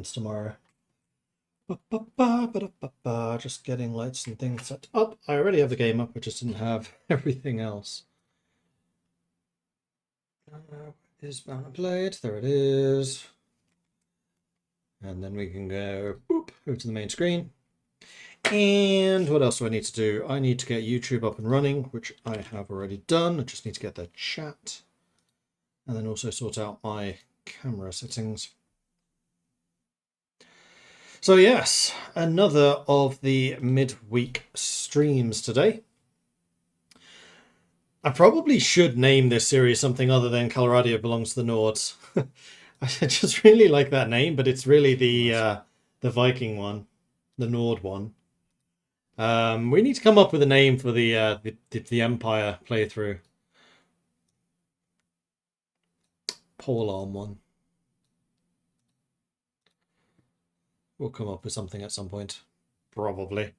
streams tomorrow. Just getting lights and things set up. I already have the game up, I just didn't have everything else. Is Banner played? There it is. And then we can go boop, over to the main screen. And what else do I need to do? I need to get YouTube up and running, which I have already done. I just need to get the chat. And then also sort out my camera settings. So yes, another of the midweek streams today. I probably should name this series something other than Calradia belongs to the Nords. I just really like that name, but it's really the Viking one, the Nord one. We need to come up with a name for the Empire playthrough. Polearm one. We'll come up with something at some point, probably.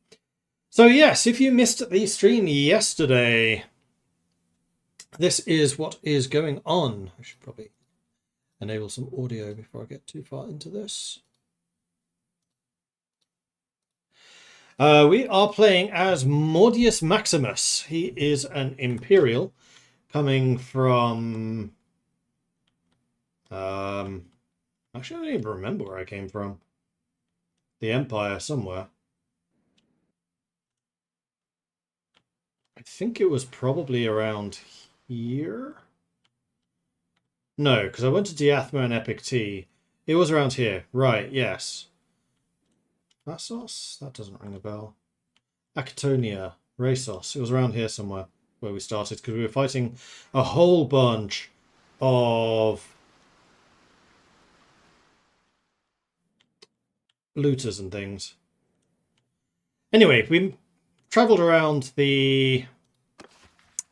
So yes, if you missed the stream yesterday, this is what is going on. I should probably enable some audio before I get too far into this. We are playing as Mordius Maximus. He is an Imperial coming from... actually, I don't even remember where I came from. The Empire somewhere. I think it was probably around here. No, because I went to Diathma and Epic Tea. It was around here. Right, yes. Vassos? That doesn't ring a bell. Acatonia. Rasos. It was around here somewhere where we started, because we were fighting a whole bunch of looters and things. Anyway, we travelled around the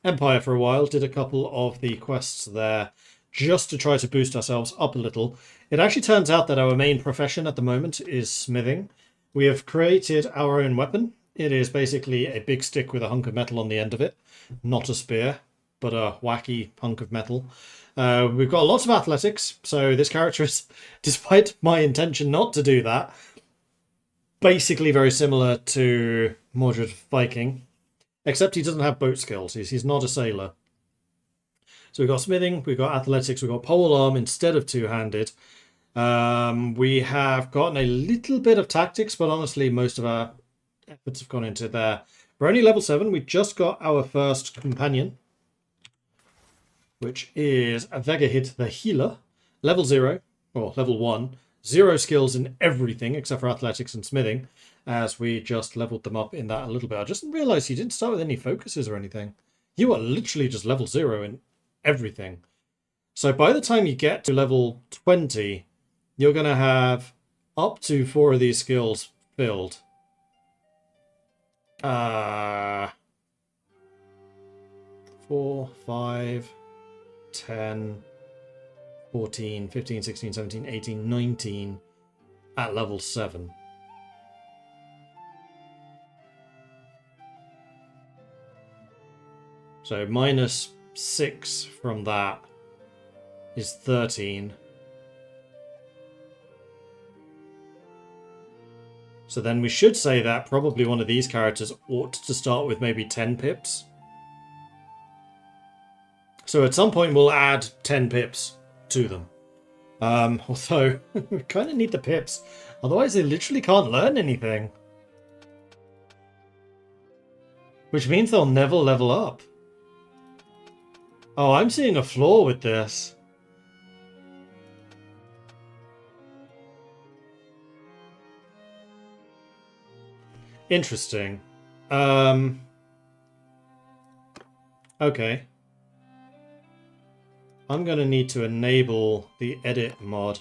Empire for a while, did a couple of the quests there just to try to boost ourselves up a little. It actually turns out that our main profession at the moment is smithing. We have created our own weapon. It is basically a big stick with a hunk of metal on the end of it. Not a spear, but a wacky hunk of metal. We've got lots of athletics, so this character is, despite my intention not to do that, basically very similar to Mordred Viking, except he doesn't have boat skills. He's not a sailor. So we've got smithing, we've got athletics, we've got polearm instead of two-handed. We have gotten a little bit of tactics, but honestly, most of our efforts have gone into there. We're only level 7. We just got our first companion, which is a Vegahid the Healer, level 0, or level 1. 0 skills in everything except for athletics and smithing, as we just leveled them up in that a little bit. I just realised you didn't start with any focuses or anything. You are literally just level 0 in everything. So by the time you get to level 20, you're going to have up to 4 of these skills filled. 4, 5, 10... 14, 15, 16, 17, 18, 19 at level 7. So minus 6 from that is 13. So then we should say that probably one of these characters ought to start with maybe 10 pips. So at some point we'll add 10 pips to them. Although we kind of need the pips, otherwise they literally can't learn anything, which means they'll never level up. Oh, I'm seeing a flaw with this. Interesting. Okay. I'm going to need to enable the edit mod.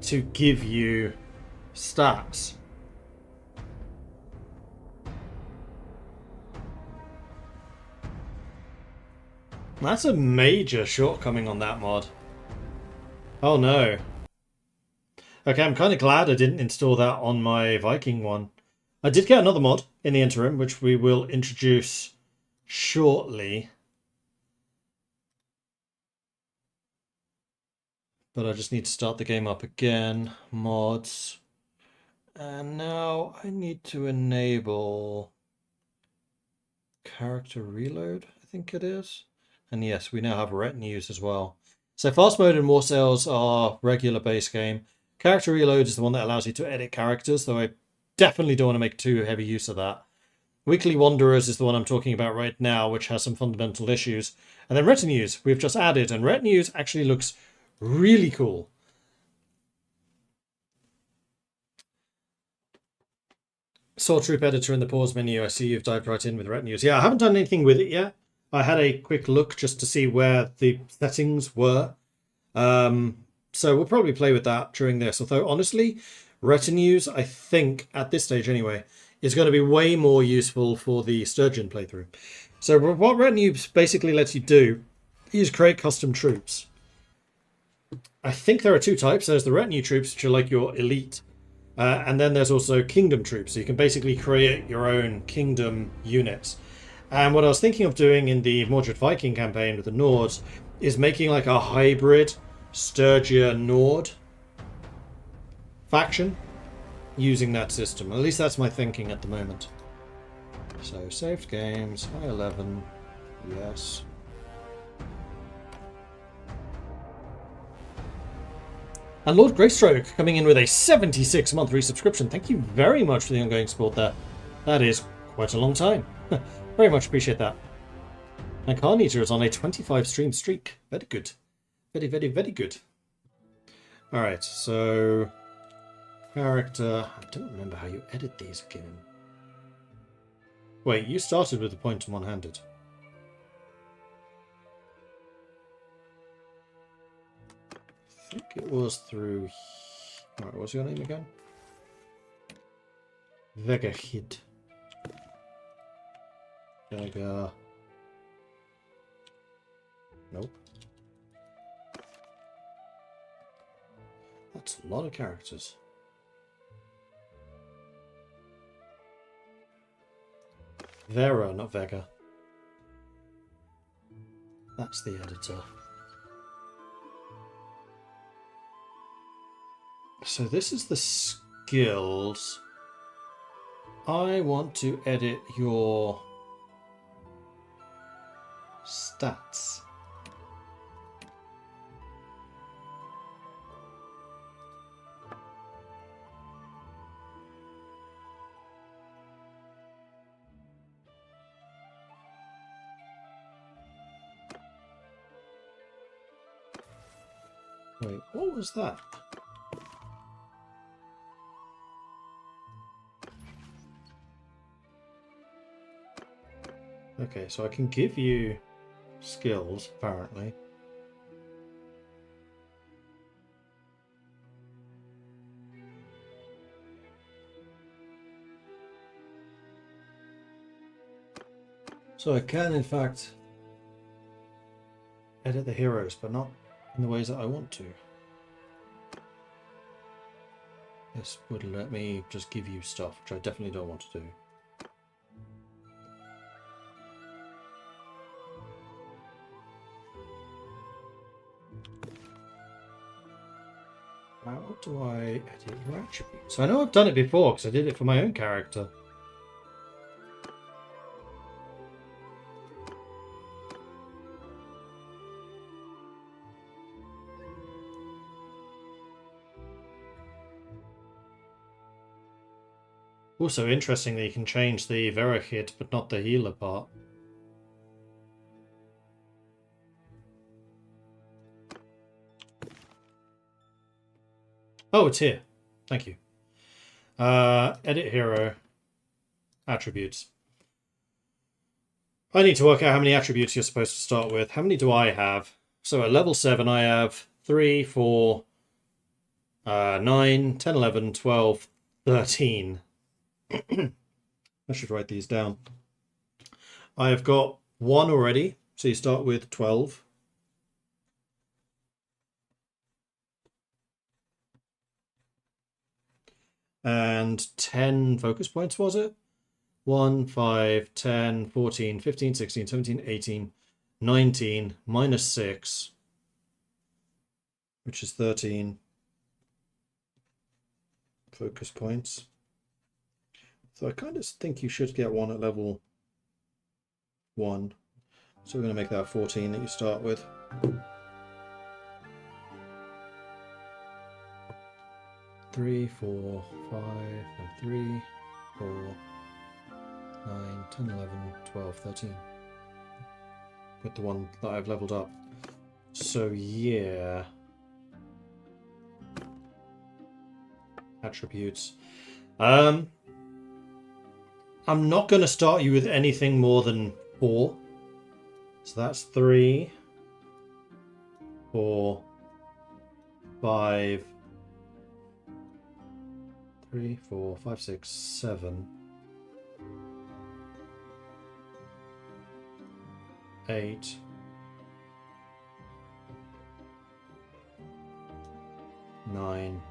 To give you stats. That's a major shortcoming on that mod. Oh no. Okay, I'm kind of glad I didn't install that on my Viking one. I did get another mod in the interim, which we will introduce shortly. but I just need to start the game up again. Mods. And now I need to enable character reload, I think it is. And yes, we now have retinues as well. So fast mode and war sales are regular base game. Character reload is the one that allows you to edit characters, though I definitely don't want to make too heavy use of that. Weekly Wanderers is the one I'm talking about right now, which has some fundamental issues. And then retinues we've just added, and retinues actually looks really cool. Sword Troop Editor in the pause menu. I see you've dived right in with retinues. Yeah, I haven't done anything with it yet. I had a quick look just to see where the settings were. So we'll probably play with that during this. Although, honestly, retinues, I think, at this stage anyway, is going to be way more useful for the Sturgeon playthrough. So what retinues basically lets you do is create custom troops. I think there are two types. There's the retinue troops, which are like your elite. And then there's also kingdom troops. So you can basically create your own kingdom units. And what I was thinking of doing in the Mordred Viking campaign with the Nords is making like a hybrid Sturgia Nord faction using that system. At least that's my thinking at the moment. So saved games, I11, yes. And Lord Greystroke coming in with a 76-month resubscription. Thank you very much for the ongoing support there. That is quite a long time. Very much appreciate that. And Carnage is on a 25 stream streak. Very good. Very, very, very good. Alright, so character. I don't remember how you edit these again. Wait, you started with the point and one-handed. I think it was through... Alright, what's your name again? Vegahid. Vega... Nope. That's a lot of characters. Vera, not Vega. That's the editor. So this is the skills. I want to edit your stats. Wait, what was that? Okay, so I can give you skills, apparently. So I can, in fact, edit the heroes, but not in the ways that I want to. This would let me just give you stuff, which I definitely don't want to do. How do I edit your attributes? I know I've done it before because I did it for my own character. Also interesting that you can change the Verachid, but not the healer part. Oh, it's here. Thank you. Edit hero. Attributes. I need to work out how many attributes you're supposed to start with. How many do I have? So at level 7 I have 3, 4, 9, 10, 11, 12, 13. I should write these down. I've got 1 already, so you start with 12. And 10 focus points, was it? 1, 5, 10, 14, 15, 16, 17, 18, 19, minus 6. which is 13 focus points. So I kind of think you should get one at level 1. So we're going to make that 14 that you start with. Three, 4, 5, and 3, 4, 9, 10, 11, 12, 13. With the one that I've leveled up. So yeah. Attributes. I'm not going to start you with anything more than 4. So that's 3, 4, 5, 3, 4, 5, 6, 7, 8, 9.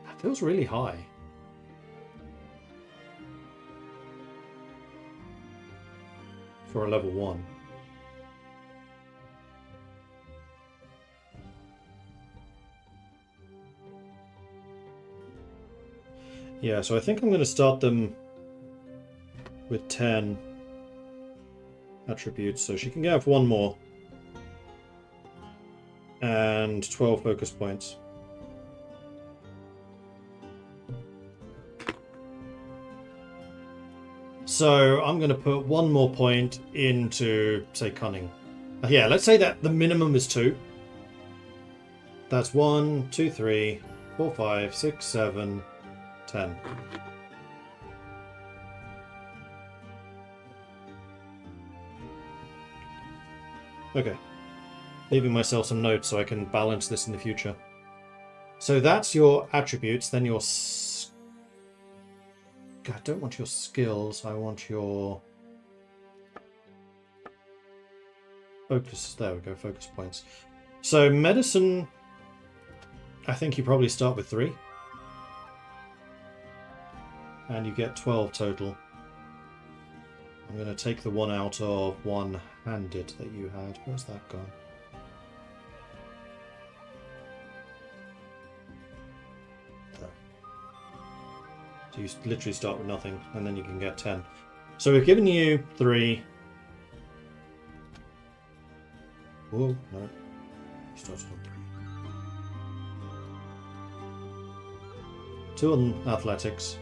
That feels really high. For a level 1. Yeah, so I think I'm going to start them with 10 attributes, so she can have 1 more. And 12 focus points. So I'm going to put 1 more point into, say, cunning. Yeah, let's say that the minimum is 2. That's 1, 2, 3, 4, 5, 6, 7, 10. Okay. Leaving myself some notes so I can balance this in the future. So that's your attributes, then your... I don't want your skills, I want your... focus. There we go, focus points. So medicine, I think you probably start with 3. And you get 12 total. I'm going to take the one out of one-handed that you had. Where's that gone? So you literally start with nothing, and then you can get 10. So we've given you 3. Whoa, no. You started on 3. 2 on athletics.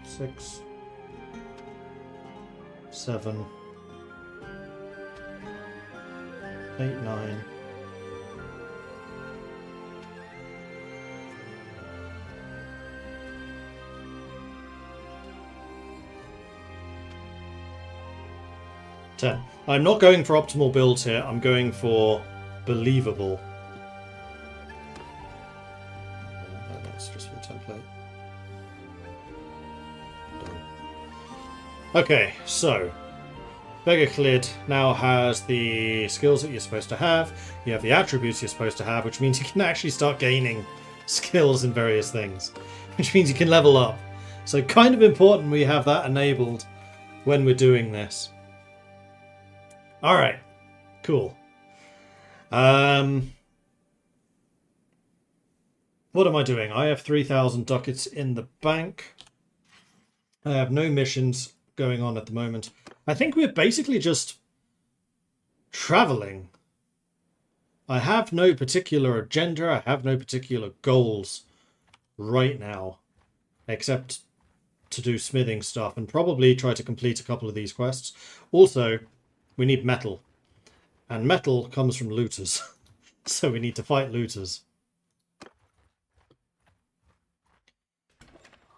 6, 7, 8, 9. 10. I'm not going for optimal builds here, I'm going for believable. That's just for the template. Done. Okay, so Beggar Clid now has the skills that you're supposed to have. You have the attributes you're supposed to have, which means you can actually start gaining skills in various things, which means you can level up. So kind of important we have that enabled when we're doing this. All right, cool. What am I doing? I have 3,000 ducats in the bank. I have no missions going on at the moment. I think we're basically just traveling. I have no particular agenda. I have no particular goals right now, except to do smithing stuff and probably try to complete a couple of these quests. Also, we need metal, and metal comes from looters, so we need to fight looters.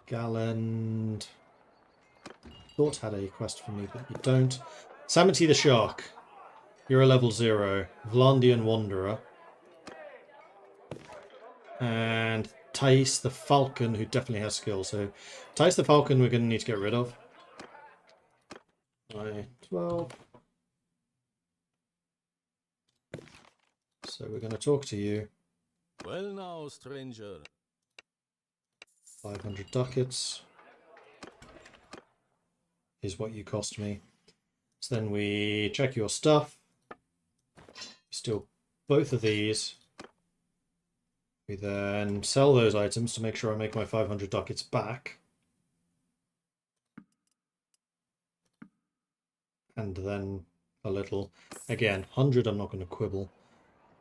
Galland thought had a quest for me, but you don't. Samity the Shark, you're a level 0. Vlandian Wanderer. And Thais the Falcon, who definitely has skills. So Thais the Falcon we're going to need to get rid of. 12. So we're going to talk to you. Well now, stranger. 500 ducats. is what you cost me. So then we check your stuff. Steal both of these. We then sell those items to make sure I make my 500 ducats back. And then a little. Again, 100 I'm not going to quibble.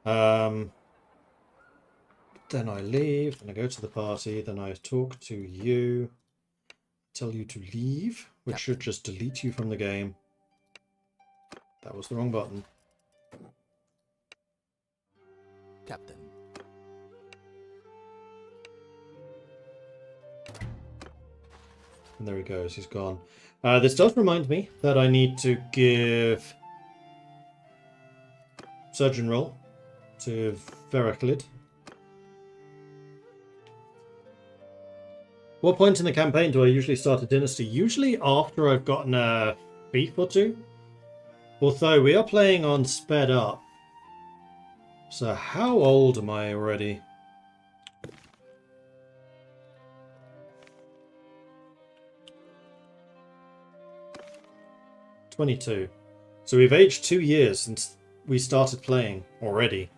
Then I leave, then I go to the party, then I talk to you, tell you to leave, which should just delete you from the game. That was the wrong button. Captain. And there he goes, he's gone. This does remind me that I need to give Surgeon Roll to Veraclid. What point in the campaign do I usually start a dynasty? Usually after I've gotten a beef or two. Although we are playing on sped up. So how old am I already? "22. So we've aged 2 years since we started playing already.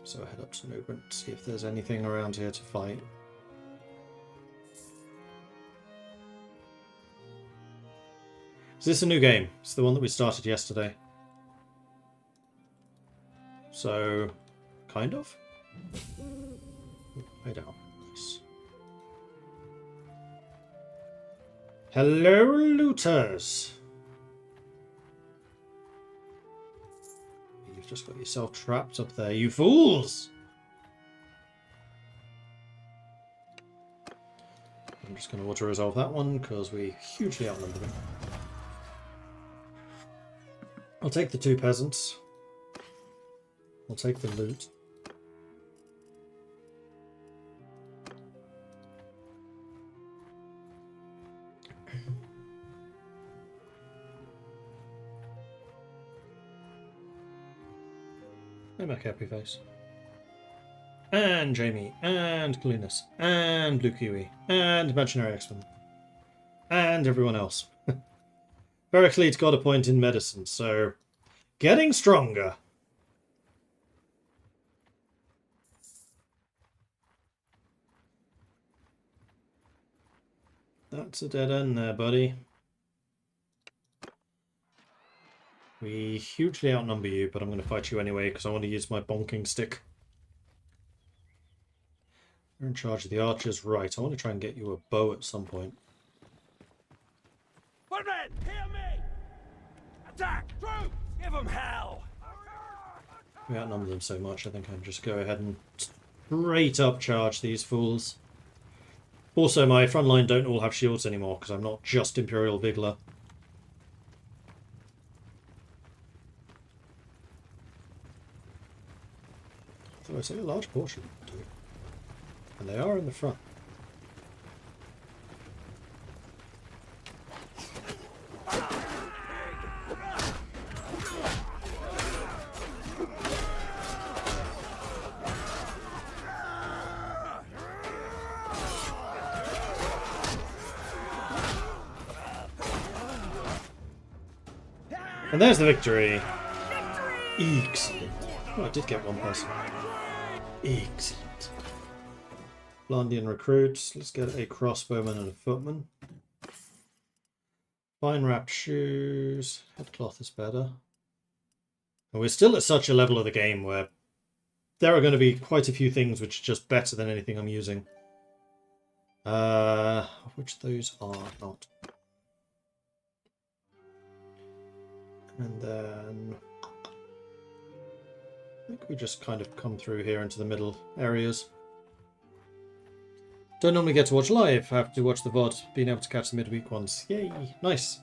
So I head up to Newbrant to see if there's anything around here to fight. Is this a new game? It's the one that we started yesterday. So, kind of? I doubt this. Hello, looters! You've just got yourself trapped up there, you fools! I'm just going to auto-resolve that one, because we hugely outnumber them. I'll take the 2 peasants. I'll take the loot. Hey, my happy face. And Jamie, and Clunas, and Blue Kiwi, and Imaginary X-Men, and everyone else. Veraclid's got a point in medicine, so getting stronger. That's a dead end there, buddy. We hugely outnumber you, but I'm going to fight you anyway because I want to use my bonking stick. You're in charge of the archers, right? I want to try and get you a bow at some point. Footmen, hear me! Attack! Troops! Give them hell! We outnumber them so much, I think I'm just go ahead and straight up charge these fools. Also, my front line don't all have shields anymore because I'm not just Imperial Vigler. So I say a large portion do. And they are in the front. And there's the victory. Excellent. Oh, I did get one person. Excellent. Blandian recruits. Let's get a crossbowman and a footman. Fine wrapped shoes. Headcloth is better. And we're still at such a level of the game where there are going to be quite a few things which are just better than anything I'm using. Which those are not. And then I think we just kind of come through here into the middle areas. Don't normally get to watch live. I have to watch the VOD. Being able to catch the midweek ones. Yay! Nice.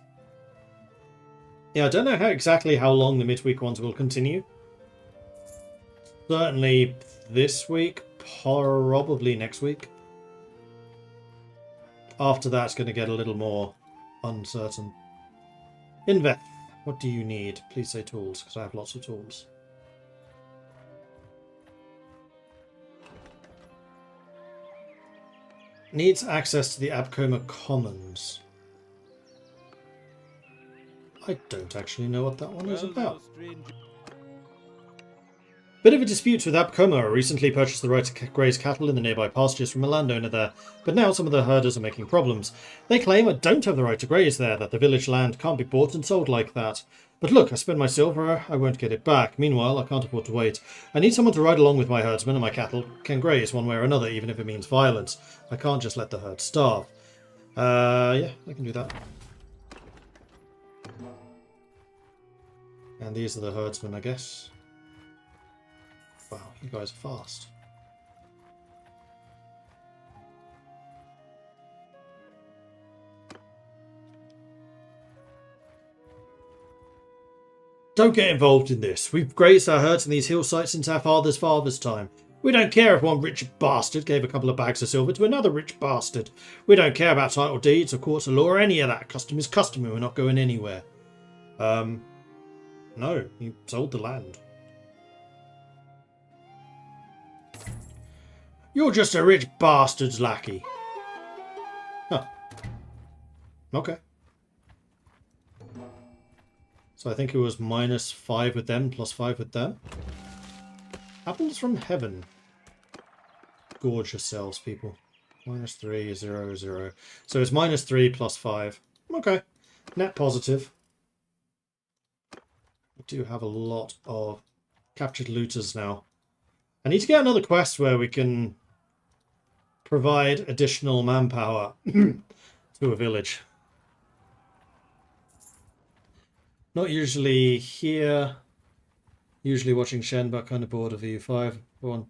Yeah, I don't know exactly how long the midweek ones will continue. Certainly this week. Probably next week. After that, it's going to get a little more uncertain. Inveth. What do you need? Please say tools, because I have lots of tools. Needs access to the Abcoma Commons. I don't actually know what that one is about. Bit of a dispute with Abcoma recently purchased the right to graze cattle in the nearby pastures from a landowner there, but now some of the herders are making problems. They claim I don't have the right to graze there, that the village land can't be bought and sold like that. But look, I spend my silver, I won't get it back. Meanwhile, I can't afford to wait. I need someone to ride along with my herdsmen, and my cattle can graze one way or another, even if it means violence. I can't just let the herd starve. Yeah, I can do that. And these are the herdsmen, I guess. Wow, you guys are fast. Don't get involved in this. We've grazed our herds in these hill sites since our father's time. We don't care if one rich bastard gave a couple of bags of silver to another rich bastard. We don't care about title deeds or courts of law or any of that. Custom is custom and we're not going anywhere. No, you sold the land. You're just a rich bastard's lackey. Huh. Okay. So I think it was -5 with them, +5 with them. Apples from heaven. Gorge yourselves, people. -3, 0, 0. So it's -3 +5. Okay. Net positive. We do have a lot of captured looters now. I need to get another quest where we can provide additional manpower to a village. Not usually here. Usually watching Shen, but kind of bored of EU5. And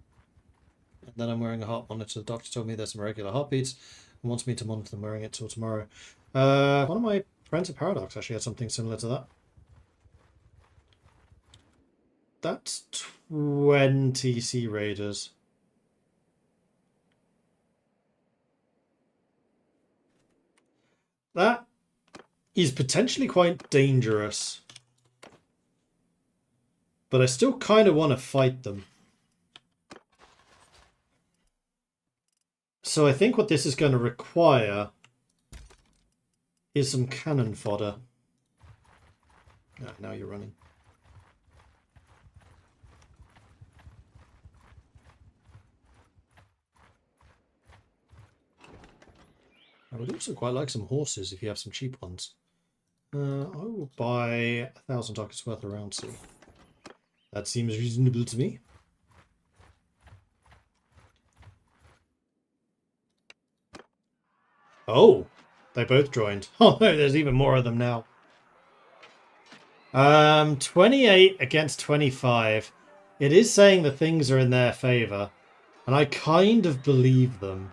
then I'm wearing a heart monitor. The doctor told me there's some irregular heartbeats and wants me to monitor them, wearing it till tomorrow. One of my friends at Paradox actually had something similar to that. That's 20 Sea Raiders. That is potentially quite dangerous. But I still kind of want to fight them. So I think what this is going to require is some cannon fodder. Ah, now you're running. I would also quite like some horses if you have some cheap ones. I will buy 1,000 ducats worth around sea. That seems reasonable to me. Oh, they both joined. Oh no, there's even more of them now. 28 against 25. It is saying that things are in their favour, and I kind of believe them.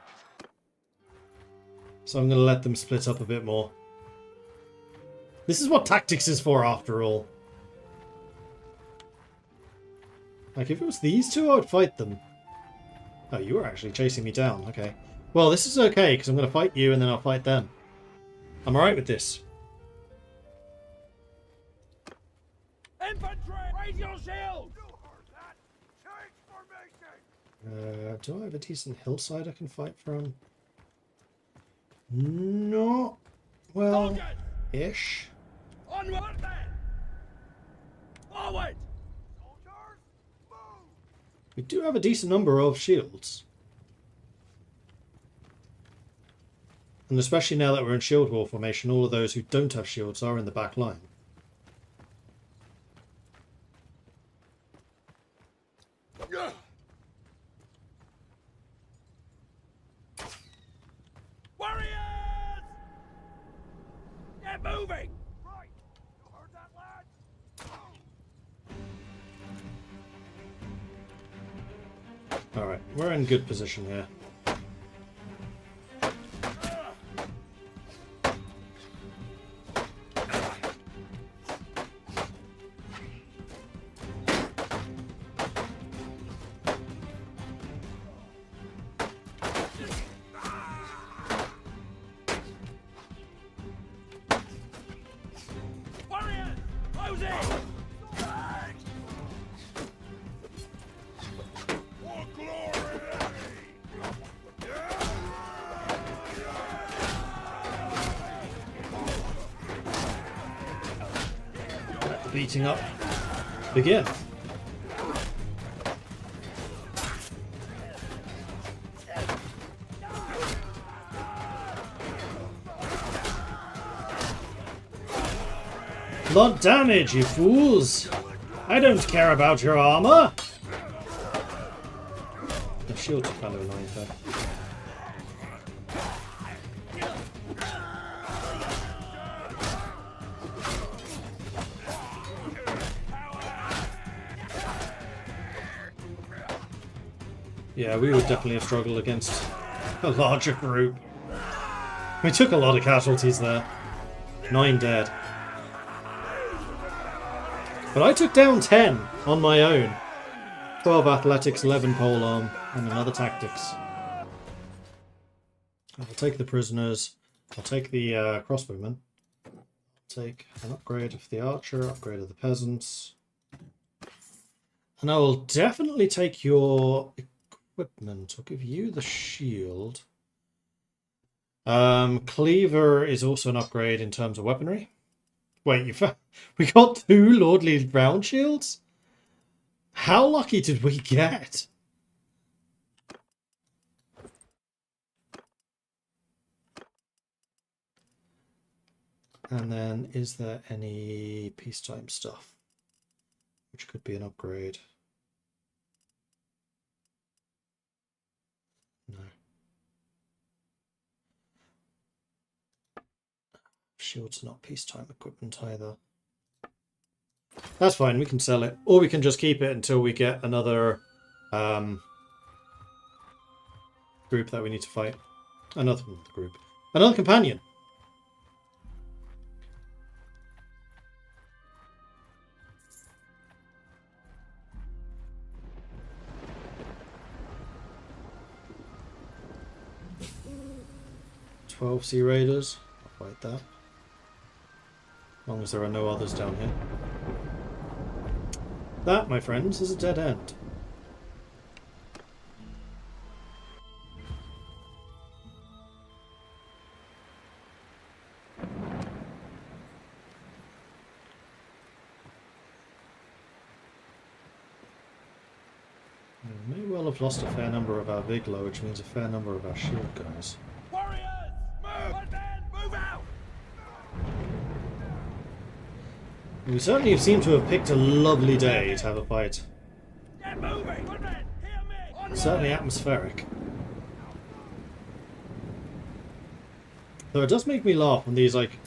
So I'm going to let them split up a bit more. This is what tactics is for, after all. Like, if it was these two, I would fight them. Oh, you were actually chasing me down. Okay. Well, this is okay, because I'm going to fight you, and then I'll fight them. I'm alright with this. Infantry! Raise your shield! Do I have a decent hillside I can fight from? No. Well, ish. Onward then! Forward! We do have a decent number of shields. And especially now that we're in shield wall formation, all of those who don't have shields are in the back line. Warriors! Get moving! Right! You heard that, lad? Alright, we're in good position here. Warriors! Close in! For glory! beating up begin. Lot damage, you fools! I don't care about your armor! The shields are kind of annoying though. Yeah, we would definitely have struggled against a larger group. We took a lot of casualties there. 9 dead. But I took down 10 on my own. 12 athletics, 11 polearm, and another tactics. I'll take the prisoners. I'll take the crossbowmen. I'll take an upgrade of the archer, upgrade of the peasants. And I will definitely take your equipment. I'll give you the shield. Cleaver is also an upgrade in terms of weaponry. Wait, we got 2 lordly round shields? How lucky did we get? And then, is there any peacetime stuff? Which could be an upgrade. No. Shields are not peacetime equipment either. That's fine, we can sell it. Or we can just keep it until we get another group that we need to fight. Another group. Another companion. Sea Raiders. I'll fight that. As long as there are no others down here. That, my friends, is a dead end. We may well have lost a fair number of our Viglo, which means a fair number of our shield guys. Warriors! Move! One man, move out! We certainly seem to have picked a lovely day to have a fight. Get moving! One man, hear me! Certainly atmospheric. Though it does make me laugh on these, like,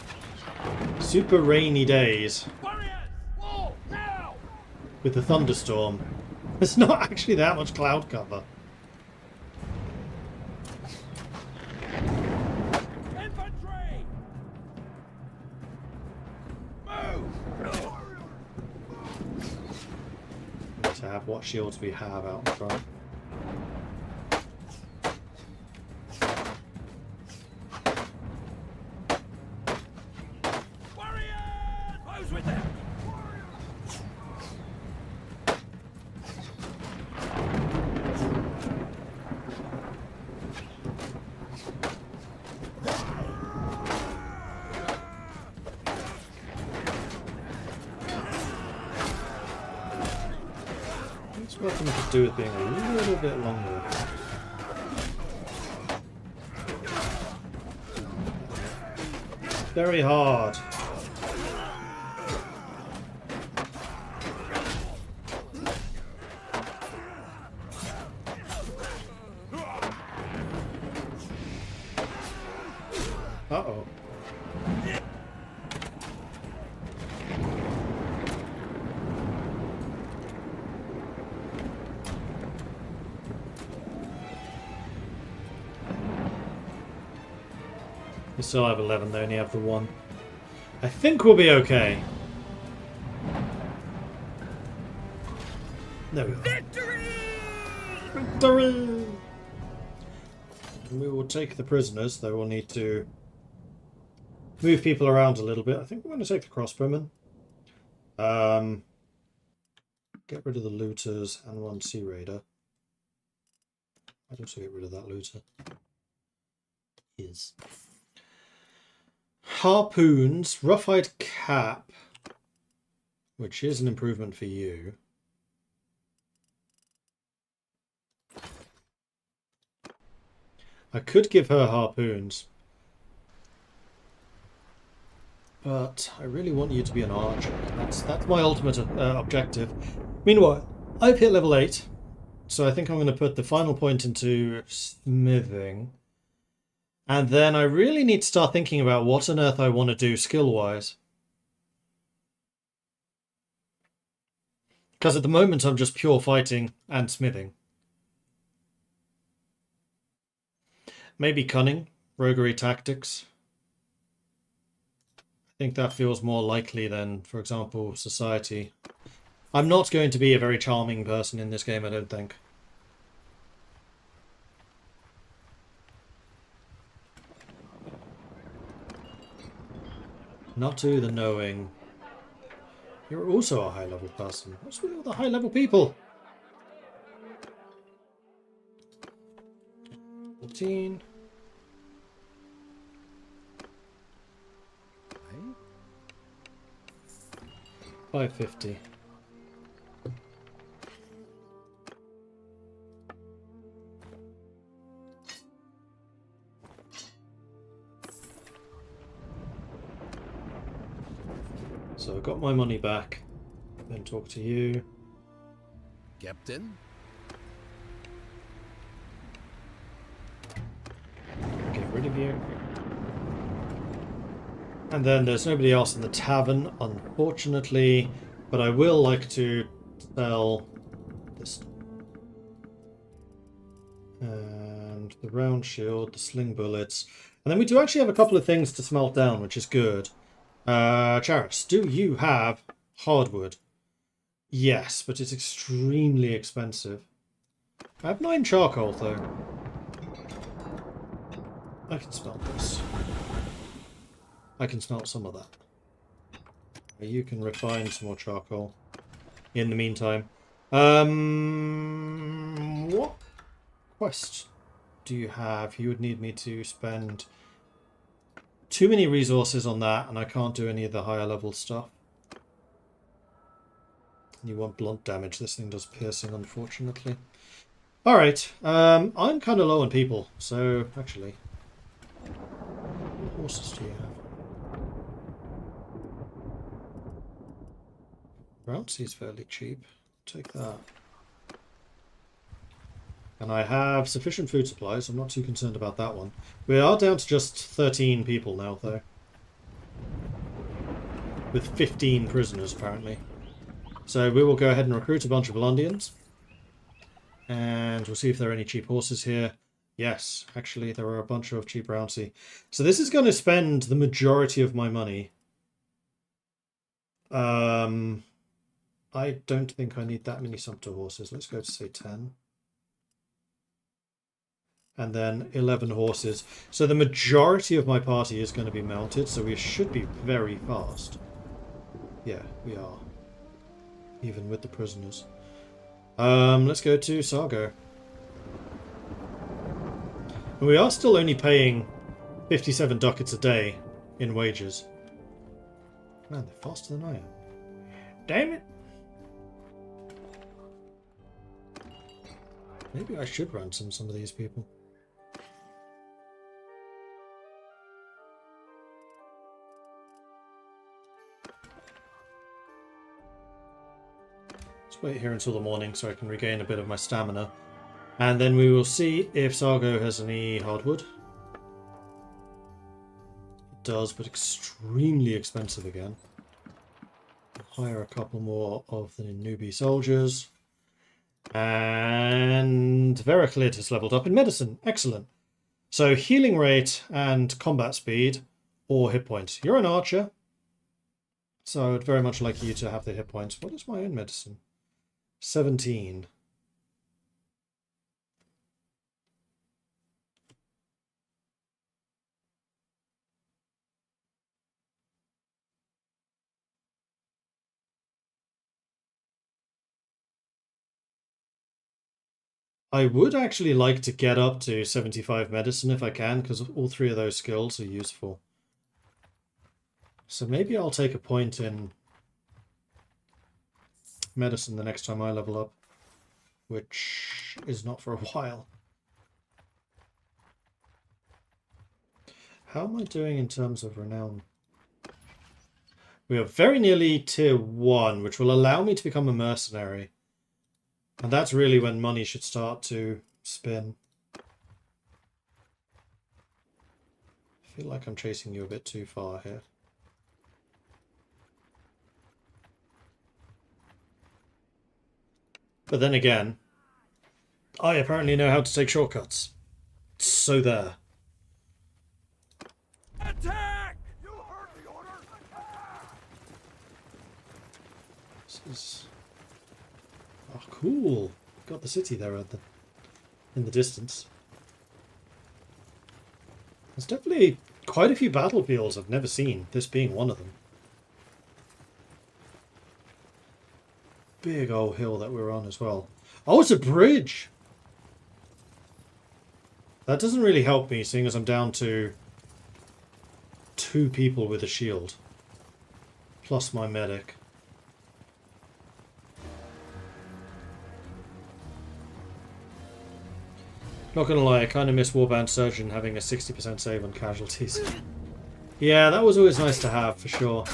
super rainy days Warriors! Wall! Now! with the thunderstorm. There's not actually that much cloud cover. Infantry! Move! To have what shields we have out in front. Warriors! Close with them! It's got something to do with being a little bit longer. Very hard. Uh-oh. We still have 11, they only have the 1. I think we'll be okay. There we go. Victory! Victory! And we will take the prisoners, though we'll need to move people around a little bit. I think we're going to take the crossbowmen. Get rid of the looters and 1 Sea Raider. I'd also get rid of that looter. Is. Harpoons, roughhide cap. which is an improvement for you. I could give her harpoons, but I really want you to be an archer. That's my ultimate objective. Meanwhile, I've hit level 8, so I think I'm going to put the final point into smithing. And then I really need to start thinking about what on earth I want to do skill-wise. Because at the moment I'm just pure fighting and smithing. Maybe cunning, roguery tactics. I think that feels more likely than, for example, society. I'm not going to be a very charming person in this game, I don't think. Not to the knowing. You're also a high-level person. What's with all the high-level people? 14. 550. So I got my money back. Then talk to you. Captain? Get rid of you. And then there's nobody else in the tavern, unfortunately. But I will like to sell this. And the round shield, the sling bullets. And then we do actually have a couple of things to smelt down, which is good. Charis, do you have hardwood? Yes, but it's extremely expensive. I have 9 charcoal, though. I can smelt this. I can smelt some of that. You can refine some more charcoal in the meantime. What quest do you have? You would need me to spend too many resources on that, and I can't do any of the higher level stuff. You want blunt damage. This thing does piercing, unfortunately. Alright, I'm kind of low on people, so actually... What horses do you have? Rouncy's fairly cheap. Take that. And I have sufficient food supplies. I'm not too concerned about that one. We are down to just 13 people now, though. With 15 prisoners, apparently. So we will go ahead and recruit a bunch of Londonians. And we'll see if there are any cheap horses here. Yes, actually, there are a bunch of cheap Rouncy. So this is going to spend the majority of my money. I don't think I need that many sumpter horses. Let's go to, say, 10. And then 11 horses. So the majority of my party is going to be mounted, so we should be very fast. Yeah, we are. Even with the prisoners. Let's go to Sargo. And we are still only paying 57 ducats a day in wages. Man, they're faster than I am. Damn it! Maybe I should ransom some of these people. Let's wait here until the morning so I can regain a bit of my stamina. And then we will see if Sargo has any hardwood. It does, but extremely expensive again. I'll hire a couple more of the newbie soldiers. And Veraclid has leveled up in medicine. Excellent. So healing rate and combat speed or hit points. You're an archer. So I'd very much like you to have the hit points. What is my own medicine? 17. I would actually like to get up to 75 medicine if I can, because all 3 of those skills are useful. So maybe I'll take a point in medicine the next time I level up, which is not for a while. How am I doing in terms of renown? We are very nearly tier 1, which will allow me to become a mercenary. And that's really when money should start to spin. I feel like I'm chasing you a bit too far here. But then again, I apparently know how to take shortcuts. So there. Attack! You heard the order. This is... Oh, cool. Got the city there in the distance. There's definitely quite a few battlefields I've never seen, this being one of them. Big old hill that we're on as well. Oh, it's a bridge! That doesn't really help me, seeing as I'm down to 2 people with a shield. Plus my medic. Not gonna lie, I kind of miss Warband Surgeon having a 60% save on casualties. Yeah, that was always nice to have, for sure.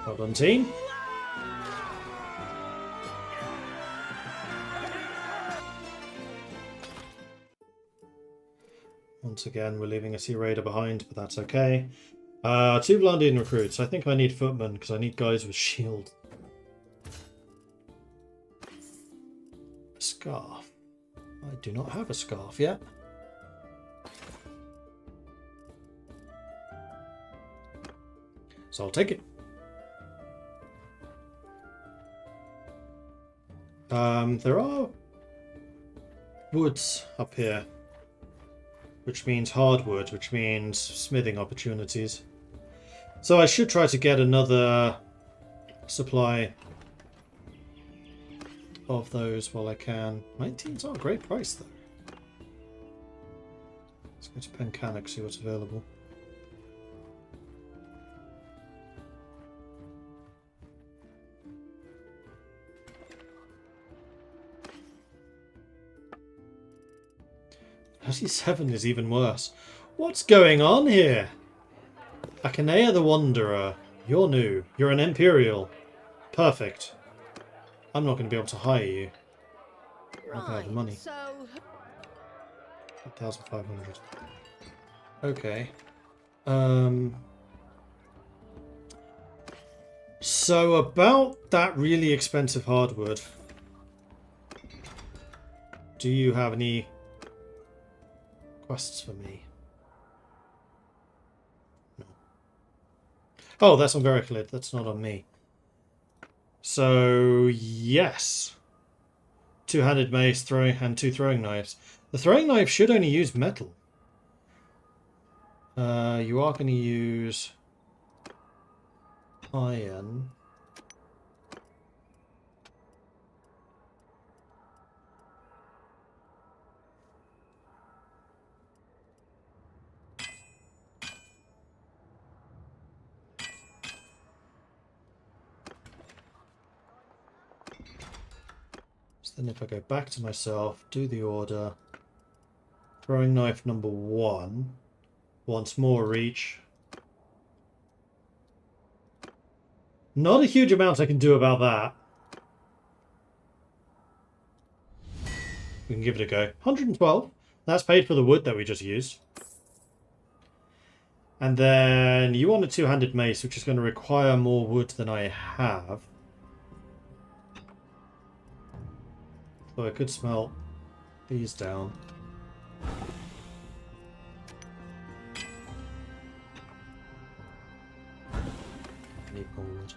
Well done, team. Once again, we're leaving a Sea Raider behind, but that's okay. 2 Blandian recruits. I think I need footmen, because I need guys with shield. A scarf. I do not have a scarf yet. So I'll take it. There are woods up here, which means hardwood, which means smithing opportunities. So I should try to get another supply of those while I can. 19's not a great price, though. Let's go to Pencanic, see what's available. $37 is even worse. What's going on here? Akanea the Wanderer. You're new. You're an Imperial. Perfect. I'm not going to be able to hire you. I don't have the money. So 1,500. Okay. So about that really expensive hardwood. Do you have any quests for me? No. Oh, that's on Vericlid. That's not on me. So, yes. 2-handed mace, throwing, and 2 throwing knives. The throwing knife should only use metal. You are going to use iron. Then if I go back to myself, do the order, throwing knife number 1, once more reach. Not a huge amount I can do about that. We can give it a go. 112. That's paid for the wood that we just used. And then you want a 2-handed mace, which is going to require more wood than I have. So I could smelt these down. I need more wood.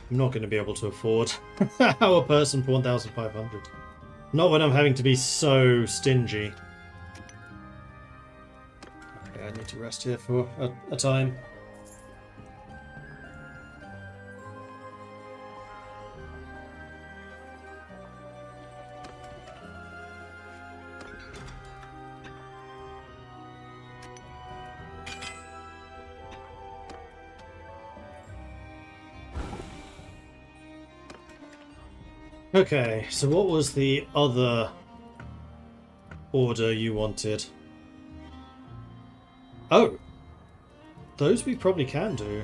I'm not going to be able to afford our person for 1,500. Not when I'm having to be so stingy. Okay, I need to rest here for a time. Okay, so what was the other order you wanted? Oh! Those we probably can do.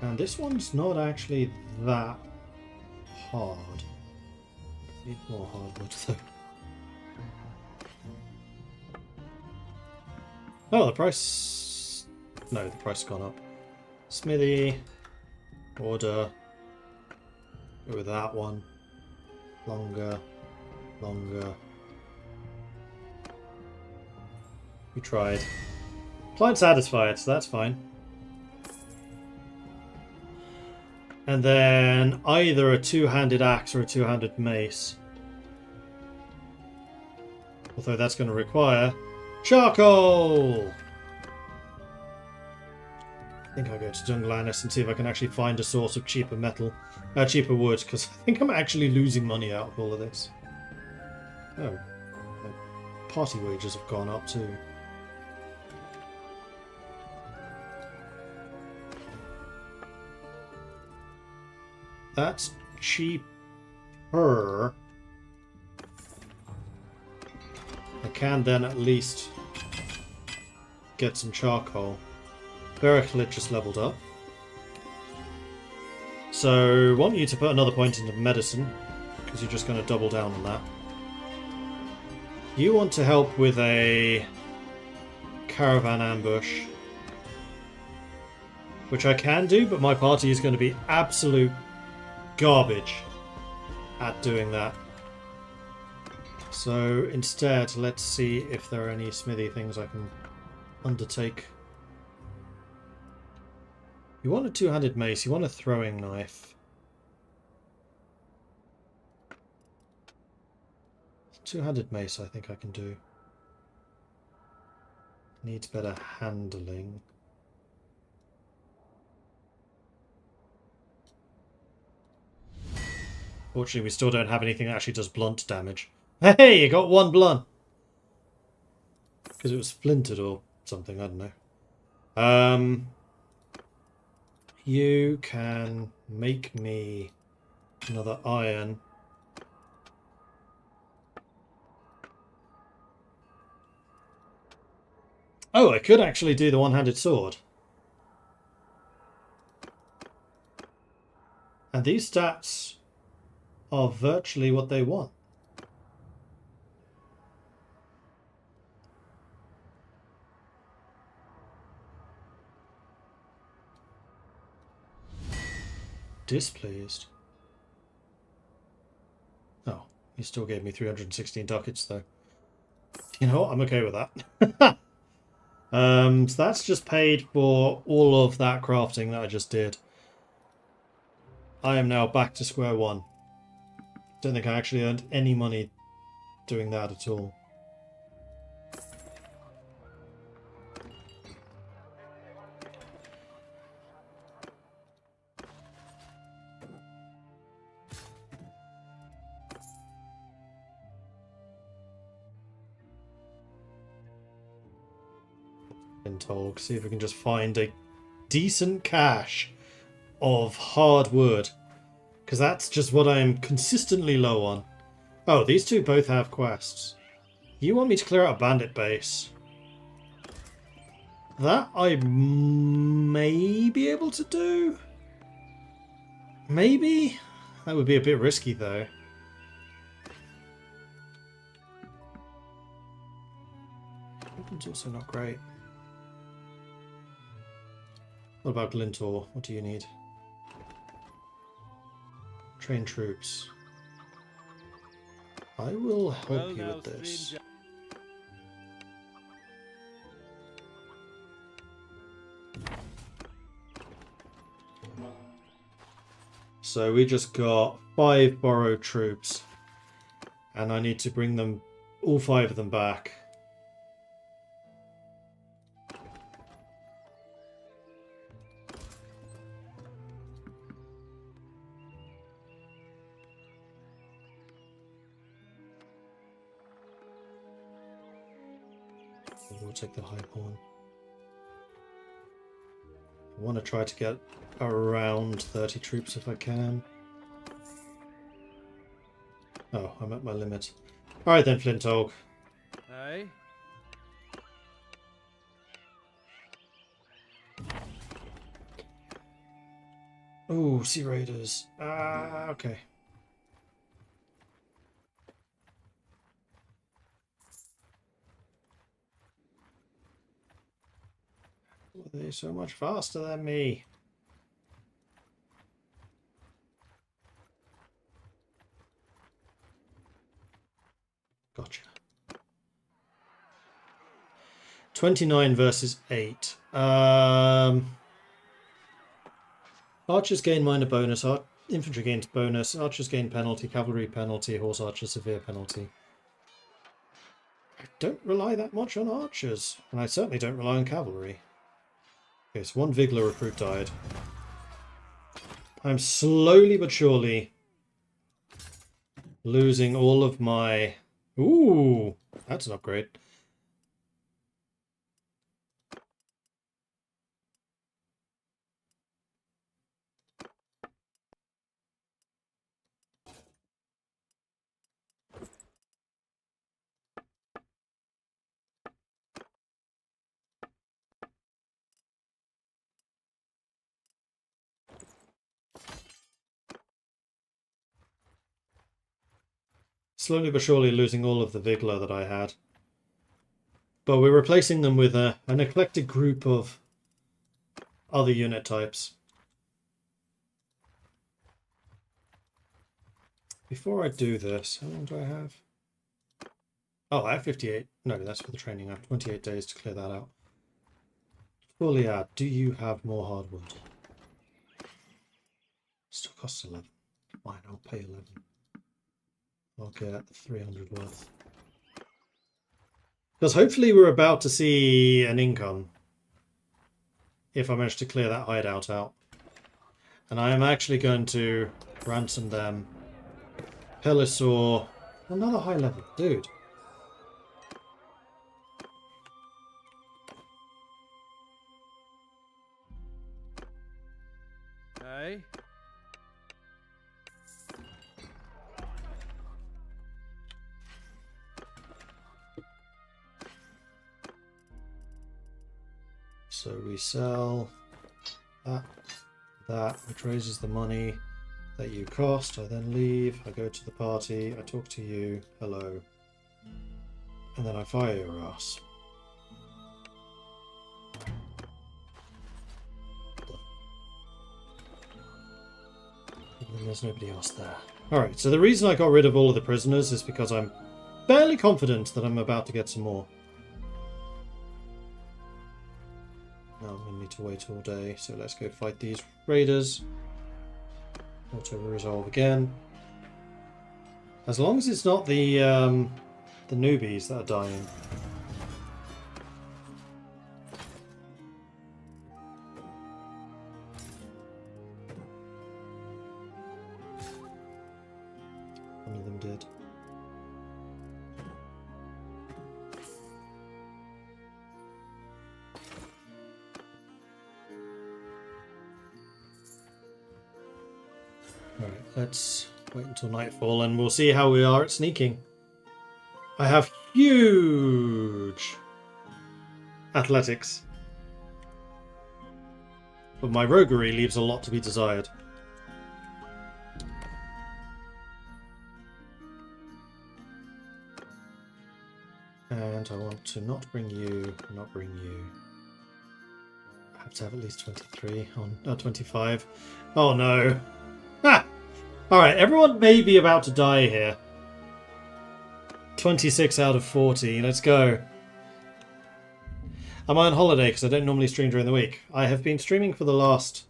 And this one's not actually that hard. Need more hardwood though. Oh, the price... No, the price has gone up. Smithy. Order. Go with that one. Longer. Longer. We tried. Client satisfied, so that's fine. And then either a two-handed axe or a two-handed mace. Although that's going to require charcoal! I think I'll go to Dungalannis and see if I can actually find a source of cheaper metal, cheaper wood, because I think I'm actually losing money out of all of this. Oh, party wages have gone up too. That's cheaper. I can then at least get some charcoal. Bericlet just leveled up. So, want you to put another point into medicine, because you're just going to double down on that. You want to help with a caravan ambush, which I can do, but my party is going to be absolute garbage at doing that. So instead, let's see if there are any smithy things I can undertake. You want a two-handed mace, you want a throwing knife. Two-handed mace I think I can do. Needs better handling. Fortunately, we still don't have anything that actually does blunt damage. Hey, you got one blunt! Because it was splintered or something, I don't know. You can make me another iron. Oh, I could actually do the one-handed sword. And these stats are virtually what they want. Displeased. Oh, he still gave me 316 ducats though. You know what? I'm okay with that. So that's just paid for all of that crafting that I just did. I am now back to square one. Don't think I actually earned any money doing that at all. Told. See if we can just find a decent cache of hard wood, because that's just what I'm consistently low on. Oh, these two both have quests. You want me to clear out a bandit base? That I may be able to do. Maybe? That would be a bit risky though. Open's also not great. What about Glintor? What do you need? Train troops. I will help you with this. So we just got 5 borrowed troops. And I need to bring them, all 5 of them back. We'll take the high pawn. I want to try to get around 30 troops if I can. Oh, I'm at my limit. Alright then, Flinthog. Hey? Oh, Sea Raiders. Okay. Oh, they're so much faster than me. Gotcha. 29 versus 8. Archers gain minor bonus. Infantry gains bonus. Archers gain penalty. Cavalry penalty. Horse archers severe penalty. I don't rely that much on archers. And I certainly don't rely on cavalry. Okay, so 1 Vigler recruit died. I'm slowly but surely losing all of my... Ooh, that's an upgrade. Slowly but surely losing all of the Vigler that I had. But we're replacing them with an eclectic group of other unit types. Before I do this, how long do I have? Oh, I have 58. No, that's for the training. I have 28 days to clear that out. Foliad, do you have more hardwood? Still costs 11. Fine, I'll pay 11. I'll get 300 worth. Because hopefully we're about to see an income. If I manage to clear that hideout out. And I am actually going to ransom them. Pelisor. Another high level. Dude. Hey? So we sell that, which raises the money that you cost. I then leave, I go to the party, I talk to you, hello, and then I fire your ass. And then there's nobody else there. Alright, so the reason I got rid of all of the prisoners is because I'm fairly confident that I'm about to get some more. Now I'm going to need to wait all day, so let's go fight these raiders. Auto-resolve again. As long as it's not the newbies that are dying. One of them did. Alright, let's wait until nightfall and we'll see how we are at sneaking. I have huge athletics. But my roguery leaves a lot to be desired. And I want to not bring you, not bring you. I have to have at least 23 on 25. Oh no. Ha! Alright, everyone may be about to die here. 26 out of 40. Let's go. Am I on holiday? Because I don't normally stream during the week. I have been streaming for the last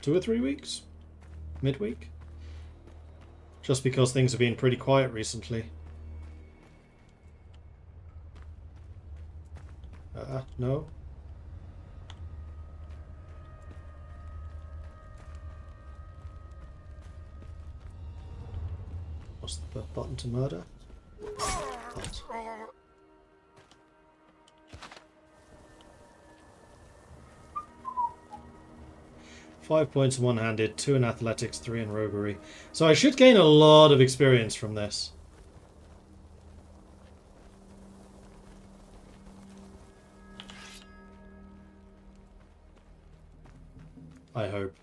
2 or 3 weeks? Midweek? Just because things have been pretty quiet recently. No. What's the button to murder? What? 5 points in one-handed, 2 in athletics, 3 in roguery. So I should gain a lot of experience from this. I hope.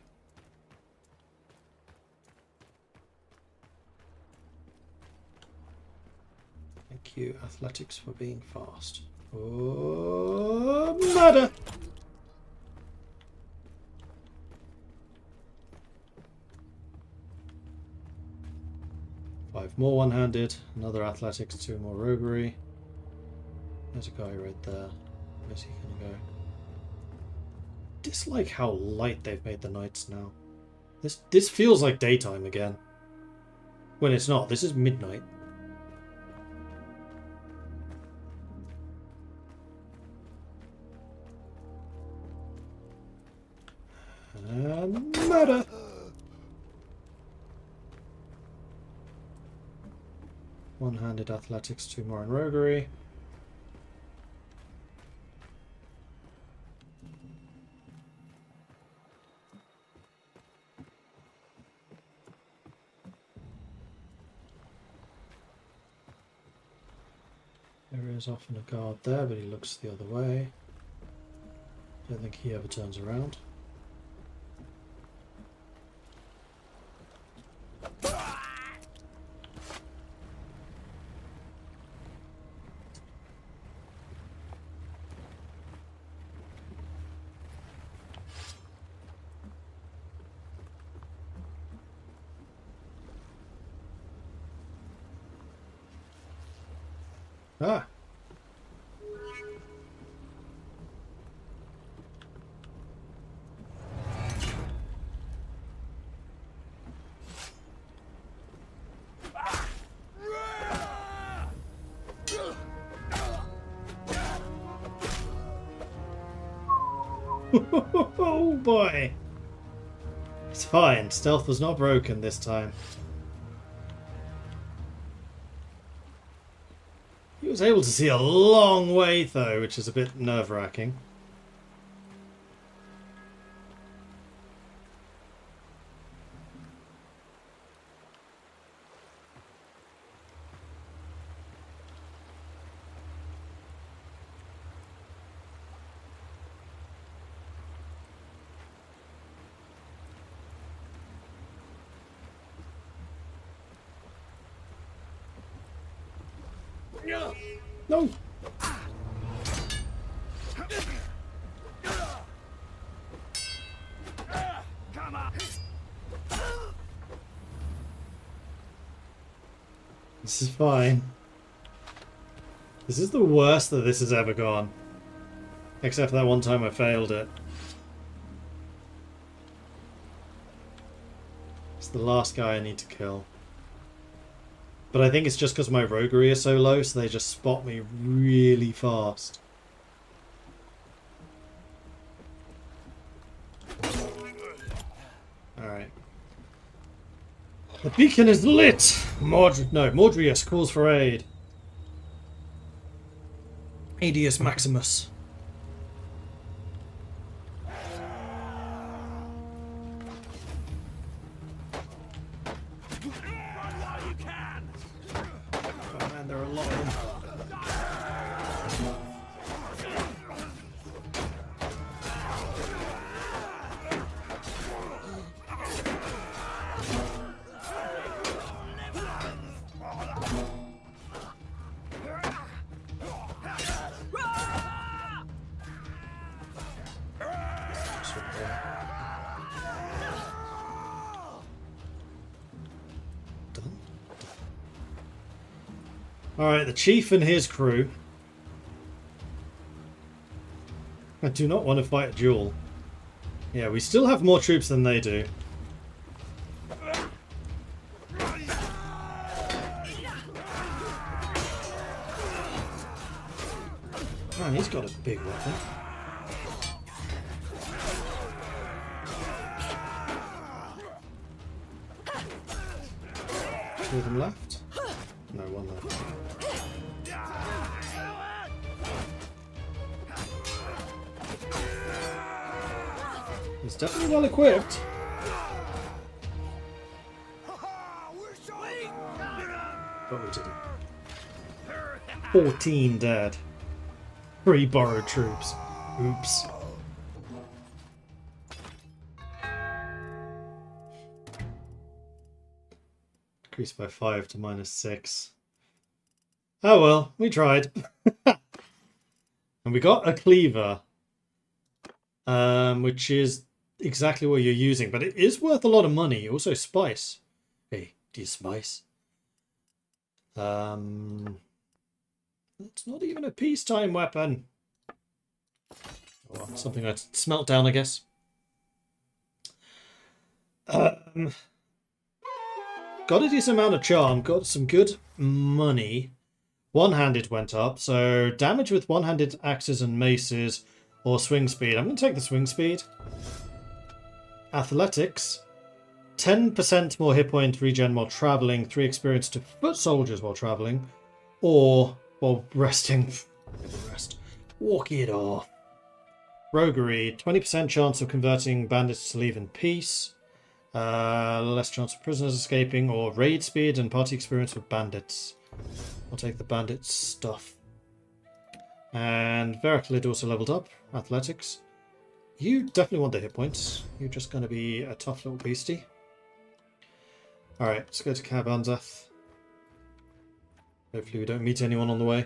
Thank you, athletics, for being fast. Oh, murder! Five more one-handed, another athletics, 2 more roguery. There's a guy right there. Where's he gonna go? Dislike how light they've made the nights now. This feels like daytime again. When it's not. This is midnight. And murder! One-handed athletics, 2 more in roguery. There is often a guard there, but he looks the other way. Don't think he ever turns around. Ah! Oh boy! It's fine. Stealth was not broken this time. He was able to see a long way though, which is a bit nerve-wracking. No! Come on. This is fine. This is the worst that this has ever gone. Except for that one time I failed it. It's the last guy I need to kill. But I think it's just because my roguery is so low, so they just spot me really fast. Alright. The beacon is lit! Mordrius calls for aid. Adius Maximus. Oh man, there are a lot of them. Alright, the chief and his crew. I do not want to fight a duel. Yeah, we still have more troops than they do. Man, he's got a big weapon. Two of them left? No, one left. He's definitely well equipped. But we didn't. 14 dead. 3 borrowed troops. Oops. Decreased by 5 to -6. Oh well, we tried. And we got a cleaver. Which is exactly what you're using, but it is worth a lot of money. Also spice. Hey, do you spice? It's not even a peacetime weapon. Oh, well, something I smelt down, I guess. Got a decent amount of charm. Got some good money. One-handed went up, so damage with one-handed axes and maces or swing speed. I'm going to take the swing speed. Athletics. 10% more hit point regen while traveling. 3 experience to foot soldiers while traveling. Or while resting. Rest. Walk it off. Roguery. 20% chance of converting bandits to leave in peace. Less chance of prisoners escaping. Or raid speed and party experience with bandits. I'll take the bandits stuff. And Veraclid also leveled up. Athletics. You definitely want the hit points. You're just going to be a tough little beastie. Alright, let's go to Kabanzath. Hopefully we don't meet anyone on the way.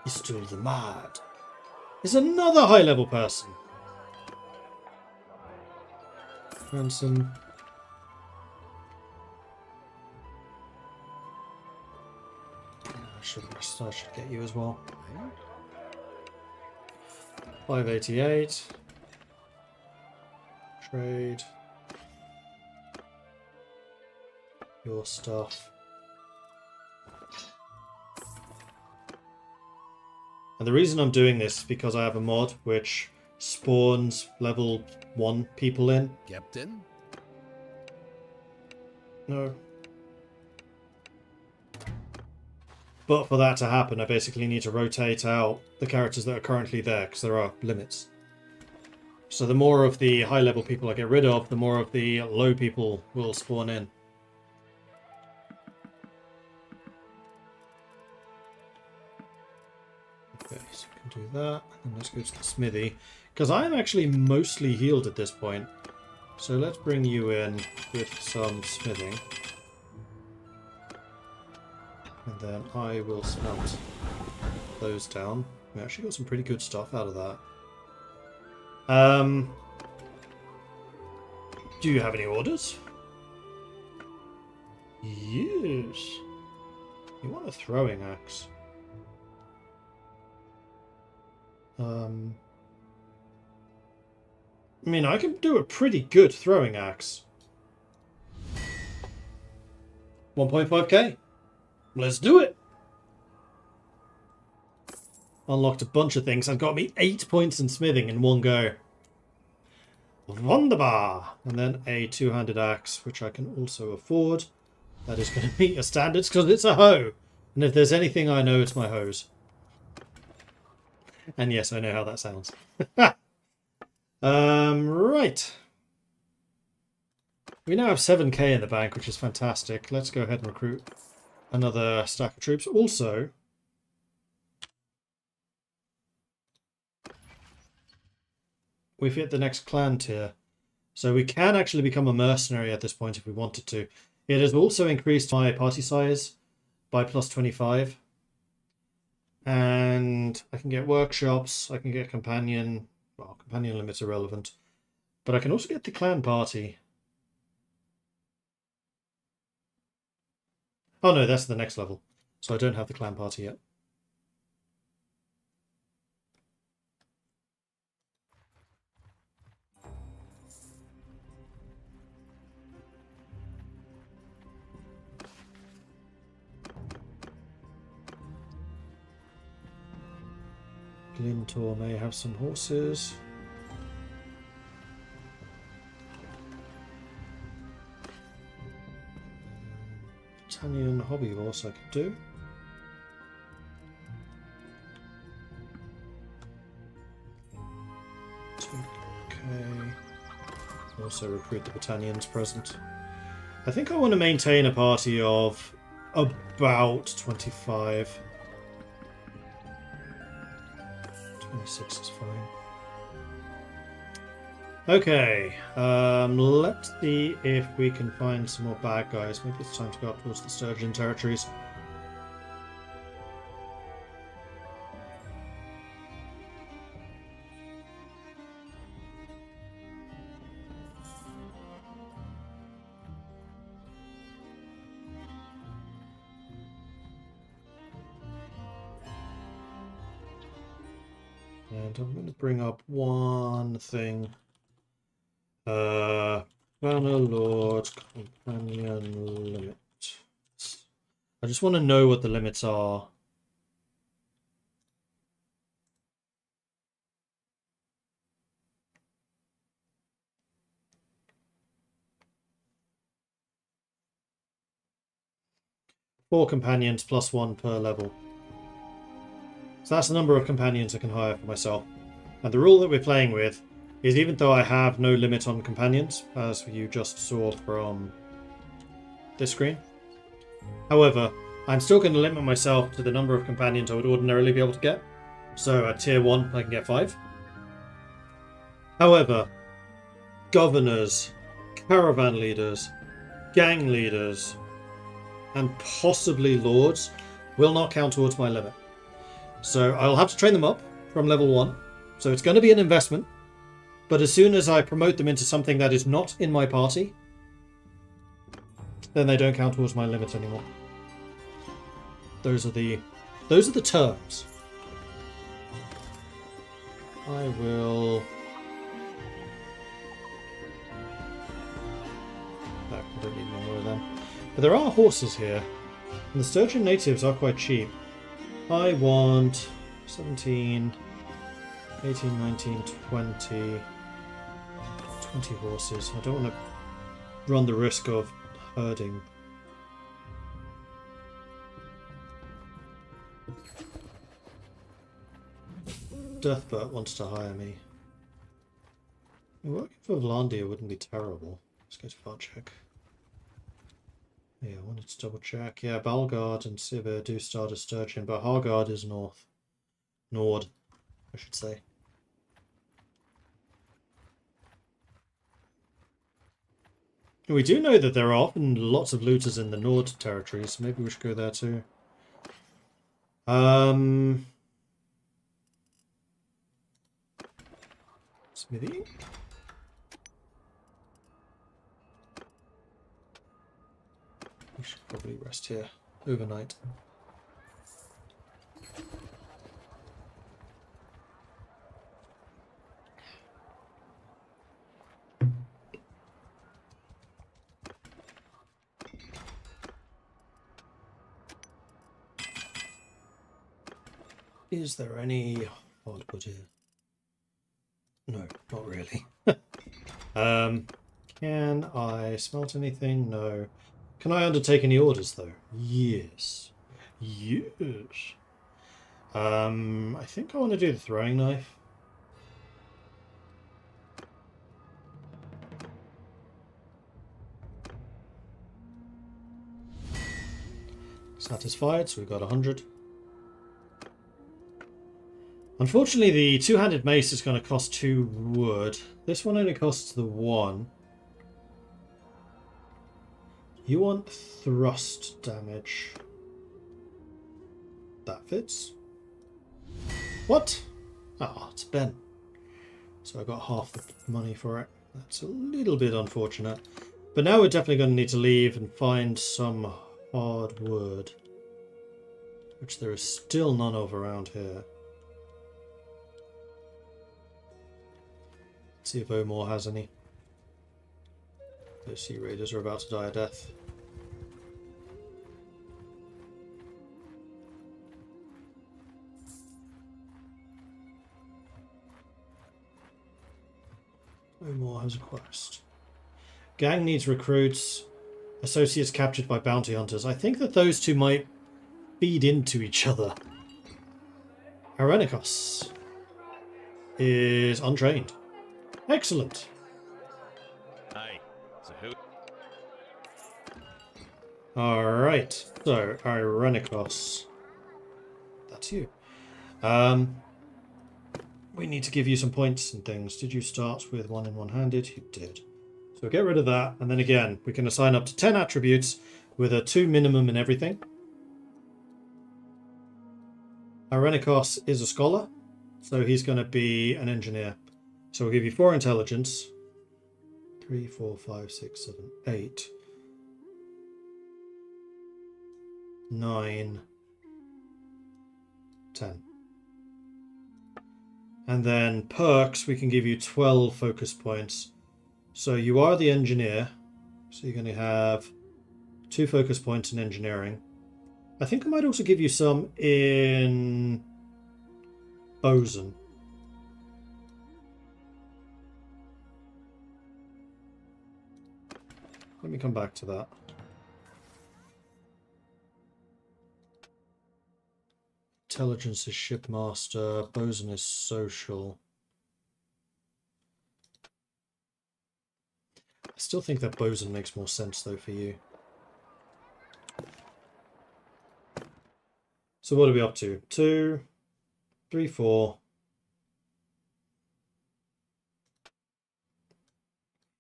He's still the mad. There's another high level person. Ransom. I should get you as well. 588. Trade. Your stuff. And the reason I'm doing this is because I have a mod which spawns level 1 people in. Captain? No. But for that to happen, I basically need to rotate out the characters that are currently there, because there are limits. So the more of the high-level people I get rid of, the more of the low people will spawn in. Okay, so we can do that. And let's go to the smithy. Because I'm actually mostly healed at this point. So let's bring you in with some smithing. And then I will smelt those down. We actually got some pretty good stuff out of that. Do you have any orders? Yes. You want a throwing axe. I mean, I can do a pretty good throwing axe. 1.5k. Let's do it! Unlocked a bunch of things and got me 8 points in smithing in one go. Wunderbar! And then a two-handed axe, which I can also afford. That is going to meet your standards because it's a hoe. And if there's anything I know, it's my hose. And yes, I know how that sounds. Right. We now have 7k in the bank, which is fantastic. Let's go ahead and recruit another stack of troops. Also, we've hit the next clan tier. So we can actually become a mercenary at this point if we wanted to. It has also increased my party size by plus 25. And I can get workshops, I can get companion. Well, companion limits are relevant. But I can also get the clan party. Oh no, that's the next level. So I don't have the clan party yet. Glintor may have some horses. Battalion hobby horse I could do. Okay. Also recruit the battalions present. I think I want to maintain a party of about 25. 26 is fine. Okay, let's see if we can find some more bad guys. Maybe it's time to go up towards the Sturgeon territories. And I'm going to bring up one thing. Bannerlord companion limit. I just want to know what the limits are. Four companions plus one per level. So that's the number of companions I can hire for myself. And the rule that we're playing with is even though I have no limit on companions, as you just saw from this screen. However, I'm still going to limit myself to the number of companions I would ordinarily be able to get. So at tier 1 I can get 5. However, governors, caravan leaders, gang leaders, and possibly lords will not count towards my limit. So I'll have to train them up from level 1. So it's going to be an investment. But as soon as I promote them into something that is not in my party, then they don't count towards my limit anymore. Those are the terms. I will... I don't need any more of them. But there are horses here. And the Sturgeon natives are quite cheap. I want 17, 18, 19, 20 horses. I don't want to run the risk of herding. Deathbert wants to hire me. Working for Vlandia wouldn't be terrible. Let's go to file check. Yeah, I wanted to double check. Yeah, Balgard and Sibir do start as Sturgeon, but Hargard is north. Nord, I should say. We do know that there are often lots of looters in the Nord territories, so maybe we should go there too. Smithy? We should probably rest here overnight. Is there any hardwood here? No, not really. Can I smelt anything? No. Can I undertake any orders though? Yes. Yes. I think I want to do the throwing knife. Satisfied, so we've got 100. Unfortunately, the two-handed mace is going to cost 2 wood. This one only costs the 1. You want thrust damage. That fits. What? Ah, it's Ben. So I got half the money for it. That's a little bit unfortunate. But now we're definitely going to need to leave and find some hardwood. Which there is still none of around here. Let's see if Omor has any. Those sea raiders are about to die a death. No more has a quest. Gang needs recruits. Associates captured by bounty hunters. I think that those two might feed into each other. Arenikos is untrained. Excellent. Aye. So who? Alright, so Arenikos. That's you. We need to give you some points and things. Did you start with one in one-handed? You did. So get rid of that, and then again, we can assign up to 10 attributes with a 2 minimum in everything. Arenikos is a scholar, so he's going to be an engineer. So we'll give you 4 intelligence. 3, 4, 5, 6, 7, 8. 9. 10. And then perks, we can give you 12 focus points. So you are the engineer, so you're going to have 2 focus points in engineering. I think I might also give you some in bosun. Let me come back to that. Intelligence is shipmaster, bosun is social. I still think that bosun makes more sense though for you. So what are we up to? 2, 3, 4,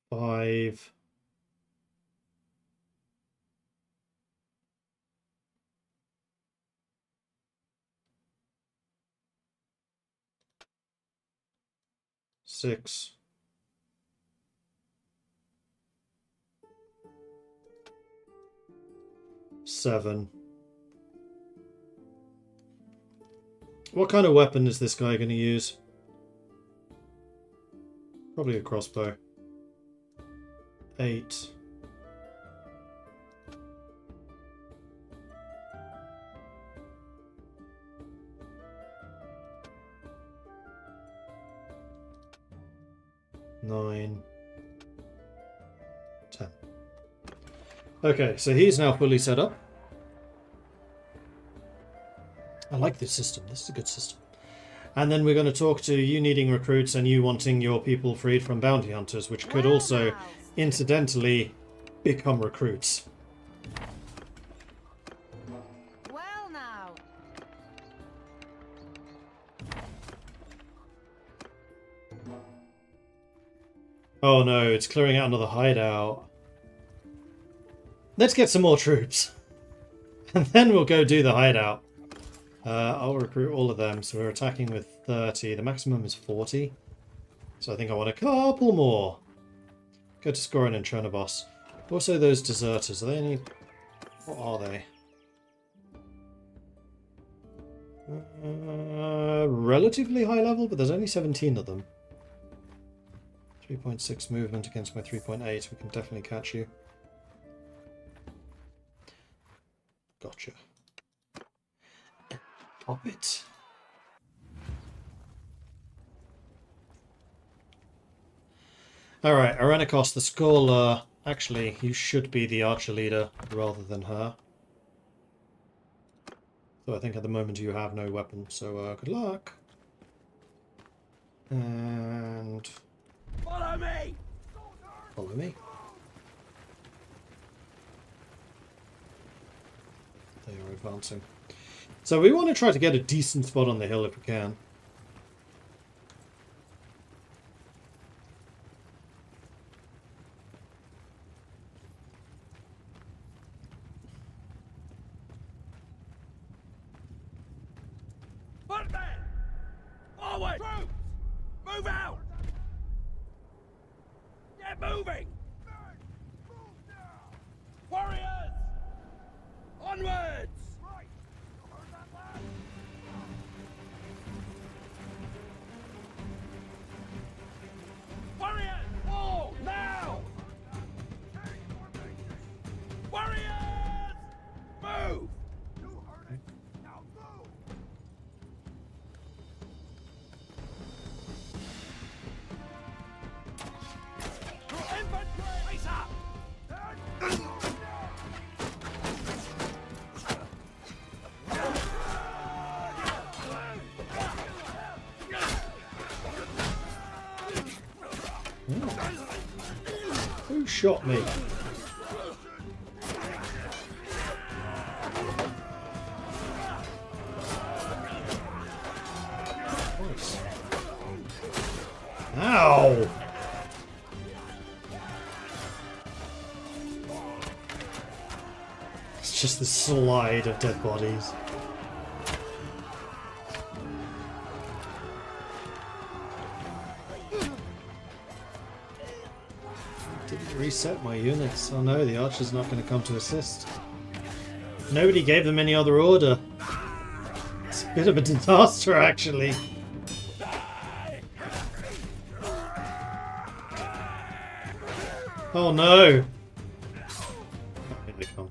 5. 6. 7. What kind of weapon is this guy going to use? Probably a crossbow. 8. 9. 10. Okay, so he's now fully set up. I like this system. This is a good system. And then we're going to talk to you needing recruits and you wanting your people freed from bounty hunters, which could also, incidentally, become recruits. Well now. Oh no, it's clearing out another hideout. Let's get some more troops. And then we'll go do the hideout. I'll recruit all of them. So we're attacking with 30. The maximum is 40. So I think I want a couple more. Go to Skorin and Chernobos. Also those deserters. Are they any... What are they? Relatively high level, but there's only 17 of them. 3.6 movement against my 3.8. We can definitely catch you. Gotcha. Pop it. Alright, Arenikos, the scholar. Actually, you should be the archer leader rather than her. So I think at the moment you have no weapon, so good luck. And... Follow me! follow me. They are advancing. So we want to try to get a decent spot on the hill if we can. Footmen! Forward! Troops! Move out! Get moving! Warriors! Onwards! Warriors! All now! Warriors! Move! Now move! shot me? Nice. Ow! It's just the slide of dead bodies. Didn't reset my units. Oh no, the archer's not going to come to assist. Nobody gave them any other order. It's a bit of a disaster, actually. Oh no! Here they come.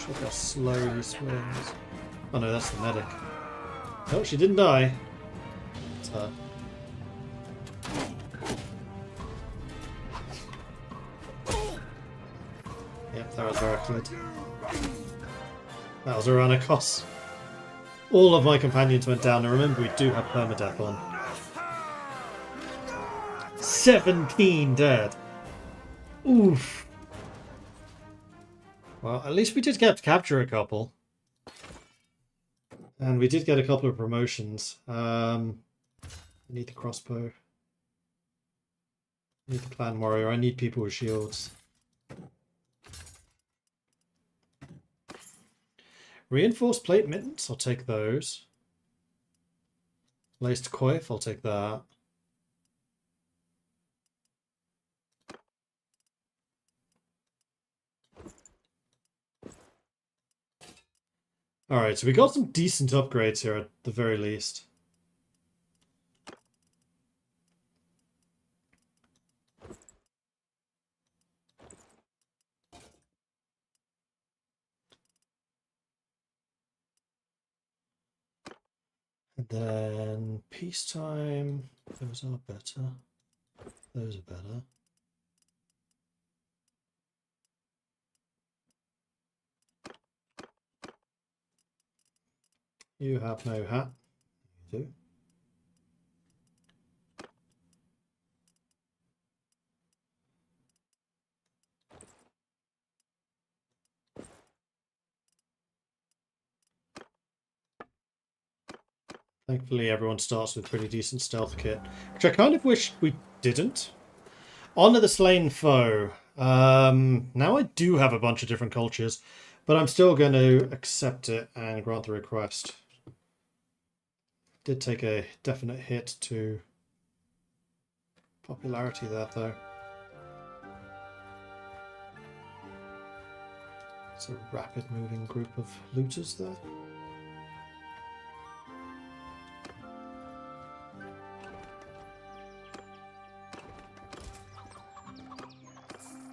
Look how slow he swings. Oh no, that's the medic. Oh, she didn't die. It's her. Yep, that was Heraclid. That was Aranikos. All of my companions went down, and remember we do have permadeath on. 17 dead. Oof. Well, at least we did get to capture a couple. And we did get a couple of promotions. I need the crossbow. I need the clan warrior. I need people with shields. Reinforced plate mittens, I'll take those. Laced coif, I'll take that. Alright, so we got some decent upgrades here at the very least. And then peacetime, those are better. Those are better. You have no hat. You do. Thankfully, everyone starts with pretty decent stealth kit, which I kind of wish we didn't. Honor the slain foe. Now I do have a bunch of different cultures, but I'm still going to accept it and grant the request. Did take a definite hit to popularity there, though. It's a rapid moving group of looters there.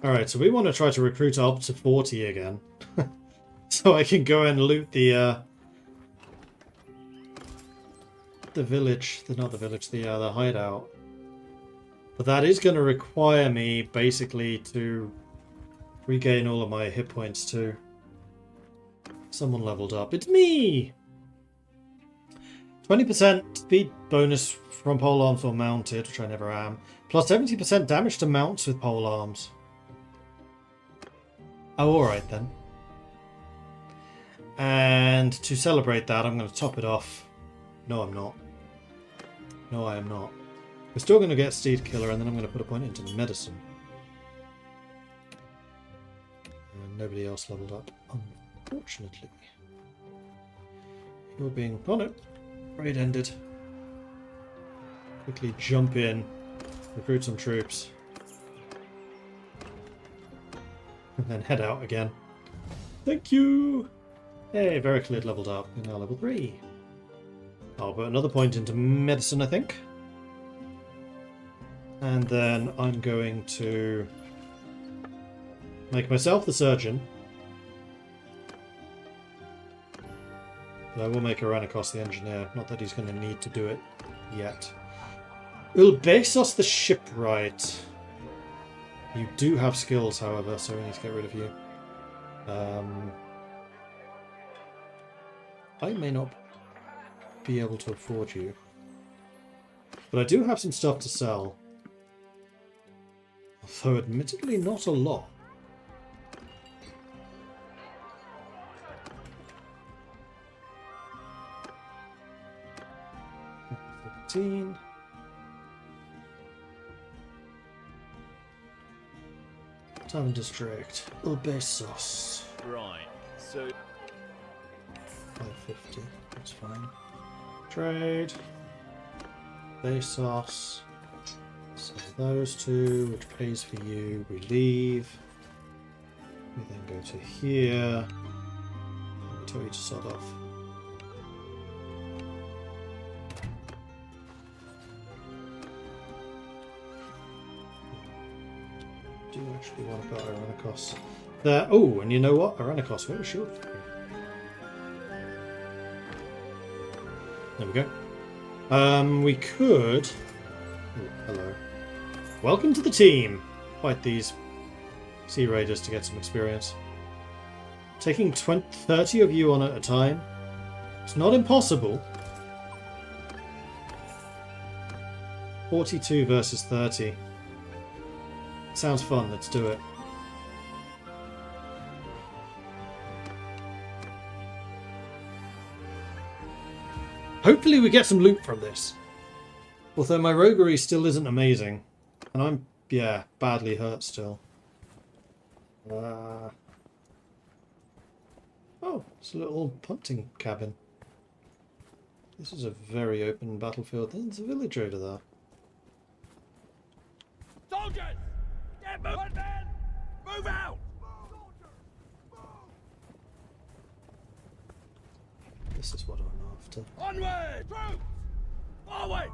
Alright, so we want to try to recruit up to 40 again. So I can go and loot the village, not the village, the hideout. But that is going to require me basically to regain all of my hit points too. Someone leveled up. It's me! 20% speed bonus from polearms while mounted, which I never am. Plus 70% damage to mounts with polearms. Oh, alright then. And to celebrate that, I'm going to top it off. No, I'm not. No, I am not. We're still going to get Steed Killer, and then I'm going to put a point into medicine. And nobody else leveled up, unfortunately. You're being... Oh no. Raid ended. Quickly jump in. Recruit some troops. And then head out again. Thank you! Hey, Vericlid leveled up. We're now level 3. I'll put another point into medicine, I think. And then I'm going to make myself the surgeon. But I will make Aranikos the engineer. Not that he's going to need to do it yet. Ulbesos the shipwright. You do have skills, however, so we need to get rid of you. I may not be able to afford you. But I do have some stuff to sell. Although admittedly not a lot. $15. Tavern District. Obesos. Right, so... $5.50. That's fine. Trade. Besos. So those two, which pays for you. We leave. We then go to here. We tell you to sod off. Do you actually want to buy Aranicos? There. Oh, and you know what? Aranicos, where is shield? There we go. We could. Oh, hello. Welcome to the team. Fight these Sea Raiders to get some experience. Taking 30 of you on at a time. It's not impossible. 42 versus 30. Sounds fun. Let's do it. Hopefully we get some loot from this. Although my roguery still isn't amazing. And I'm, yeah, badly hurt still. Oh, it's a little hunting cabin. This is a very open battlefield. There's a village over there. Soldiers! Get moving, men! Move out! This is what I'm after. Onward! Troops! Forward!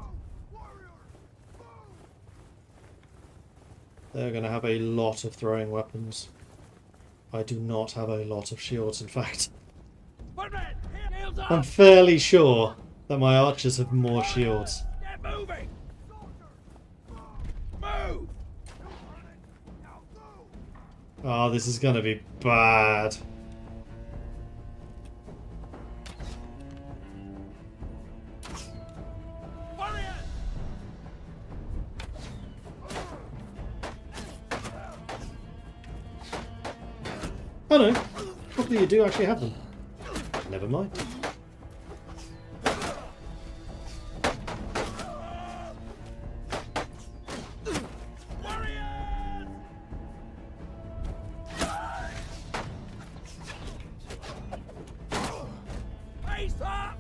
They're going to have a lot of throwing weapons. I do not have a lot of shields, in fact. Footmen! Shields up! I'm fairly sure that my archers have more shields. Get moving! Move! Oh, this is going to be bad. Warriors! Oh no, probably you do actually have them. Never mind. Warriors! Face up!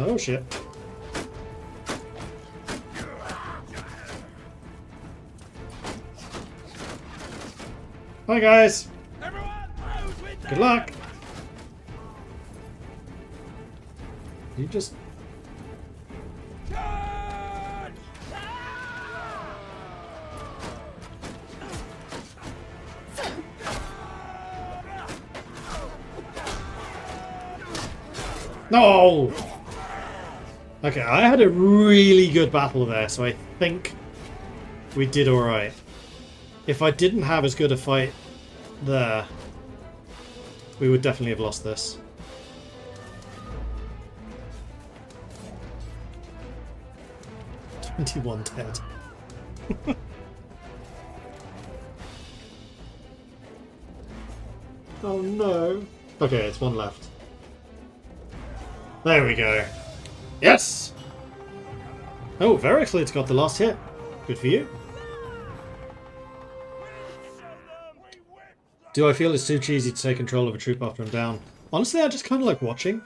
Oh shit. Bye guys. Everyone, move with Good luck. You just... Charge! No! Okay, I had a really good battle there, so I think we did alright. If I didn't have as good a fight there, we would definitely have lost this. "21 dead." Oh no. Okay, it's one left. There we go. Yes! Oh, Verixlid's got the last hit. Good for you. Do I feel it's too cheesy to take control of a troop after I'm down? Honestly, I just kind of like watching.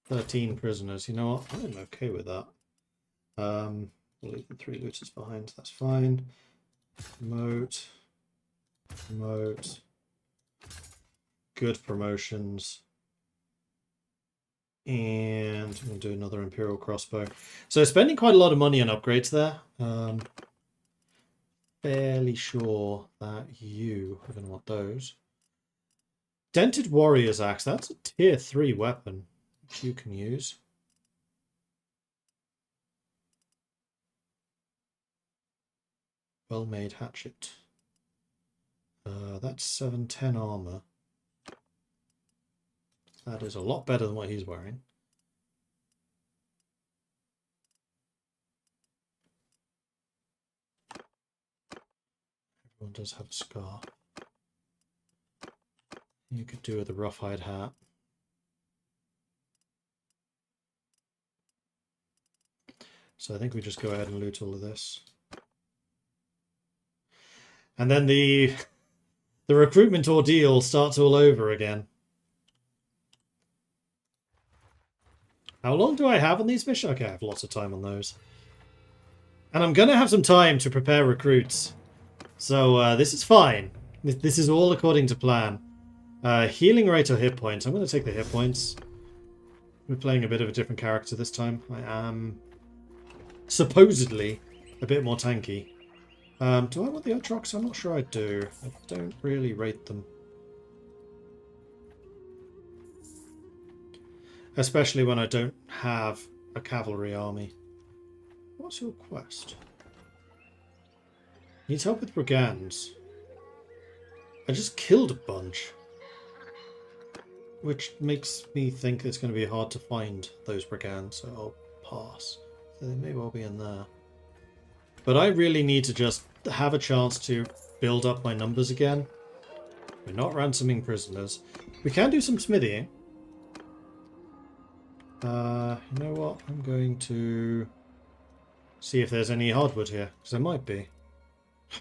13 prisoners. You know what? I'm okay with that. We'll leave the 3 looters behind. That's fine. Promote. Promote. Good promotions. And we'll do another Imperial crossbow. So spending quite a lot of money on upgrades there. Fairly sure that you are going to want those. Dented Warrior's Axe. That's a tier 3 weapon, which you can use. Well-made hatchet. That's 710 armor. That is a lot better than what he's wearing. Everyone does have a scar. You could do with a roughhide hat. So I think we just go ahead and loot all of this. And then the recruitment ordeal starts all over again. How long do I have on these missions? Okay, I have lots of time on those. And I'm going to have some time to prepare recruits. So this is fine. This is all according to plan. Healing rate or hit points. I'm going to take the hit points. We're playing a bit of a different character this time. I am supposedly a bit more tanky. Do I want the Utrox? I'm not sure I do. I don't really rate them. Especially when I don't have a cavalry army. What's your quest? Needs help with brigands. I just killed a bunch. Which makes me think it's going to be hard to find those brigands, so I'll pass. So they may well be in there. But I really need to just have a chance to build up my numbers again. We're not ransoming prisoners. We can do some smithying. You know what? I'm going to see if there's any hardwood here, because there might be.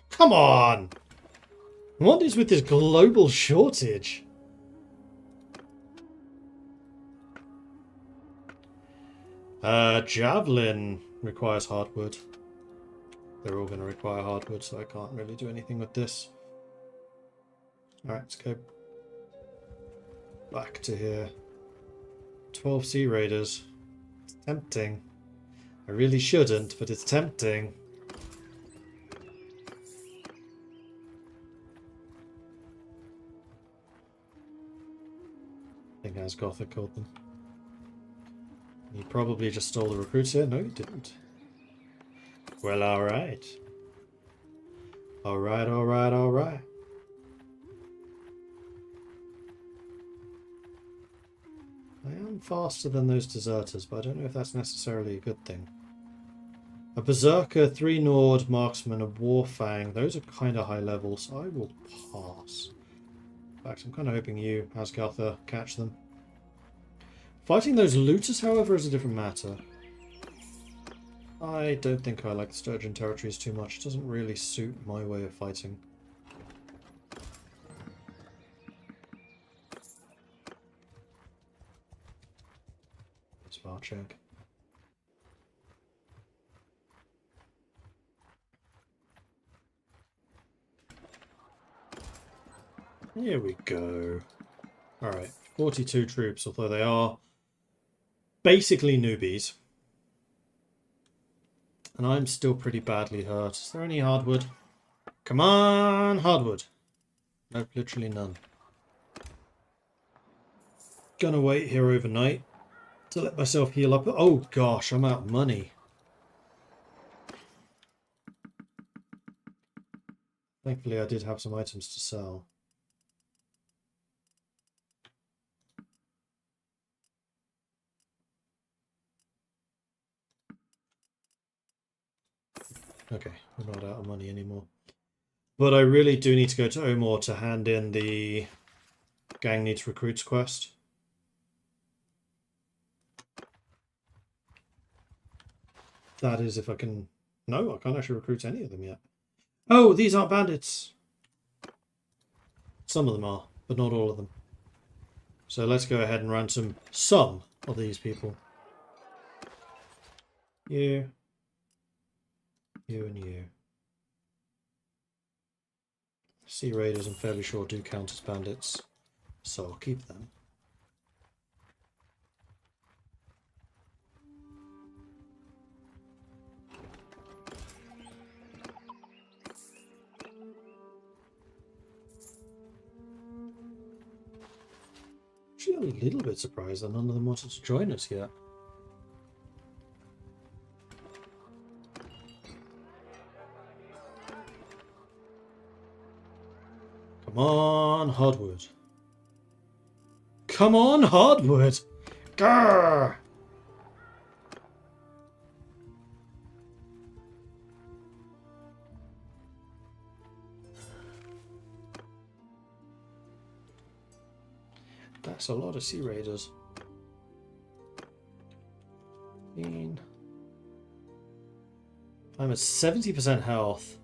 Come on! What is with this global shortage? Javelin requires hardwood. They're all going to require hardwood, so I can't really do anything with this. Alright, let's go back to here. 12 Sea Raiders. It's tempting. I really shouldn't, but it's tempting. I think as Gothic called them. You probably just stole the recruits here. No, you didn't. Well, alright. Alright, alright, alright. I am faster than those deserters, but I don't know if that's necessarily a good thing. A Berserker, 3 Nord, Marksman, a Warfang. Those are kind of high level, so I will pass. In fact, I'm kind of hoping you, Asgartha, catch them. Fighting those looters, however, is a different matter. I don't think I like the Sturgeon territories too much. It doesn't really suit my way of fighting. Spot check. Here we go. Alright, 42 troops, although they are basically newbies. And I'm still pretty badly hurt. Is there any hardwood? Come on, hardwood. Nope, literally none. Gonna wait here overnight to let myself heal up. Oh gosh, I'm out of money. Thankfully I did have some items to sell. Okay, we're not out of money anymore. But I really do need to go to Omor to hand in the Gang Needs Recruits quest. That is if I can... No, I can't actually recruit any of them yet. Oh, these aren't bandits! Some of them are, but not all of them. So let's go ahead and ransom some of these people. You. You and you. Sea Raiders, I'm fairly sure, do count as bandits, so I'll keep them. Actually, a little bit surprised that none of them wanted to join us yet. Come on, hardwood. Come on, hardwood! Grrr! That's a lot of Sea Raiders. I'm at 70% health.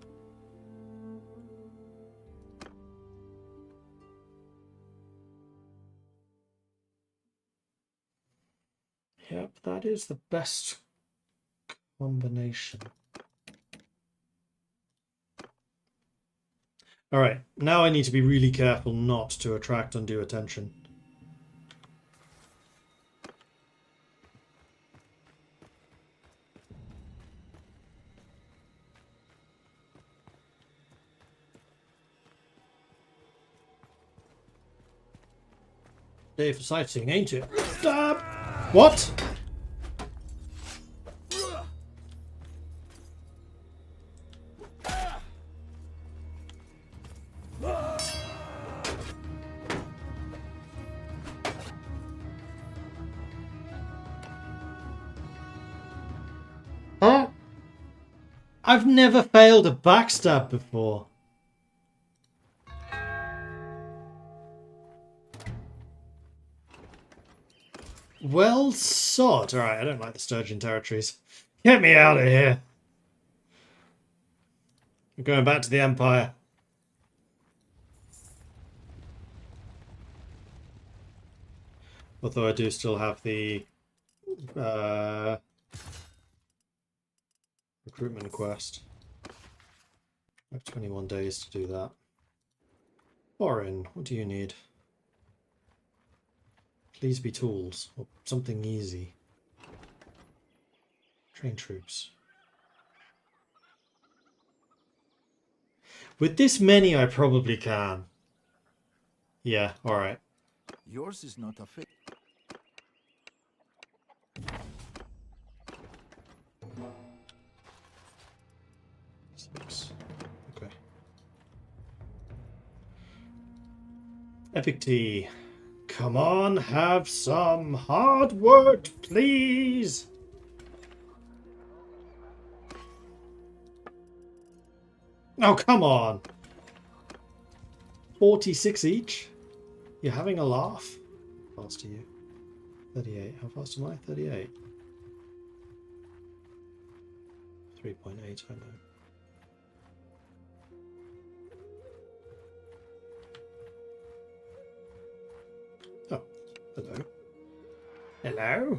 Yep, that is the best combination. Alright, now I need to be really careful not to attract undue attention. Day for sightseeing, ain't it? Stab! What? Huh? I've never failed a backstab before. Well, sod. Alright, I don't like the Sturgeon territories. Get me out of here. I'm going back to the Empire. Although I do still have the recruitment quest. I have 21 days to do that. Orin, what do you need? Please be tools, or something easy. Train troops. With this many, I probably can. Yeah, alright. Yours is not a fit. Okay. Epic tea. Come on, have some hardwood, please. Oh, come on. 46 each? You're having a laugh? How fast are you? 38. How fast am I? 38. 3.8, I know. Oh, hello. Hello?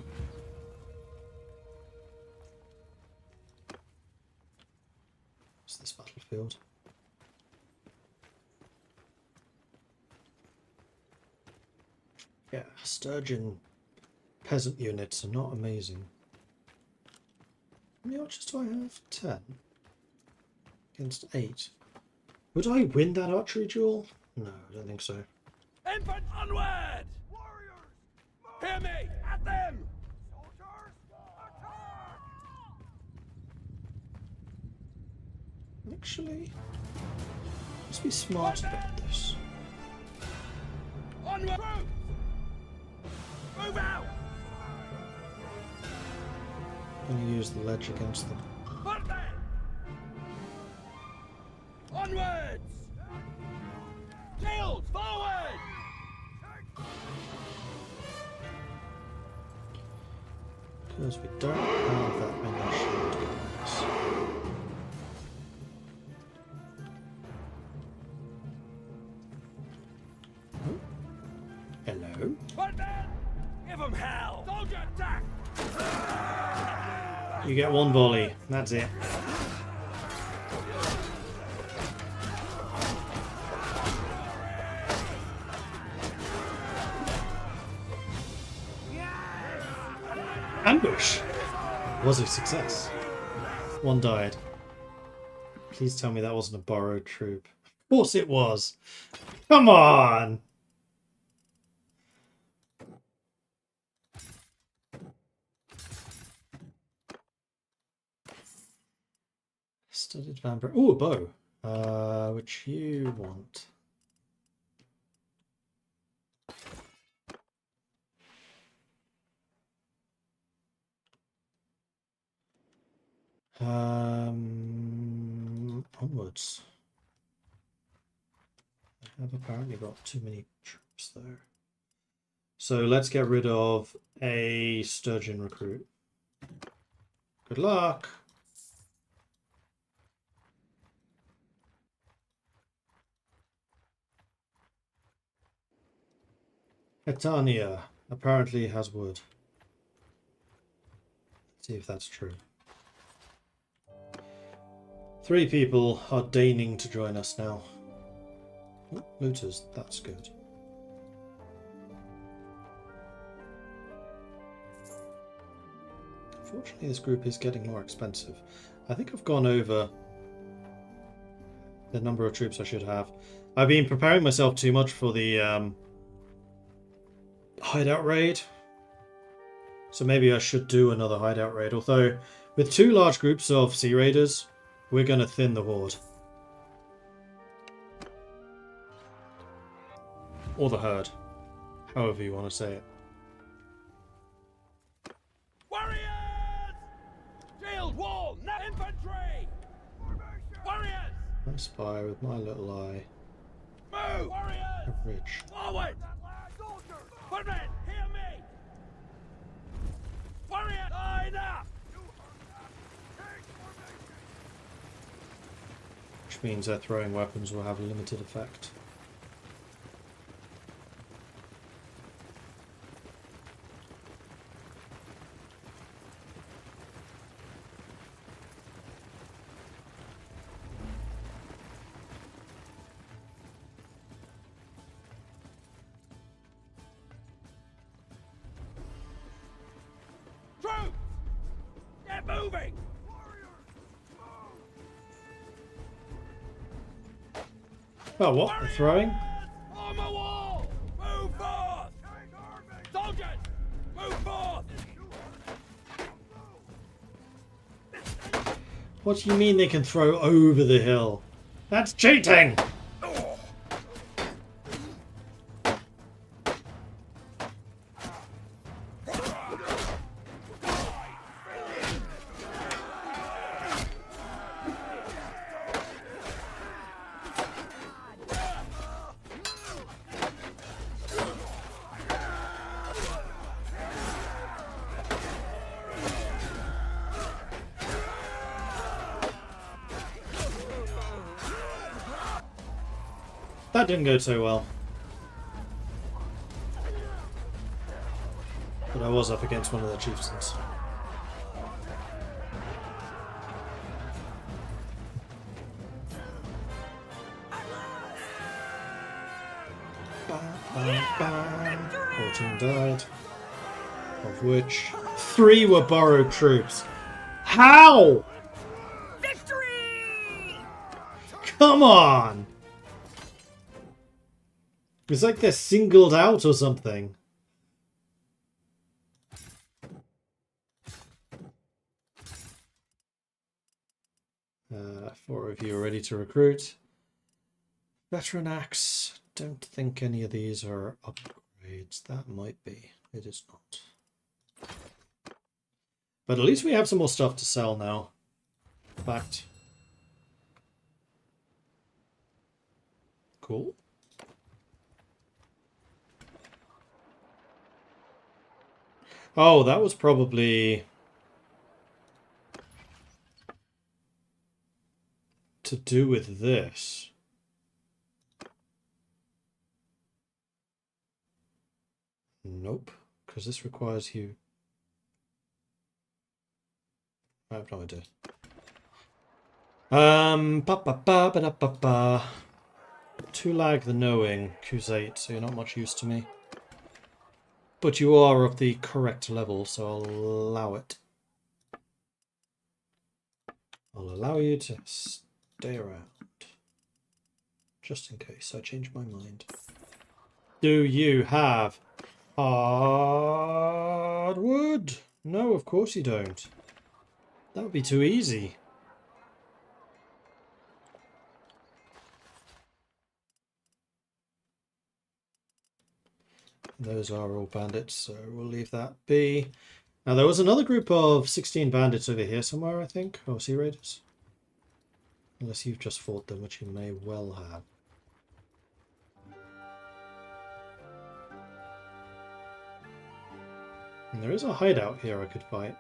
What's this battlefield? Yeah, Sturgeon peasant units are not amazing. How many archers do I have? 10. Against 8. Would I win that archery duel? No, I don't think so. Infant onward! Warriors! Hear me! At them! Soldiers! Attack! Actually, let's be smart about this. Onward! Troops! Move out! I'm going to use the ledge against them. Put them! Onwards! Shields, forward! Because we don't have that many shield guys. Oh. Hello? Put them! Give them hell! Soldier, attack! You get one volley. That's it. Ambush was a success. One died. Please tell me that wasn't a borrowed troop. Of course it was. Come on. Studded vampire. Ooh, a bow. Which you want. Onwards. I have apparently got too many troops there. So let's get rid of a sturgeon recruit. Good luck. Etania apparently has wood. Let's see if that's true. 3 people are deigning to join us now. Oh, looters, that's good. Unfortunately, this group is getting more expensive. I think I've gone over the number of troops I should have. I've been preparing myself too much for the hideout raid. So maybe I should do another hideout raid. Although, with 2 large groups of Sea Raiders, we're going to thin the horde. Or the herd. However you want to say it. Warriors! Shield wall, no infantry! Warriors! I spy with my little eye. Move! Warriors! A ridge. Forward! Footmen, hear me! Warriors, line up! Which means their throwing weapons will have a limited effect. Troops! Get moving! Oh, what? The throwing? On the wall! Move forth! Soldiers! Move forth! What do you mean they can throw over the hill? That's cheating! That didn't go so well. But I was up against one of their chieftains. Bam, bam, bam. 14 died. Of which 3 were borrowed troops. How? Victory! Come on! It's like they're singled out or something. Four of you are ready to recruit. Veteran axe. Don't think any of these are upgrades. That might be. It is not. But at least we have some more stuff to sell now. In fact. Cool. Oh, that was probably to do with this. Nope, because this requires you. I have no idea. Ba ba ba ba da ba ba. To lag the knowing, Q8, so you're not much use to me. But you are of the correct level, so I'll allow it. I'll allow you to stay around. Just in case I change my mind. Do you have hardwood? No, of course you don't. That would be too easy. Those are all bandits, so we'll leave that be. Now, there was another group of 16 bandits over here somewhere, I think. Or Sea Raiders. Unless you've just fought them, which you may well have. And there is a hideout here I could fight.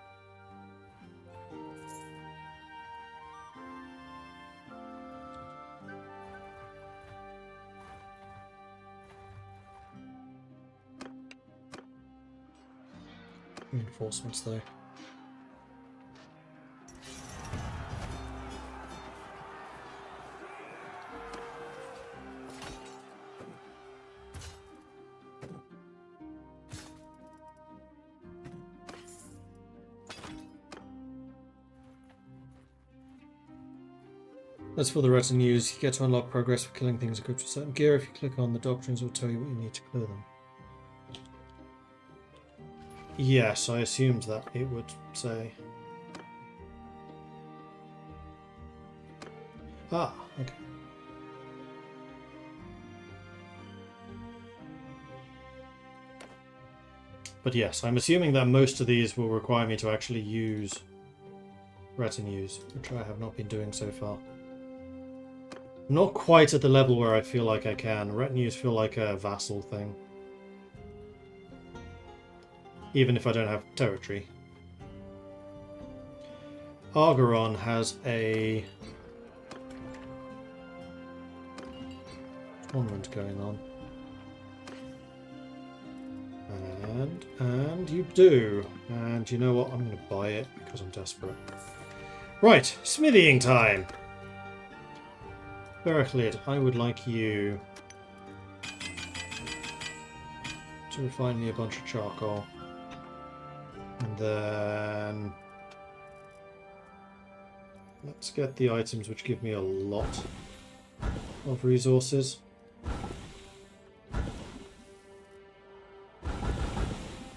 Reinforcements, though. As for the retinues, you get to unlock progress for killing things equipped with certain gear. If you click on the doctrines, it will tell you what you need to clear them. Yes, I assumed that it would say. Ah, okay. But yes, I'm assuming that most of these will require me to actually use retinues, which I have not been doing so far. I'm not quite at the level where I feel like I can. Retinues feel like a vassal thing. Even if I don't have territory. Argeron has a tournament going on. And you do. And you know what? I'm going to buy it because I'm desperate. Right, smithying time. Berichlid, I would like you to refine me a bunch of charcoal. And then let's get the items which give me a lot of resources.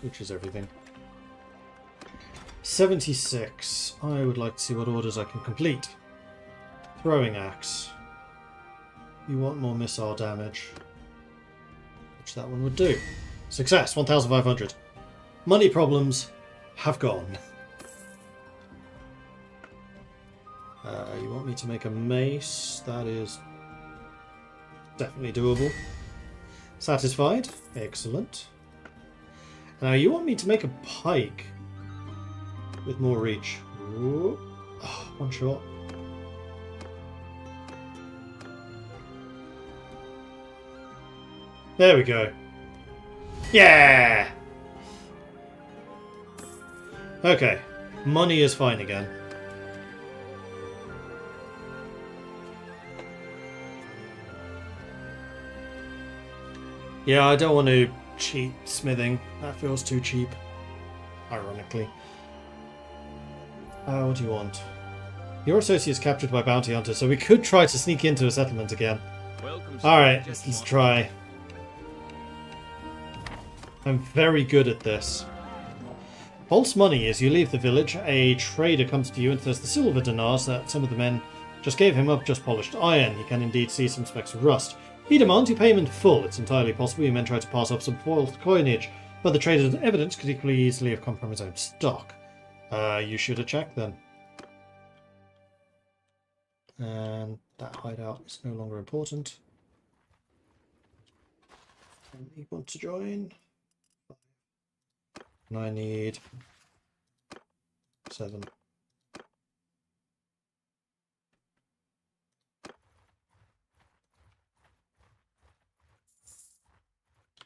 Which is everything. 76. I would like to see what orders I can complete. Throwing axe. You want more missile damage. Which that one would do. Success, 1,500. Money problems have gone. You want me to make a mace? That is definitely doable. Satisfied? Excellent. Now you want me to make a pike with more reach. Ooh. Oh, one shot. There we go. Yeah! Okay. Money is fine again. Yeah, I don't want to cheat smithing. That feels too cheap. Ironically. What do you want? Your associate's captured by bounty hunters, so we could try to sneak into a settlement again. Alright, let's try. I'm very good at this. False money. As you leave the village, a trader comes to you and says the silver dinars that some of the men just gave him up just polished iron. You can indeed see some specks of rust. He demands you pay him in full. It's entirely possible you men try to pass off some false coinage, but the trader's evidence could equally easily have come from his own stock. You should have checked then. And that hideout is no longer important. You want to join? And I need 7.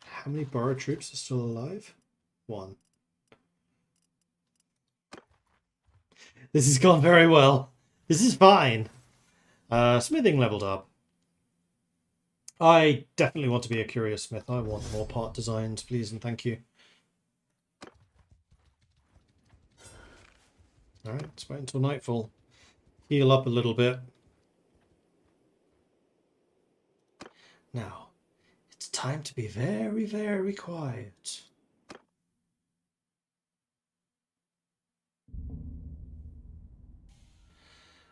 How many borrowed troops are still alive? 1. This has gone very well. This is fine. Smithing leveled up. I definitely want to be a curious smith. I want more part designs, please and thank you. Alright, let's wait until nightfall. Heal up a little bit. Now, it's time to be very, very quiet.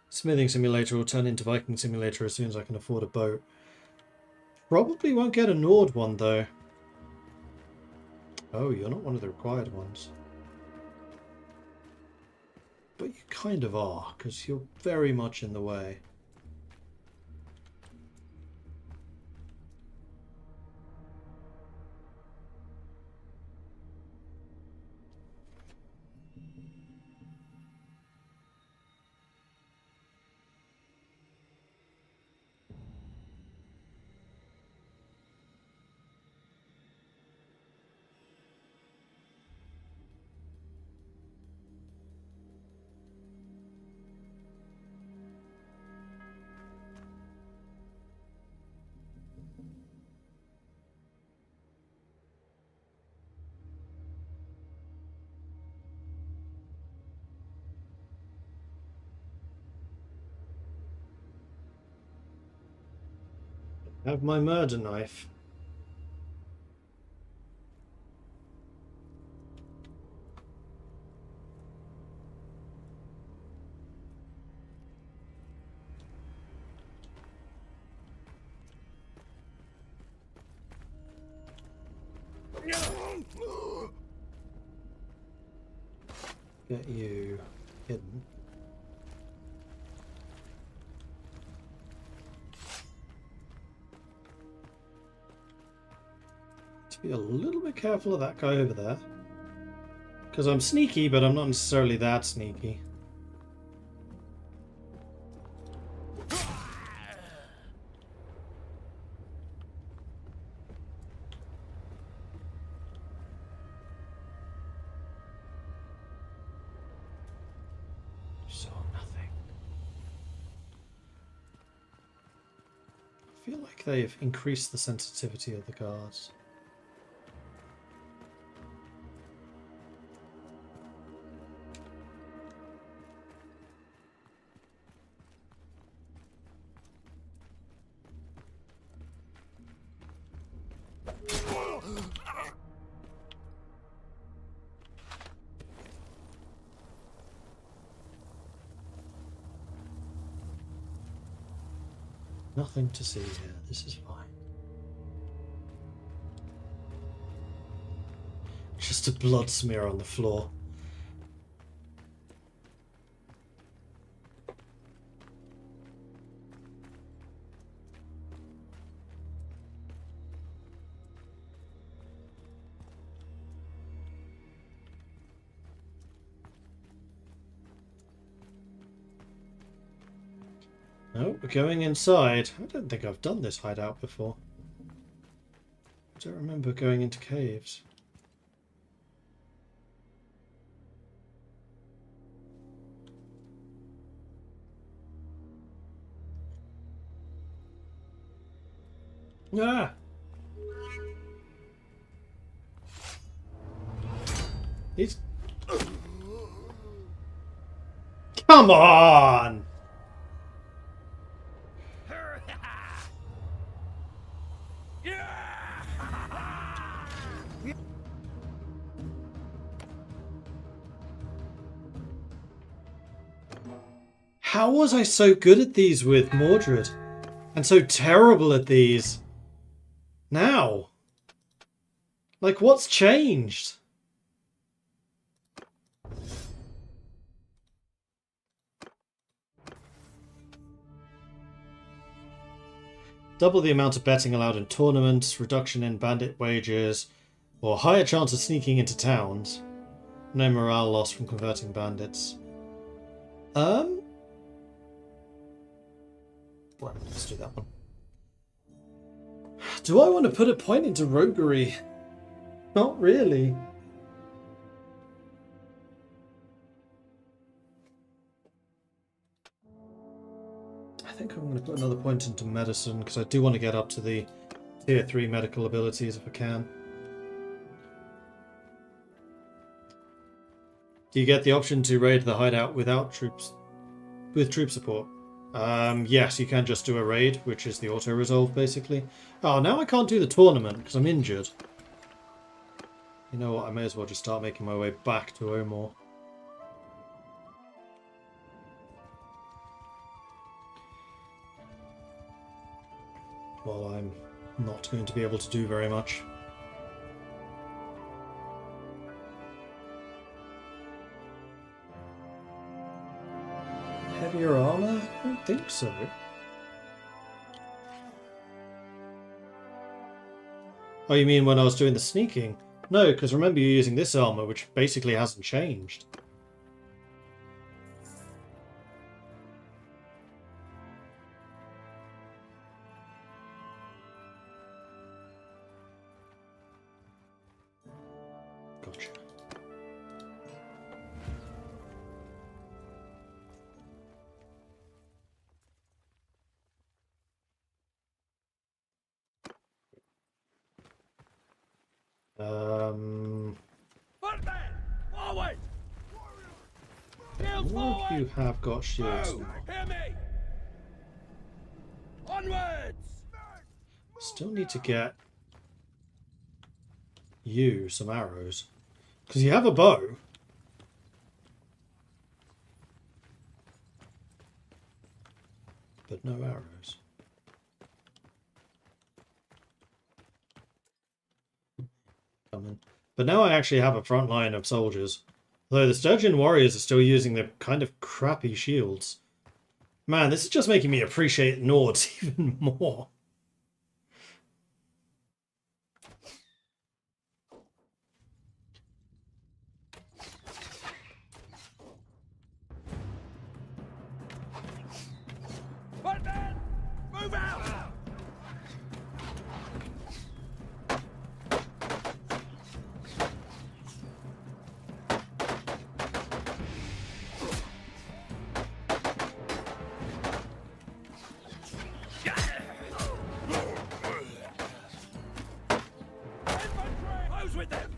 Smithing simulator will turn into Viking simulator as soon as I can afford a boat. Probably won't get a Nord one though. Oh, you're not one of the required ones. But you kind of are, because you're very much in the way. I have my murder knife. Get you hidden. To be a little bit careful of that guy over there. Because I'm sneaky, but I'm not necessarily that sneaky. Saw nothing. I feel like they've increased the sensitivity of the guards. Nothing to see here. This is fine. Just a blood smear on the floor. Oh, we're going inside. I don't think I've done this hideout before. I don't remember going into caves. Ah! He's... Come on! How was I so good at these with Mordred? And so terrible at these now? Like, what's changed? Double the amount of betting allowed in tournaments, reduction in bandit wages, or higher chance of sneaking into towns. No morale loss from converting bandits. Right, let's do that one. Do I want to put a point into roguery? Not really. I think I'm going to put another point into medicine because I do want to get up to the tier 3 medical abilities if I can. Do you get the option to raid the hideout without troops, with troop support? Yes, you can just do a raid, which is the auto resolve basically. Oh, now I can't do the tournament because I'm injured. You know what? I may as well just start making my way back to Omor. While I'm not going to be able to do very much. Heavier armor? I don't think so. Oh, you mean when I was doing the sneaking? No, because remember you're using this armor, which basically hasn't changed. Gotcha. Footman! Forward! Shields More of you forward! have got shields Move! now. Hear me! Onwards! Still need to get you some arrows. Because you have a bow. But no arrows. Coming. But now I actually have a front line of soldiers. Though the Sturgeon warriors are still using the kind of crappy shields. Man, this is just making me appreciate Nords even more. Footman! Move out! Infantry! Close with them!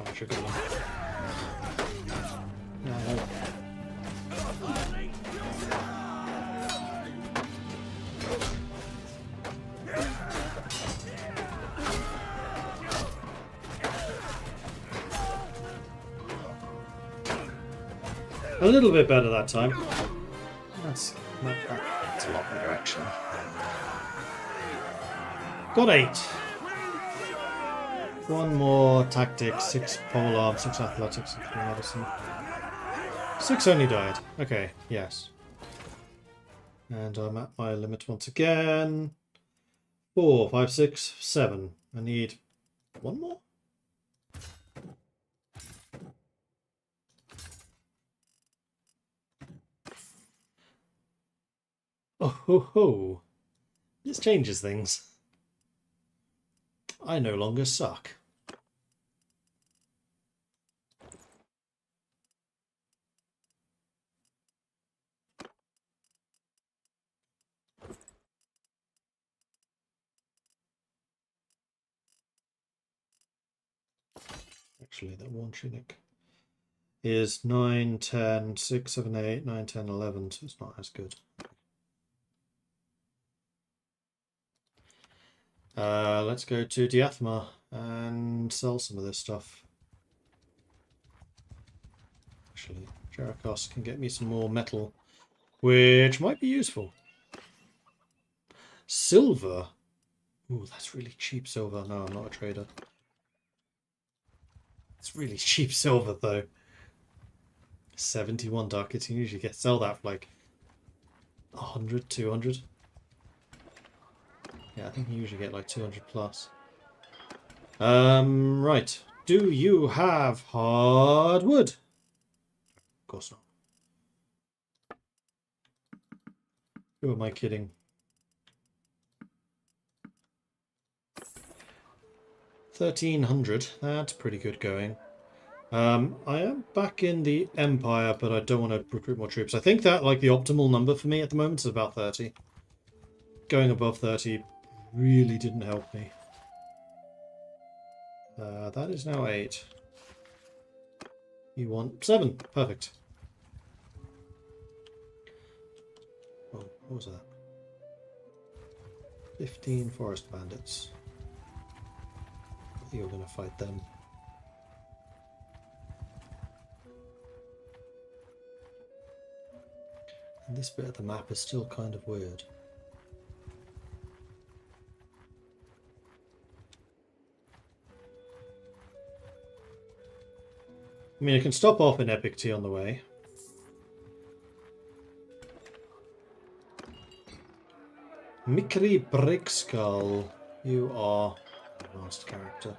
I should get them. No. A little bit better that time. That's a lot better actually. Got 8. One more tactics, 6 polearm, 6 athletics, 6 medicine. 6 only died. Okay, yes. And I'm at my limit once again. 4, 5, 6, 7. I need one more? Oh ho ho. This changes things. I no longer suck. Actually, that one tunic is 9, 10, 6, 7, 8, 9, 10, 11, so it's not as good. Let's go to Diathma and sell some of this stuff. Actually, Jerichos can get me some more metal, which might be useful. Silver. Ooh, that's really cheap silver. No, I'm not a trader. It's really cheap silver, though. 71 ducats. You usually sell that for like 100, 200. Yeah, I think you usually get like 200 plus. Right. Do you have hardwood? Of course not. Who am I kidding? 1300. That's pretty good going. I am back in the Empire, but I don't want to recruit more troops. I think that like the optimal number for me at the moment is about 30. Going above 30 really didn't help me. That is now 8. You want 7. Perfect. Oh, what was that? 15 forest bandits. You're going to fight them. And this bit of the map is still kind of weird. I mean, I can stop off in Epic Tea on the way. Mikri Brickskull, you are an advanced character.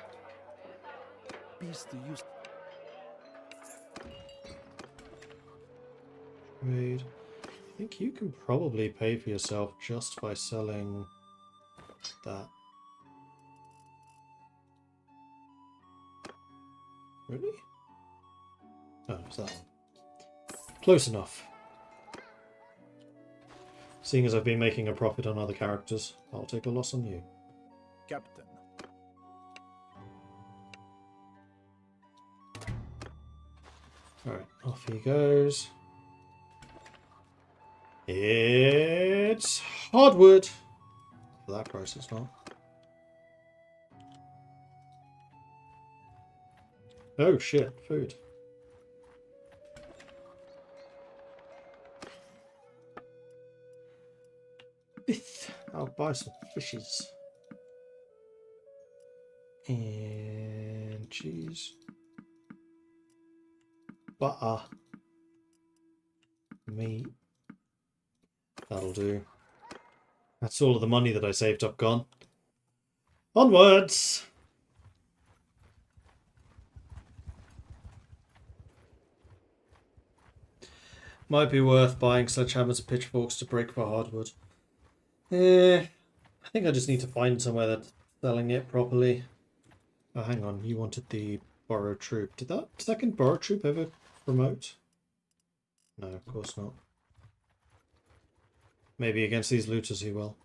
Beast to use. Trade. I think you can probably pay for yourself just by selling that. Really? Oh, it's that one. Close enough. Seeing as I've been making a profit on other characters, I'll take a loss on you. Captain. Alright, off he goes. It's hardwood. For that price, it's not. Oh shit, food. I'll buy some fishes. And cheese. Butter. Meat. That'll do. That's all of the money that I saved up gone. Onwards! Might be worth buying sledgehammers and pitchforks to break for hardwood. I think I just need to find somewhere that's selling it properly. Oh, hang on. You wanted the borrowed troop. Did that second borrowed troop ever promote? No, of course not. Maybe against these looters he will.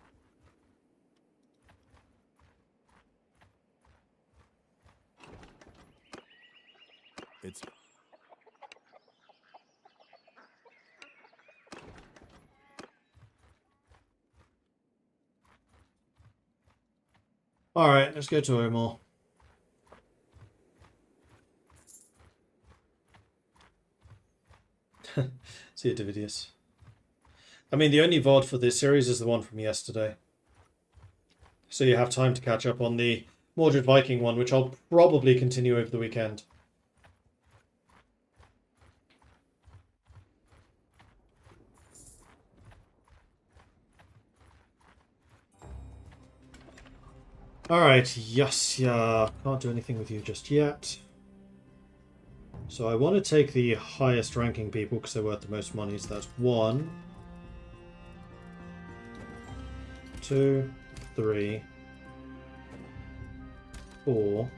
It's Alright, let's go to Omar. See you, Davidius. I mean, the only VOD for this series is the one from yesterday. So you have time to catch up on the Mordred Viking one, which I'll probably continue over the weekend. Alright, yes, yeah. Can't do anything with you just yet. So I want to take the highest ranking people because they're worth the most money. So that's 1, 2, 3, 4.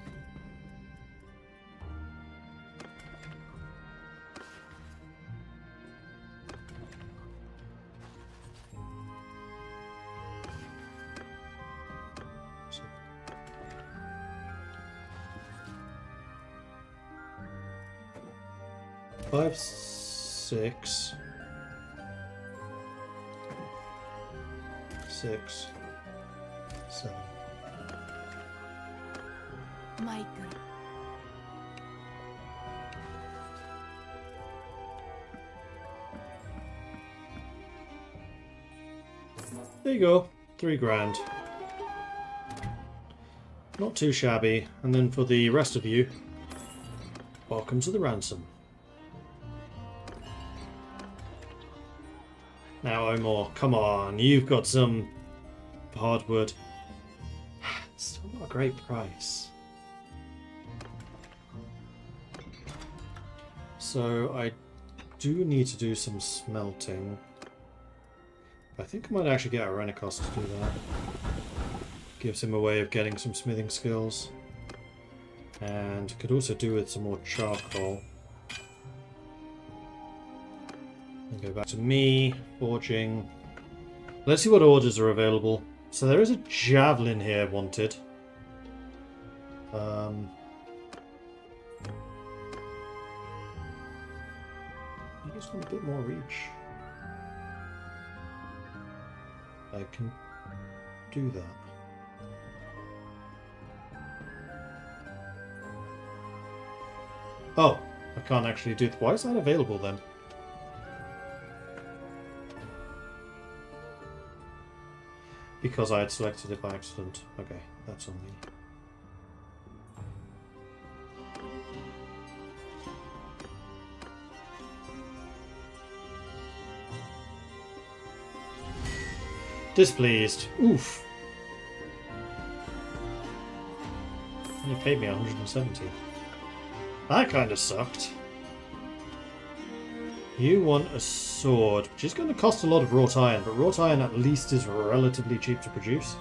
Five, 6, 6, 7. My God. There you go, 3 grand. Not too shabby. And then for the rest of you, welcome to the ransom. Now, Omar, come on. You've got some hardwood. Still not a great price. So I do need to do some smelting. I think I might actually get Arenikos to do that. Gives him a way of getting some smithing skills. And could also do with some more charcoal. And go back to me, forging. Let's see what orders are available. So there is a javelin here wanted. I just want a bit more reach. I can do that. Oh, I can't actually do why is that available then? Because I had selected it by accident. Okay, that's on me. Displeased. Oof. You paid me 170. That kind of sucked. You want a sword, which is going to cost a lot of wrought iron, but wrought iron at least is relatively cheap to produce.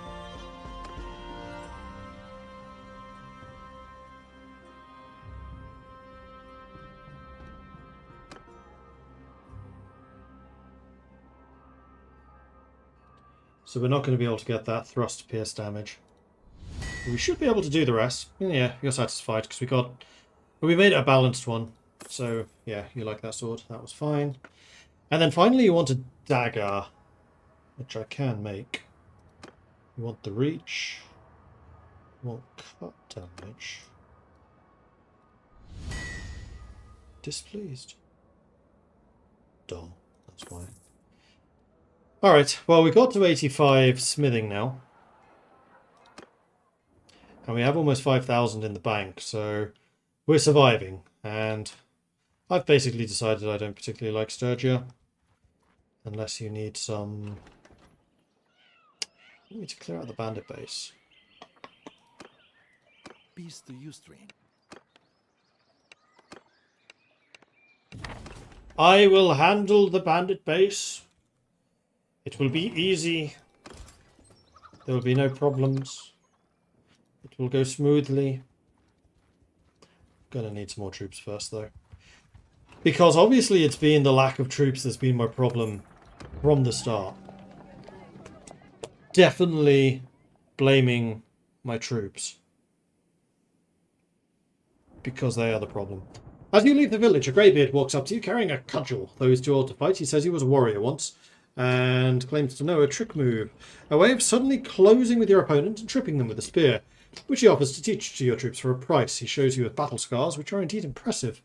So we're not going to be able to get that thrust pierce damage. We should be able to do the rest. Yeah, you're satisfied because we made it a balanced one. So yeah, you like that sword. That was fine. And then finally you want a dagger, which I can make. You want the reach. You want cut damage. Displeased. Dull. That's why. Alright, well we got to 85 smithing now. And we have almost 5,000 in the bank, so we're surviving. And I've basically decided I don't particularly like Sturgia. Unless you need some... I need to clear out the bandit base. Peace to you, stranger. I will handle the bandit base. It will be easy. There will be no problems. It will go smoothly. Gonna need some more troops first, though. Because obviously it's been the lack of troops that's been my problem from the start. Definitely blaming my troops. Because they are the problem. As you leave the village, a greybeard walks up to you carrying a cudgel. Though he's too old to fight, he says he was a warrior once. And claims to know a trick move. A way of suddenly closing with your opponent and tripping them with a spear. Which he offers to teach to your troops for a price. He shows you with battle scars, which are indeed impressive.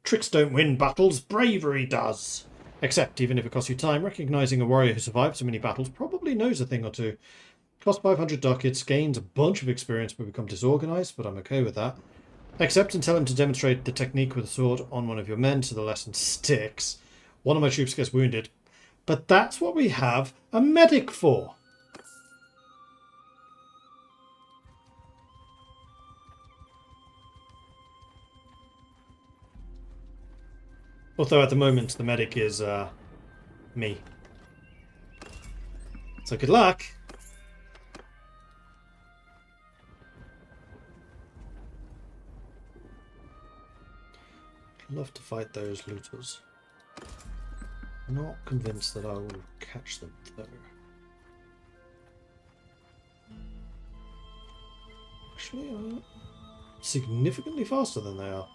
Tricks don't win battles, bravery does. Except, even if it costs you time, recognising a warrior who survived so many battles probably knows a thing or two. Cost 500 ducats, gains a bunch of experience but become disorganised, but I'm okay with that. Accept and tell him to demonstrate the technique with a sword on one of your men so the lesson sticks. One of my troops gets wounded. But that's what we have a medic for. Although at the moment the medic is me. So good luck. I'd love to fight those looters. Not convinced that I will catch them though. Actually, significantly faster than they are.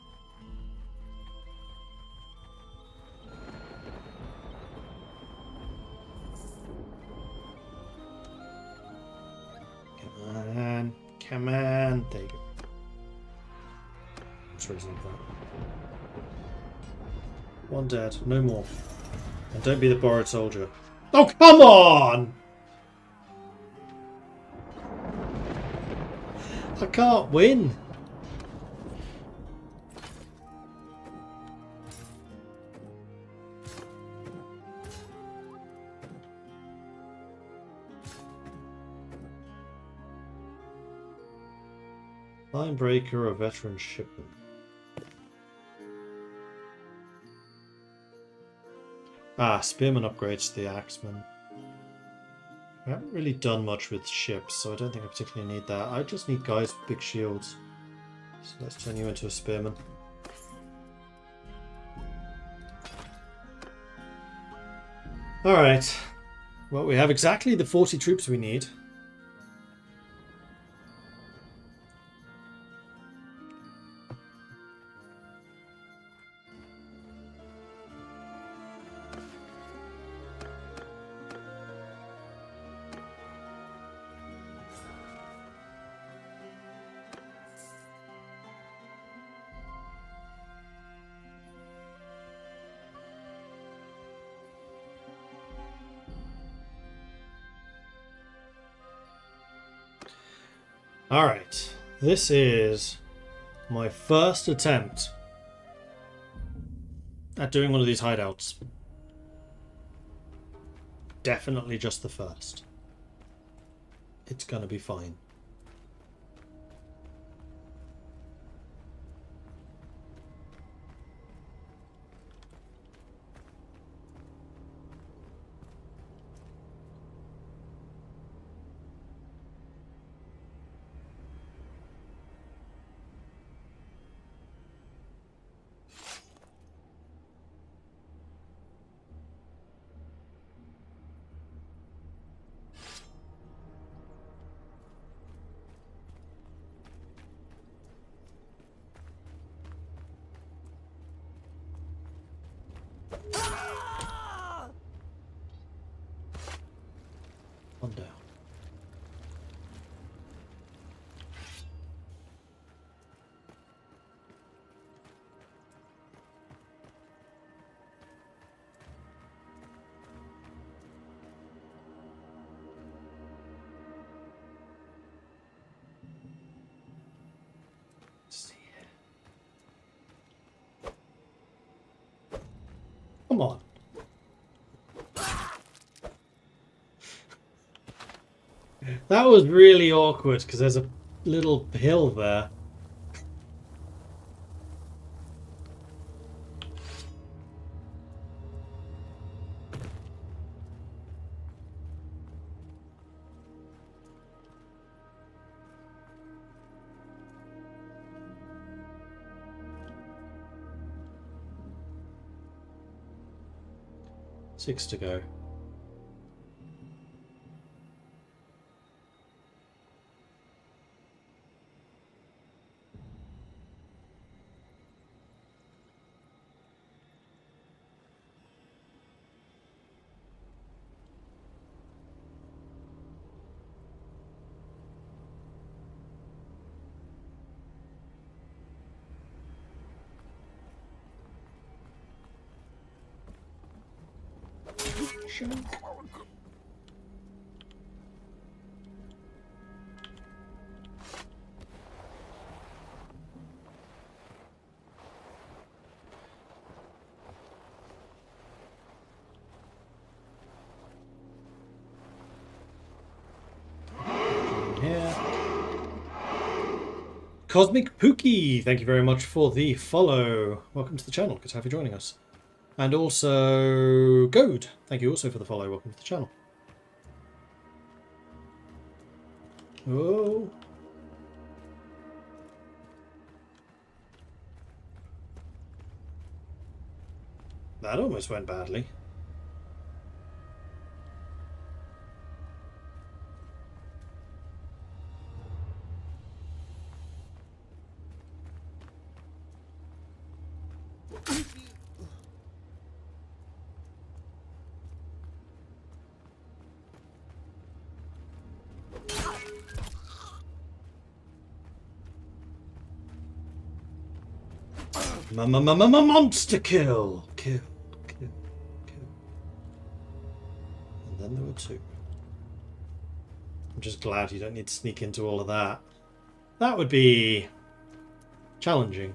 Come on, there you go. Let's raise that. One dead, no more. And don't be the borrowed soldier. Oh, come on! I can't win. Line breaker or veteran shipment. Ah, spearman upgrades to the axeman. I haven't really done much with ships, so I don't think I particularly need that. I just need guys with big shields. So let's turn you into a spearman. Alright. Well, we have exactly the 40 troops we need. Alright, this is my first attempt at doing one of these hideouts. Definitely just the first. It's gonna be fine. One down. Let's see. Come on. That was really awkward because there's a little hill there. Six to go. Here. Cosmic Pookie, thank you very much for the follow. Welcome to the channel. Good to have you joining us. And also, Goad, thank you also for the follow. Welcome to the channel. Oh. That almost went badly. Monster kill! Kill. And then there were two. I'm just glad you don't need to sneak into all of that. That would be challenging.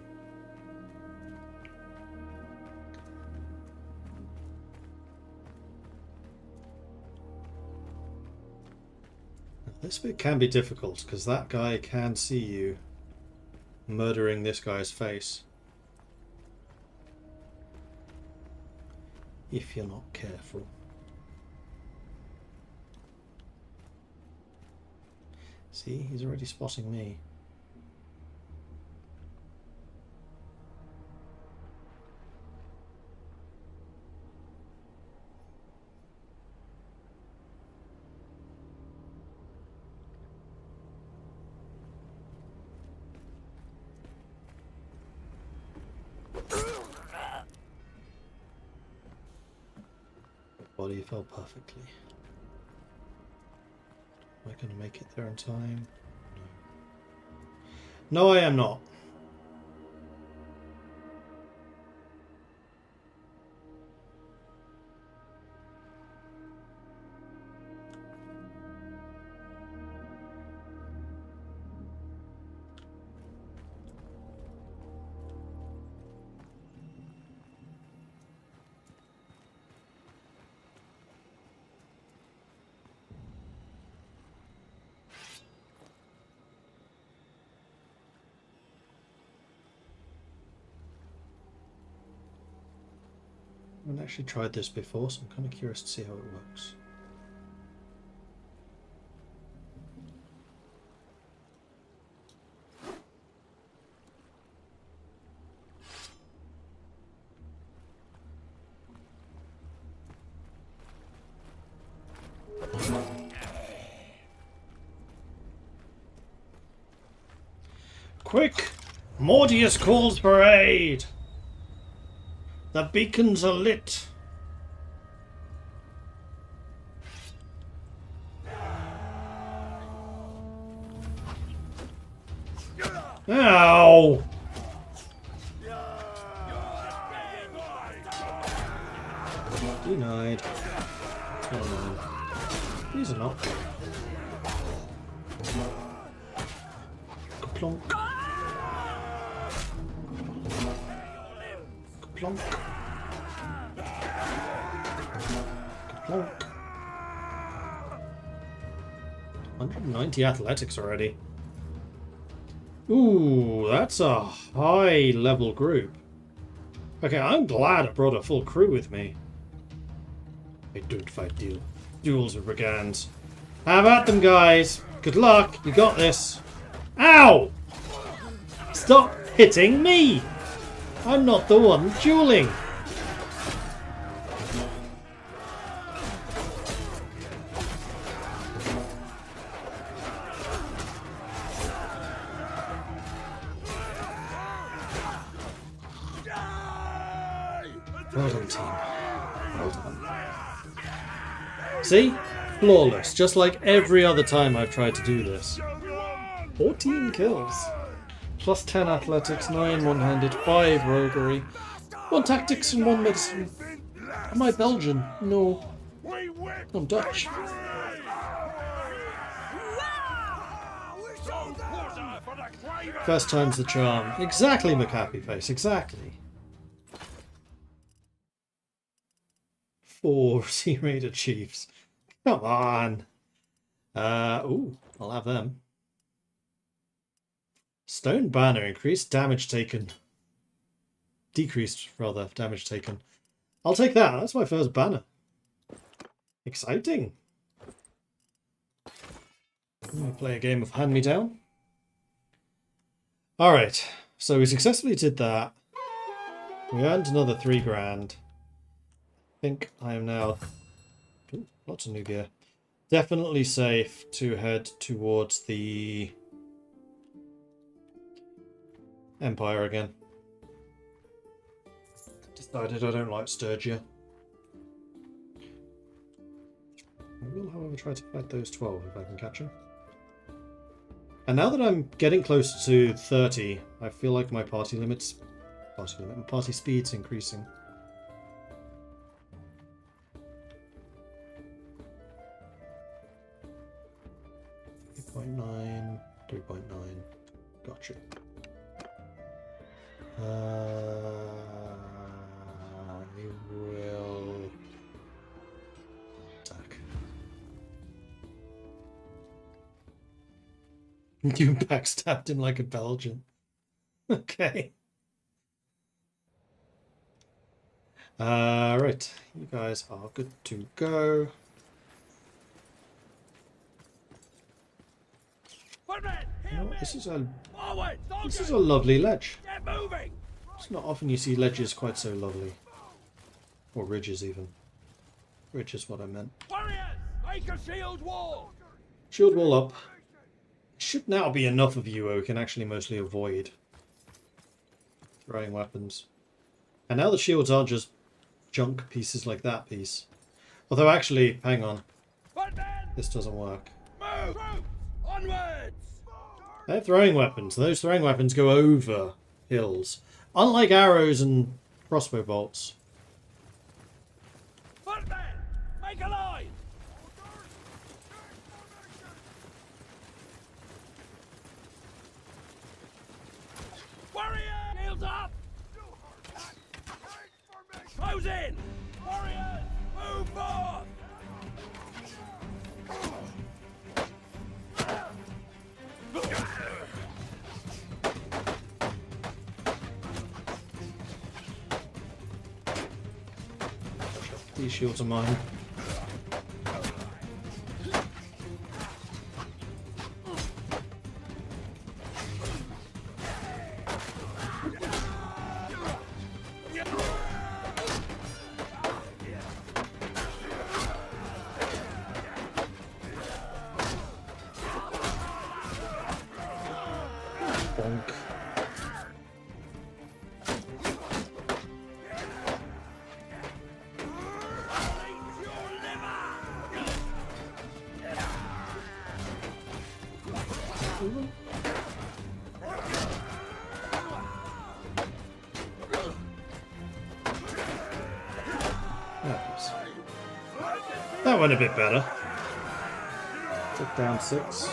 This bit can be difficult because that guy can see you. murdering this guy's face. If you're not careful. See, he's already spotting me. Body fell perfectly. Am I going to make it there in time? No. No, I am not. I haven't actually tried this before, so I'm kind of curious to see how it works. Quick! Mordius calls for aid! The beacons are lit! Ow! Denied. Oh, no. These are not. Plonk. Plonk. Plonk. 190 athletics already. Ooh, that's a high level group. Okay, I'm glad I brought a full crew with me. I don't fight duels with brigands. Have at them, guys. Good luck. You got this. Ow! Stop hitting me! I'm not the one dueling. Well done, team. Well done. See? Flawless, just like every other time I've tried to do this. 14 kills. Plus 10 athletics, 9 one-handed, 5 roguery, 1 tactics and 1 medicine. Am I Belgian? No. I'm Dutch. First time's the charm. Exactly, McHappy Face, exactly. 4 Sea Raider Chiefs. Come on. Ooh, I'll have them. Stone Banner, increased damage taken. Decreased, rather, damage taken. I'll take that. That's my first banner. Exciting. I'm going to play a game of Hand Me Down. Alright, so we successfully did that. We earned another 3 grand. I think I am now... Ooh, lots of new gear. Definitely safe to head towards the Empire again. Decided I don't like Sturgia. I will, however, try to fight those 12 if I can catch them. And now that I'm getting close to 30, I feel like my party speed's increasing. 3.9, 3.9. Gotcha. I will attack. You backstabbed him like a Belgian. Okay. Right. You guys are good to go. Footmen, You hear know me! what, this is Forward, a soldiers! lovely ledge. Get moving! It's not often you see ledges quite so lovely. Or ridges even. Ridge is what I meant. Warriors, make a shield wall! Shield wall up. It should now be enough of you who can actually mostly avoid throwing weapons. And now the shields aren't just junk pieces like that piece. Although actually, hang on. Footmen, This doesn't work. move! Troops, onwards! They're throwing weapons. Those throwing weapons go over hills. Unlike arrows and crossbow bolts. Footmen, make a line! Warriors, shields up! Close in! Warriors, move forth! These shields are mine. Bonk. That went a bit better. Took down 6.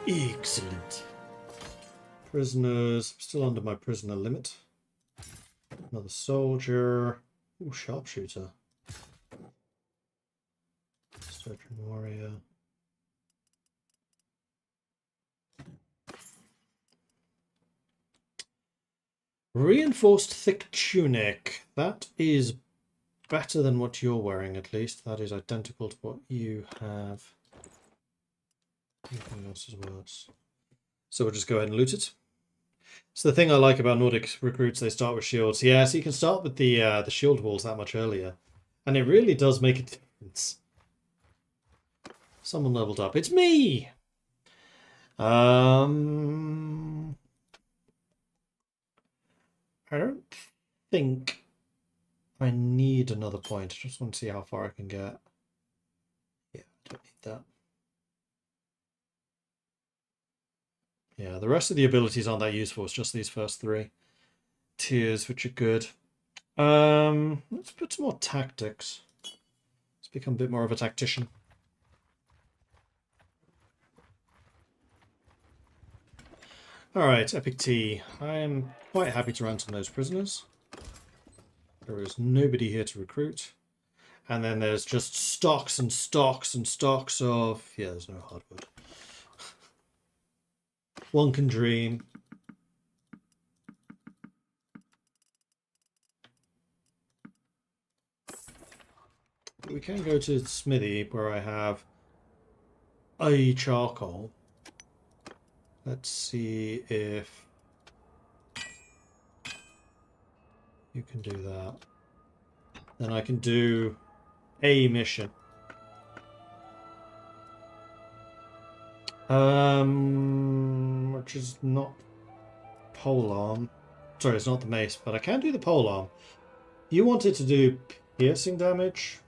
Excellent. Prisoners. I'm still under my prisoner limit. Another soldier. Ooh, sharpshooter. Surgeon warrior. Reinforced thick tunic. That is better than what you're wearing, at least. That is identical to what you have. Anything else is worse. So we'll just go ahead and loot it. So the thing I like about Nordic recruits, they start with shields. Yeah, so you can start with the shield walls that much earlier. And it really does make a difference. Someone leveled up. It's me! I don't think I need another point. I just want to see how far I can get. Yeah, I don't need that. Yeah, the rest of the abilities aren't that useful. It's just these first 3 tiers, which are good. Let's put some more tactics. Let's become a bit more of a tactician. Alright, Epic Tea. I am quite happy to ransom those prisoners. There is nobody here to recruit. And then there's just stocks and stocks and stocks of... Yeah, there's no hardwood. One can dream. But we can go to Smithy, where I have a charcoal. Let's see if you can do that. Then I can do a mission. Which is not polearm. Sorry, it's not the mace, but I can do the polearm. You wanted to do piercing damage?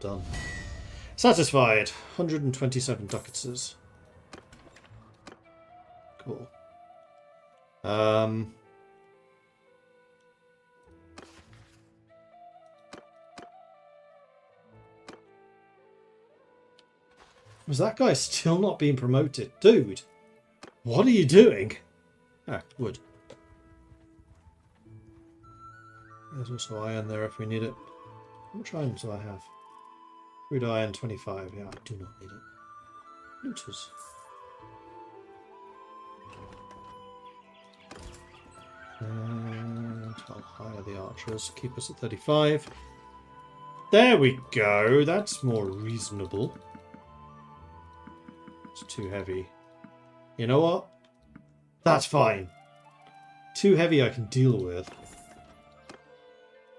Done. Satisfied. 127 ducatses. Cool. Was that guy still not being promoted? Dude, what are you doing? Ah, wood. There's also iron there if we need it. How much iron do I have? Crude iron 25. Yeah, I do not need it. Looters. I'll hire the archers. Keep us at 35. There we go. That's more reasonable. It's too heavy. You know what? That's fine. Too heavy I can deal with.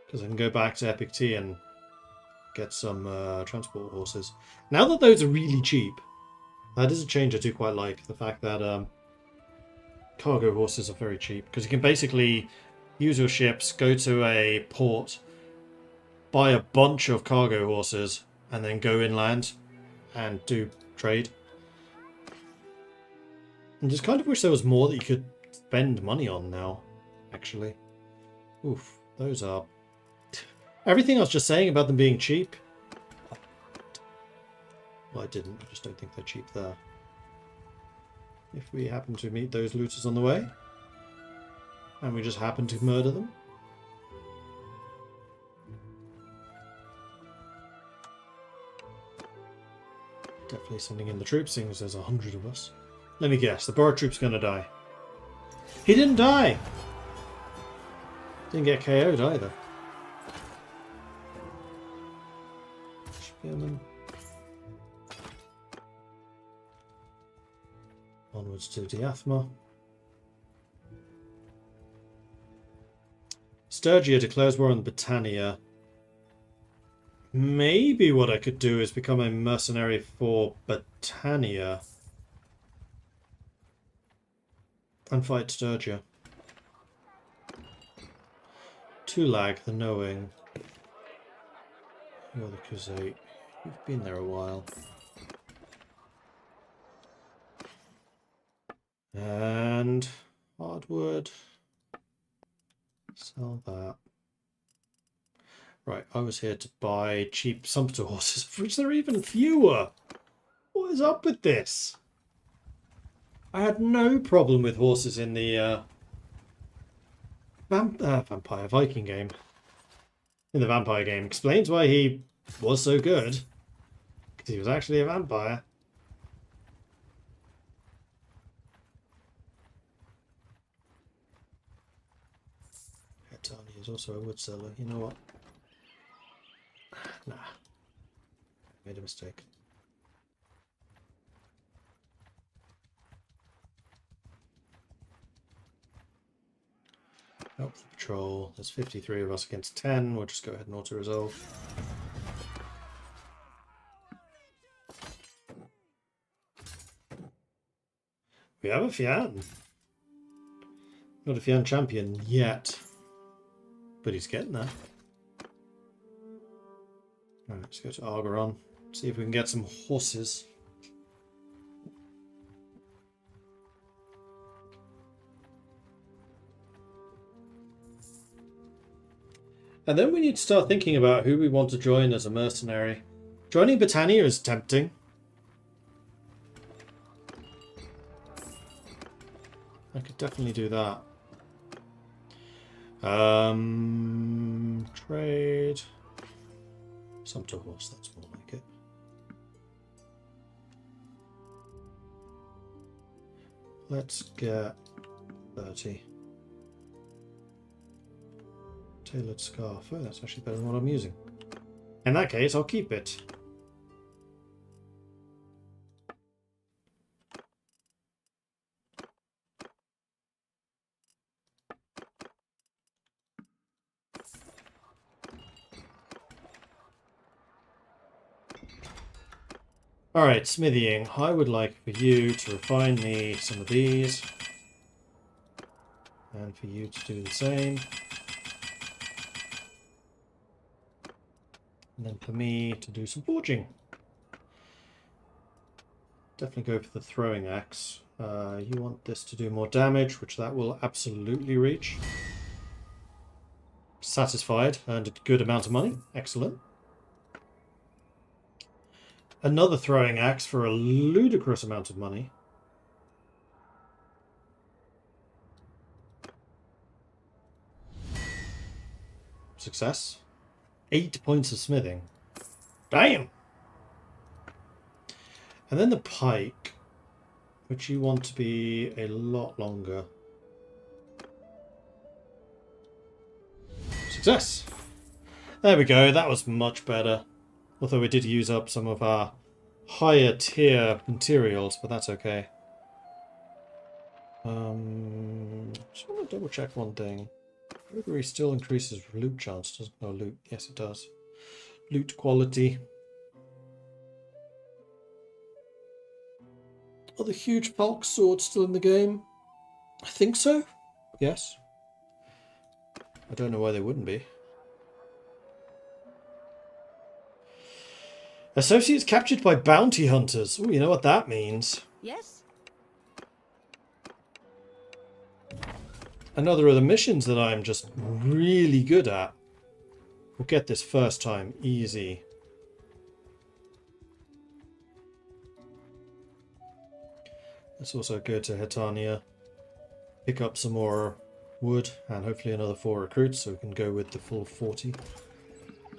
Because I can go back to Epic T and get some transport horses. Now that those are really cheap, that is a change I do quite like. The fact that cargo horses are very cheap. Because you can basically use your ships, go to a port, buy a bunch of cargo horses, and then go inland and do trade. And just kind of wish there was more that you could spend money on now, actually. Oof, those are... Everything I was just saying about them being cheap... Well, I didn't. I just don't think they're cheap there. If we happen to meet those looters on the way, and we just happen to murder them... Definitely sending in the troops, seeing as there's 100 of us. Let me guess, the borrowed troop's gonna die. He didn't die! Didn't get KO'd either. Spearman. Onwards to Diathma. Sturgia declares war on Britannia. Maybe what I could do is become a mercenary for Britannia. And fight Sturgia. Tulag, the Knowing. You're the Khuzait. You've been there a while. And hardwood. Sell that. Right, I was here to buy cheap sumpter horses, of which there are even fewer. What is up with this? I had no problem with horses in the Vampire Viking game. In the vampire game. Explains why he was so good. Because he was actually a vampire. Hetani is also a wood seller. You know what? Nah. Made a mistake. Help the patrol. There's 53 of us against 10. We'll just go ahead and auto-resolve. We have a Fian. Not a Fian champion yet. But he's getting there. Alright, let's go to Argeron. See if we can get some horses. And then we need to start thinking about who we want to join as a mercenary. Joining Britannia is tempting. I could definitely do that. Trade. Sumpter horse, that's more like it. Let's get 30. Tailored scarf. Oh, that's actually better than what I'm using. In that case, I'll keep it. Alright, smithying. I would like for you to refine me some of these. And for you to do the same. And then for me to do some forging. Definitely go for the throwing axe. You want this to do more damage, which that will absolutely reach. Satisfied. Earned a good amount of money. Excellent. Another throwing axe for a ludicrous amount of money. Success. 8 points of smithing. Damn! And then the pike, which you want to be a lot longer. Success! There we go, that was much better. Although we did use up some of our higher tier materials, but that's okay. Just want to double check one thing. Bravery still increases loot chance, doesn't it? No, loot. Yes, it does. Loot quality. Are the huge bulk swords still in the game? I think so. Yes. I don't know why they wouldn't be. Associates captured by bounty hunters. Oh, you know what that means. Yes? Another of the missions that I'm just really good at. We'll get this first time easy. Let's also go to Hitania, pick up some more wood, and hopefully another 4 recruits so we can go with the full 40.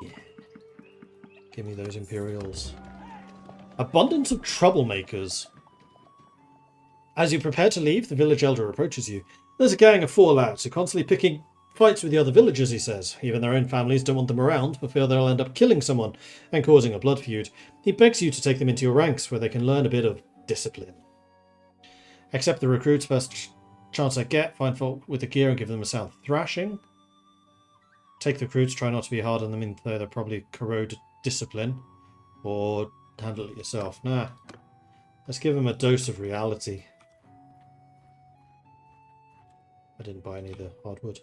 Yeah. Give me those Imperials. Abundance of troublemakers. As you prepare to leave, the village elder approaches you. There's a gang of fallouts who are constantly picking fights with the other villagers, he says. Even their own families don't want them around for fear they'll end up killing someone and causing a blood feud. He begs you to take them into your ranks where they can learn a bit of discipline. Accept the recruits first chance I get, find fault with the gear and give them a sound thrashing. Take the recruits, try not to be hard on them, even though they'll probably corrode discipline. Or handle it yourself. Nah. Let's give them a dose of reality. I didn't buy any of the hardwood.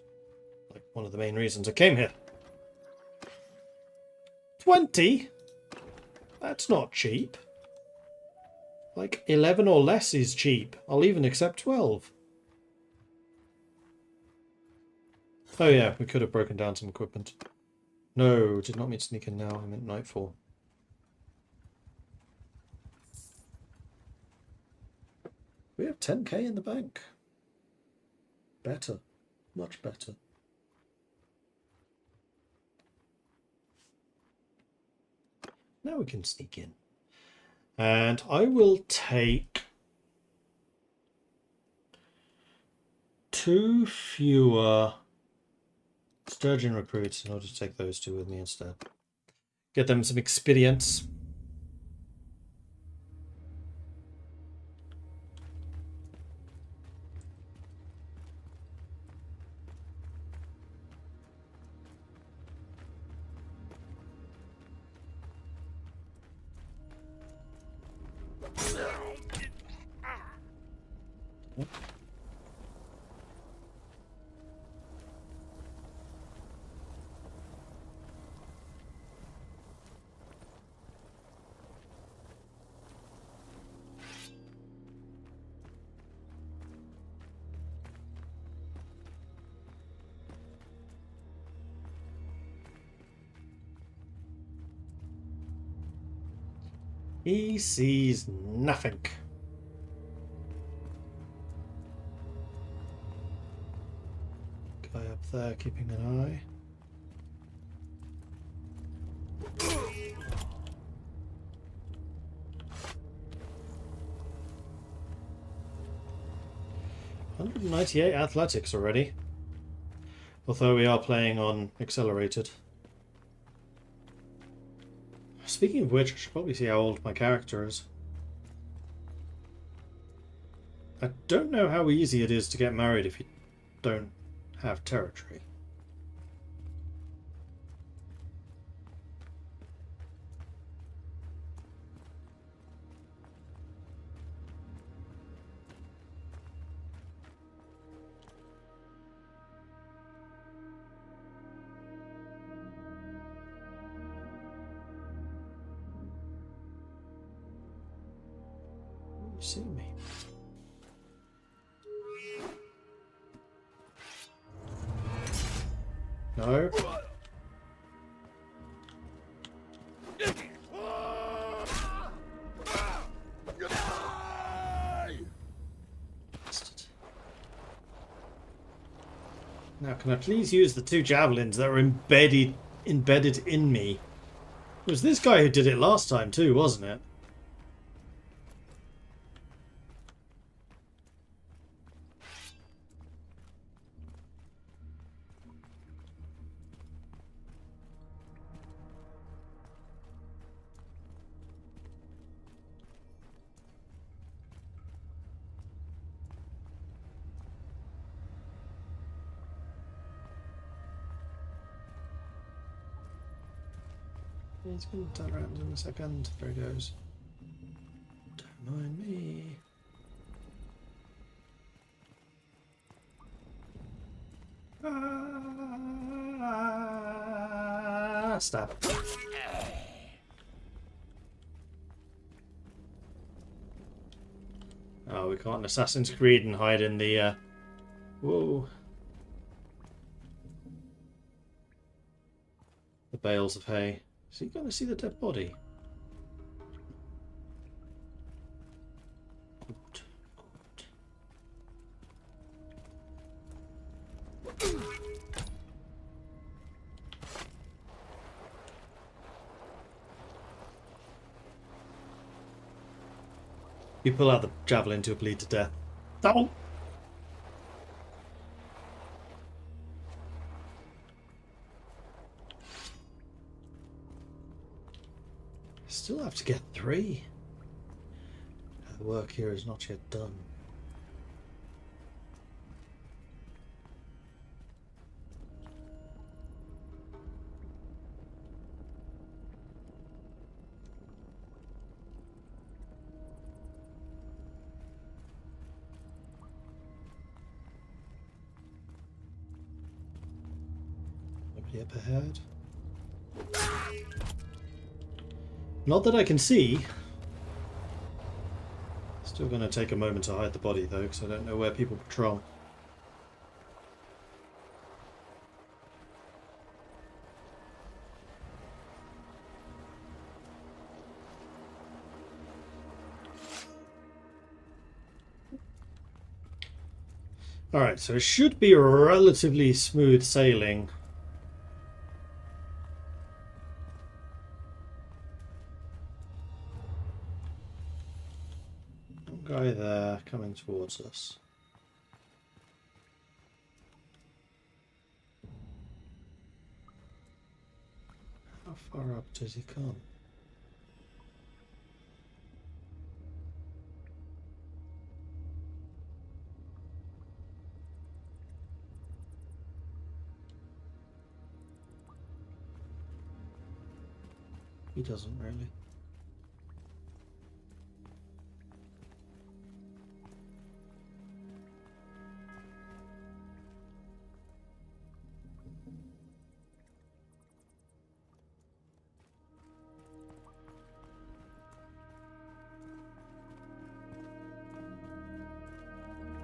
Like one of the main reasons I came here. 20? That's not cheap. Like 11 or less is cheap. I'll even accept 12. Oh yeah, we could have broken down some equipment. No, did not mean to sneak in now. I meant nightfall. We have 10k in the bank. Better. Much better. Now we can sneak in. And I will take 2 fewer sturgeon recruits, and I'll just take those 2 with me instead. Get them some experience. He sees nothing. Guy up there keeping an eye. $198 athletics already. Although we are playing on accelerated. Speaking of which, I should probably see how old my character is. I don't know how easy it is to get married if you don't have territory. You see me. No. Now, can I please use the 2 javelins that are embedded in me? It was this guy who did it last time too, wasn't it? He's going to turn around in a second. There he goes. Don't mind me. Stab. Oh, we can't Assassin's Creed and hide in the, whoa. The bales of hay. Is he going to see the dead body? Good. You pull out the javelin to bleed to death. Oh! Still have to get 3. The work here is not yet done. Nobody up ahead. Not that I can see. Still going to take a moment to hide the body though, because I don't know where people patrol. Alright, so it should be relatively smooth sailing. Guy there coming towards us. How far up does he come? He doesn't really.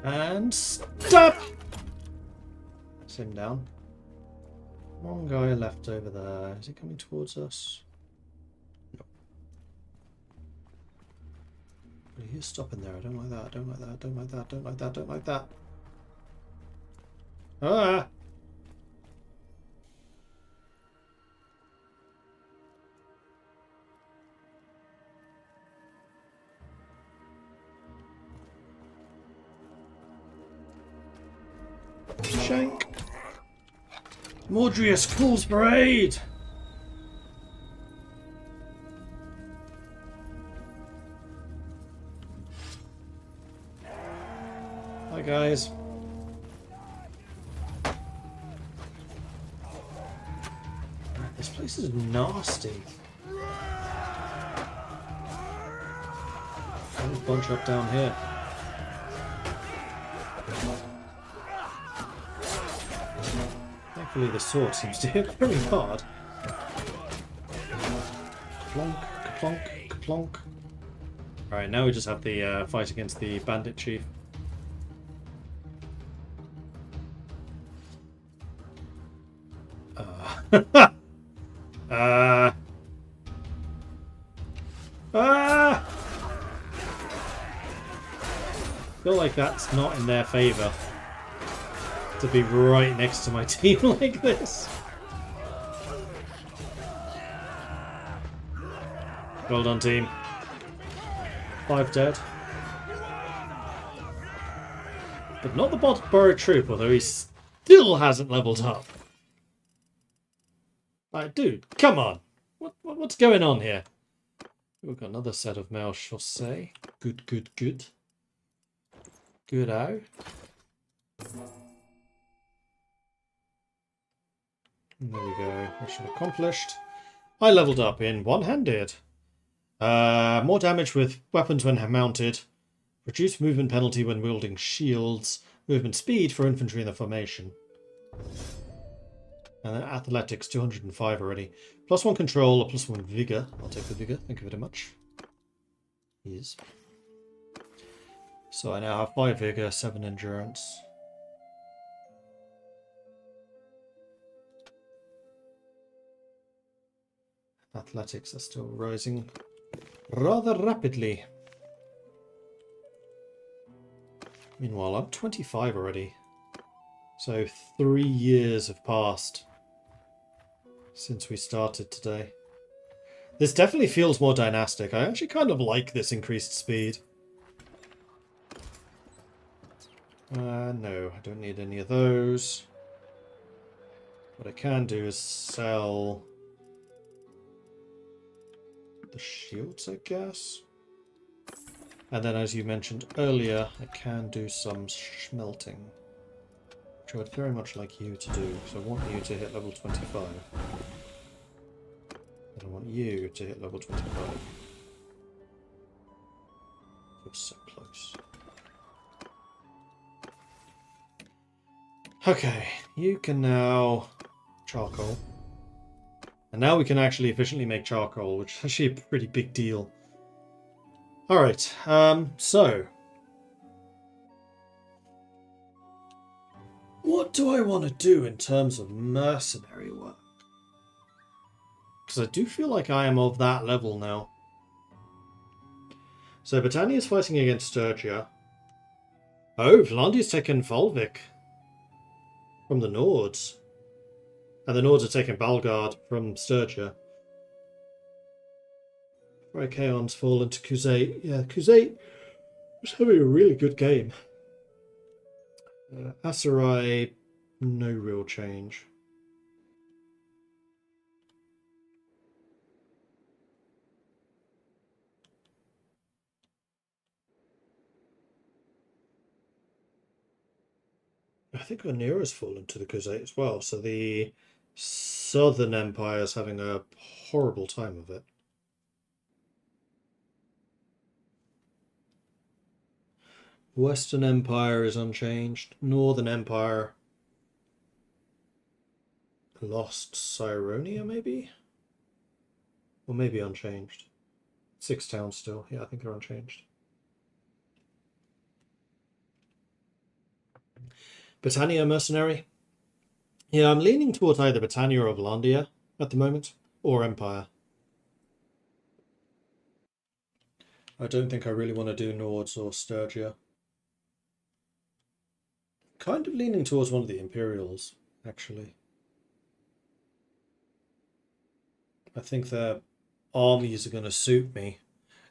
And stop! That's him down. One guy left over there. Is he coming towards us? No. But he is stopping there. I don't like that. I don't like that. I don't like that. I don't like that. I don't like that. Ah! Shank. Mordrius calls for aid. Hi guys. This place is nasty. There's a bunch up down here. Thankfully the sword seems to hit very hard. Plonk, plonk, plonk. Alright, now we just have the fight against the bandit chief. I feel like that's not in their favour. To be right next to my team like this. Well done, team. 5 dead. But not the Borough Troop, although he still hasn't leveled up. Like, dude, come on. What's going on here? We've got another set of mail chaussee. Good, good, good. Good-o. There we go. Mission accomplished. I leveled up in one-handed. More damage with weapons when mounted. Reduced movement penalty when wielding shields. Movement speed for infantry in the formation. And then athletics, 205 already. +1 control, or +1 vigor. I'll take the vigor, thank you very much. Yes. So I now have 5 vigor, 7 endurance. Athletics are still rising rather rapidly. Meanwhile, I'm 25 already. So 3 years have passed since we started today. This definitely feels more dynastic. I actually kind of like this increased speed. No, I don't need any of those. What I can do is sell the shields, I guess. And then, as you mentioned earlier, I can do some smelting. Which I would very much like you to do, because I want you to hit level 25. And I want you to hit level 25. You're so close. Okay, you can now charcoal. And now we can actually efficiently make charcoal, which is actually a pretty big deal. Alright, so what do I want to do in terms of mercenary work? Because I do feel like I am of that level now. So Britannia is fighting against Sturgia. Oh, Vlandia's taken Volvic from the Nords. And the Nords are taking Balgard from Sturgia. Raikaon's fallen to Khuzait. Yeah, Khuzait was having a really good game. Asarai, no real change. I think Rhaenyra's fallen to the Khuzait as well, so the Southern Empire is having a horrible time of it. Western Empire is unchanged. Northern Empire lost Cyronia, maybe? Or maybe unchanged. 6 towns still. Yeah, I think they're unchanged. Britannia mercenary? Yeah, I'm leaning towards either Britannia or Vlandia at the moment, or Empire. I don't think I really want to do Nords or Sturgia. Kind of leaning towards one of the Imperials, actually. I think their armies are going to suit me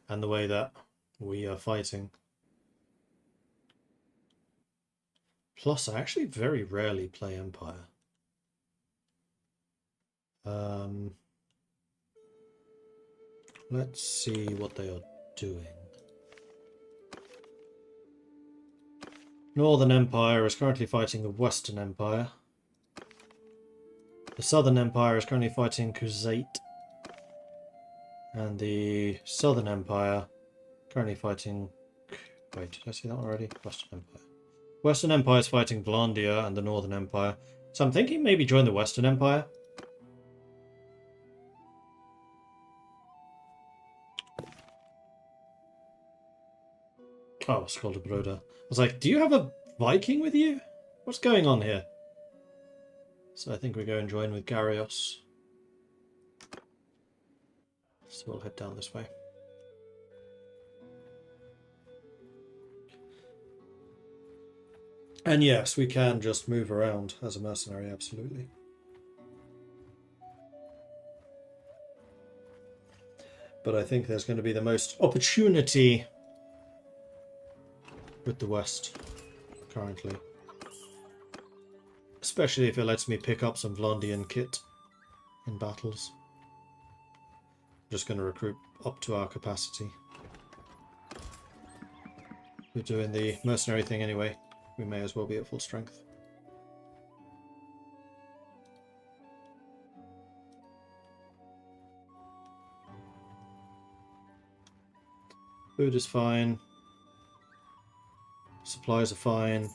and the way that we are fighting. Plus, I actually very rarely play Empire. Let's see what they are doing. Northern Empire is currently fighting the Western Empire. The Southern Empire is currently fighting Khuzait. And the Southern Empire currently fighting... Wait, did I see that one already? Western Empire. Western Empire is fighting Vlandia and the Northern Empire. So I'm thinking maybe join the Western Empire. Oh, Skoldabroda. I was like, do you have a Viking with you? What's going on here? So I think we go and join with Garios. So we'll head down this way. And yes, we can just move around as a mercenary, absolutely. But I think there's going to be the most opportunity with the West currently. Especially if it lets me pick up some Vlandian kit in battles. I'm just going to recruit up to our capacity. We're doing the mercenary thing anyway. We may as well be at full strength. Food is fine. Supplies are fine.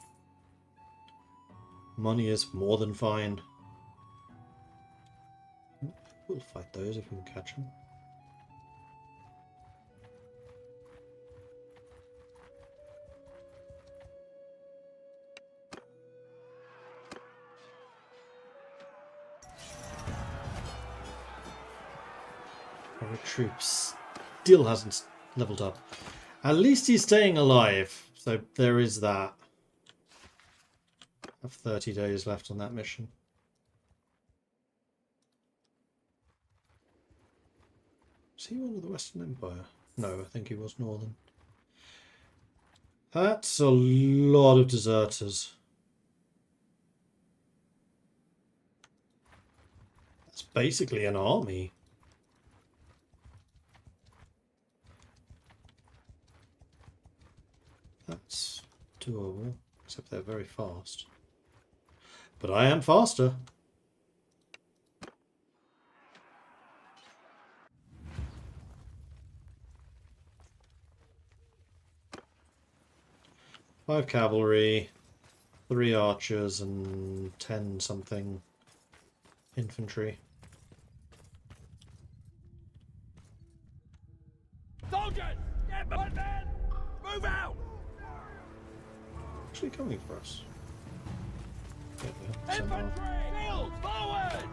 Money is more than fine. We'll fight those if we can catch them. Our troops still hasn't leveled up. At least he's staying alive, so there is that. I have 30 days left on that mission. Was he one of the Western Empire? No, I think he was Northern. That's a lot of deserters. That's basically an army. That's doable, except they're very fast. But I am faster. Five cavalry, 3 archers, and 10 something infantry. Soldiers! Get behind men! Move out! Actually coming for us. Get there, somehow. Infantry! Shields! Forward!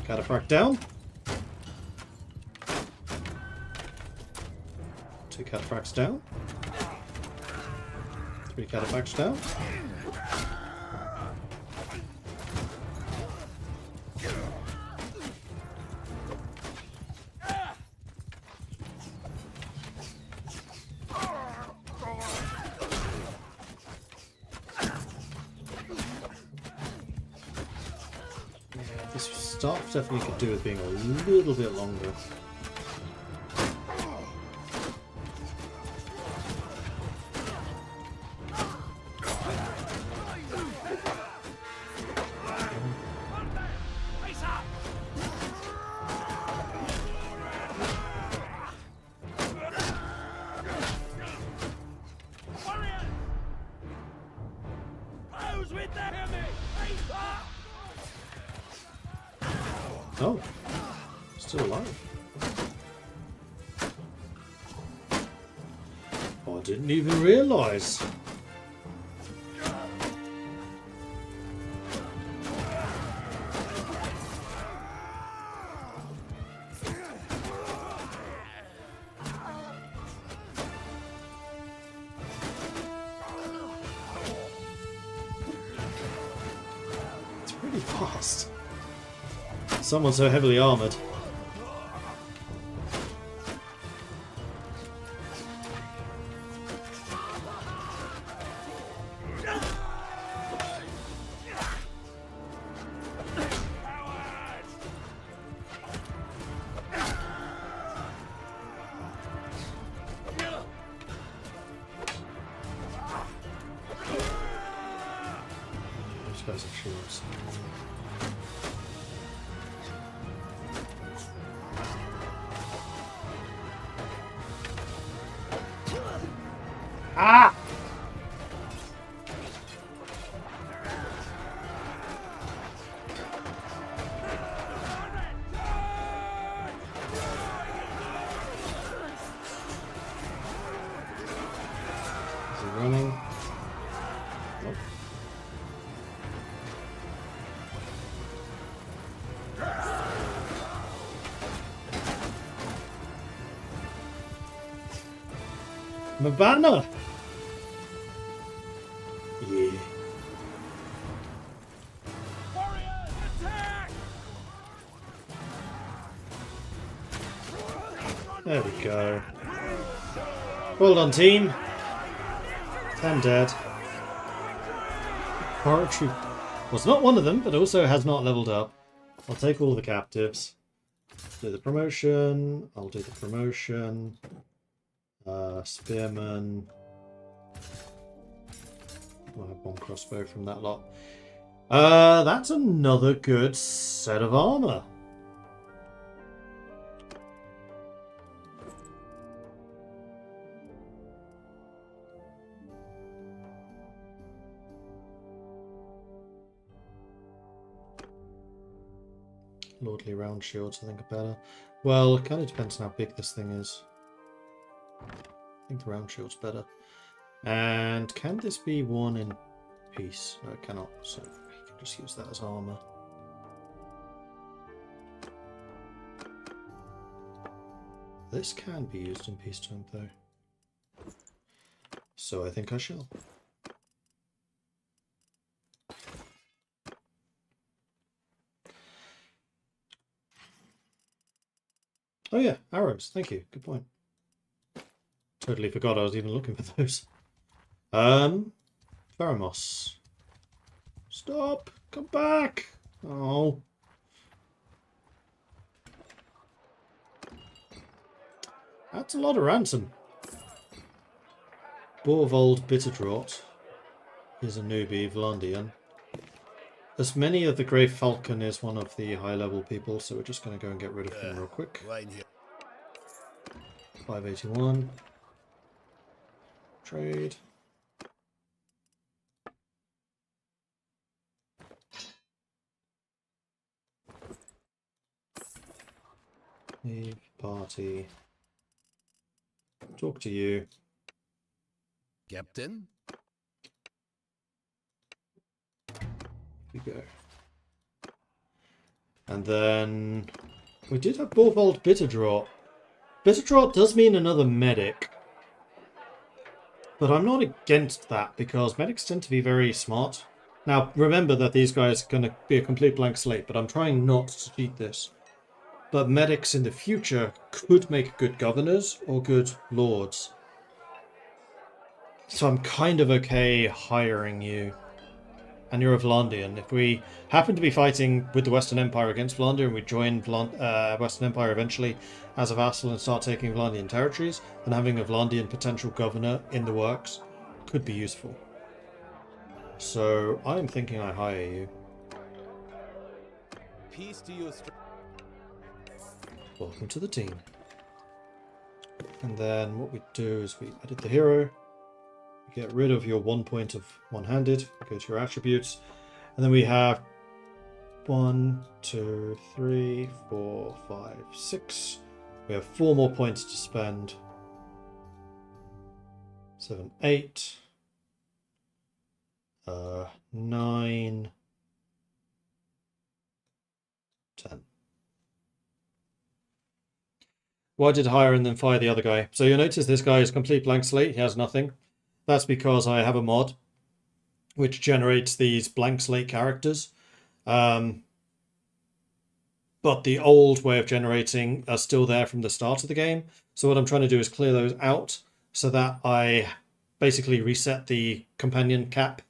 Cataphract down. 2 cataphracts down. 3 cataphracts down. This staff definitely could do with being a little bit longer. Face up! Warriors! Close with the enemy! Face up! Oh, still alive. Oh, I didn't even realise. It's pretty fast. Someone so heavily armoured. Those guys have shields. Ah! Is he running? Nope. My banner! Yeah. Warriors, attack! There we go. Well done, team. 10 dead. Pirate troop was not one of them, but also has not leveled up. I'll take all the captives. Do the promotion. I'll do the promotion. Spearman. We'll have one crossbow from that lot. That's another good set of armor. Lordly round shields, I think, are better. Well, it kind of depends on how big this thing is. I think the round shield's better. And can this be worn in peace? No, it cannot. So we can just use that as armor. This can be used in peacetime, though. So I think I shall. Oh yeah, arrows. Thank you. Good point. Totally forgot I was even looking for those. Pheromos. Stop! Come back! Oh. That's a lot of ransom. Borvold Bitterdraught is a newbie, Vlandian. As many of the Grey Falcon is one of the high-level people, so we're just going to go and get rid of him real quick. 581. Trade. Leave party. Talk to you. Captain? Here we go. And then we did have Borvold Bitterdraught. Bitterdraught does mean another medic. But I'm not against that because medics tend to be very smart. Now, remember that these guys are going to be a complete blank slate, but I'm trying not to cheat this. But medics in the future could make good governors or good lords. So I'm kind of okay hiring you. And you're a Vlandian. If we happen to be fighting with the Western Empire against Vlandia and we join Western Empire eventually as a vassal and start taking Vlandian territories, then having a Vlandian potential governor in the works could be useful. So I'm thinking I hire you. Peace to you. Welcome to the team. And then what we do is we edit the hero. We get rid of your 1 point of one-handed. Go to your attributes. And then we have 1, 2, 3, 4, 5, 6. We have 4 more points to spend. 7, 8. 9. 10. Why did hire and then fire the other guy? So you'll notice this guy is complete blank slate. He has nothing. That's because I have a mod which generates these blank slate characters. But the old way of generating are still there from the start of the game. So what I'm trying to do is clear those out so that I basically reset the companion cap,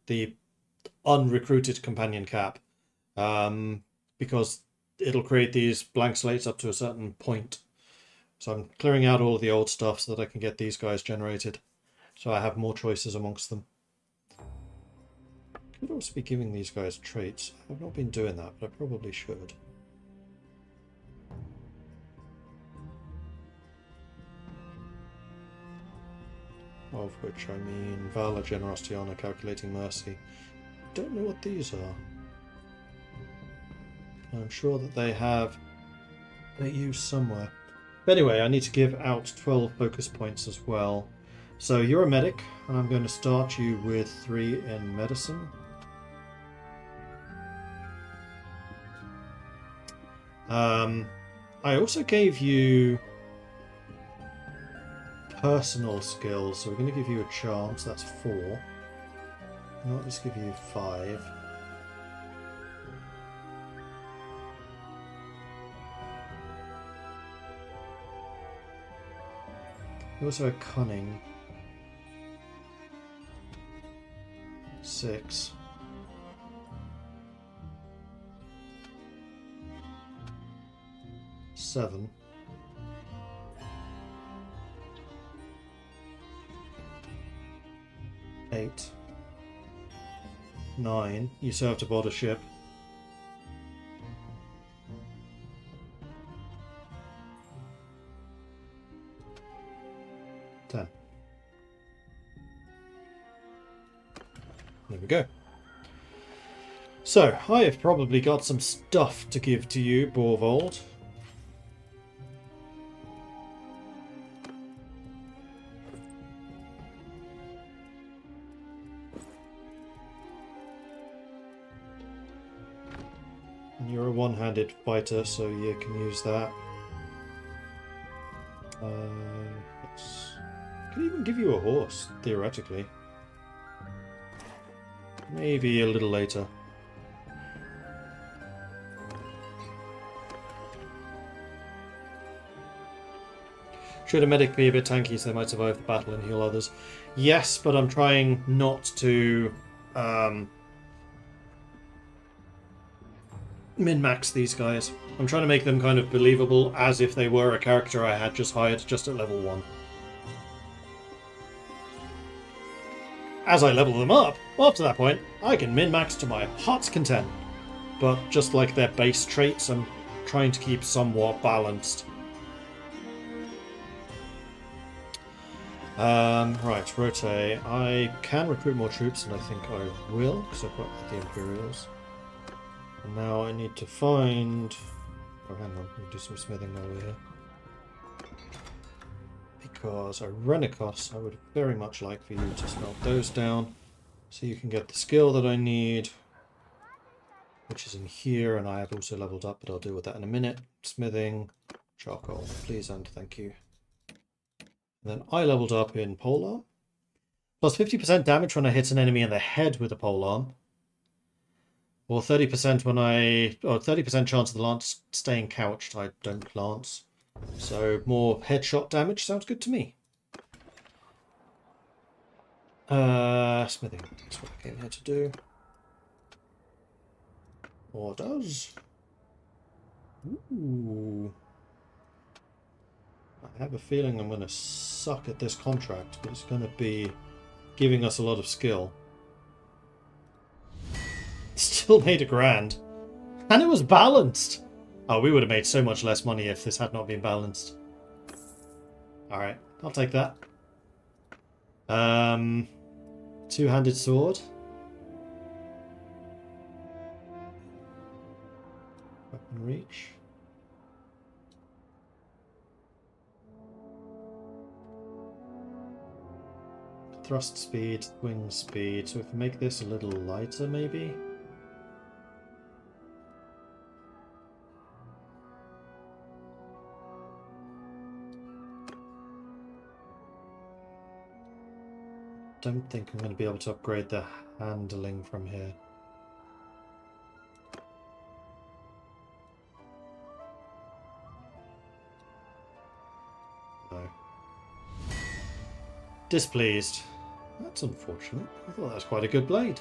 the unrecruited companion cap, because it'll create these blank slates up to a certain point. So I'm clearing out all of the old stuff so that I can get these guys generated. So I have more choices amongst them. Could also be giving these guys traits. I've not been doing that, but I probably should. Of which I mean Valor, Generosity, Honor, Calculating Mercy. Don't know what these are. I'm sure that they have their use somewhere. But anyway, I need to give out 12 focus points as well. So you're a medic, and I'm going to start you with 3 in medicine. I also gave you personal skills, so we're going to give you a chance. That's 4. I'll just give you 5. You also have cunning. 6. Seven. 8. 9. You still have to board a ship. There we go. So, I have probably got some stuff to give to you, Borvold. And you're a one-handed fighter, so you can use that. I could even give you a horse, theoretically. Maybe a little later. Should a medic be a bit tanky so they might survive the battle and heal others? Yes, but I'm trying not to min-max these guys. I'm trying to make them kind of believable as if they were a character I had just hired just at level 1. As I level them up, after that point, I can min-max to my heart's content. But just like their base traits, I'm trying to keep somewhat balanced. Right, rotate. I can recruit more troops, and I think I will, because I've got the Imperials. And now I need to find... Oh, hang on, we'll do some smithing while we're here. Because Irenicos, I would very much like for you to smelt those down, so you can get the skill that I need, which is in here, and I have also leveled up, but I'll deal with that in a minute. Smithing, charcoal, please and thank you. And then I leveled up in polearm. Plus 50% damage when I hit an enemy in the head with a polearm. Or 30% when or 30% chance of the lance staying couched. I don't lance. So more headshot damage sounds good to me. Smithing. That's what I came here to do. Or does. Ooh. I have a feeling I'm going to suck at this contract, but it's going to be giving us a lot of skill. Still made a grand. And it was balanced! Oh, we would have made so much less money if this had not been balanced. Alright, I'll take that. Two-handed sword. Weapon reach. Thrust speed, wing speed. So if we make this a little lighter, maybe? Don't think I'm going to be able to upgrade the handling from here. No. Displeased. That's unfortunate. I thought that was quite a good blade.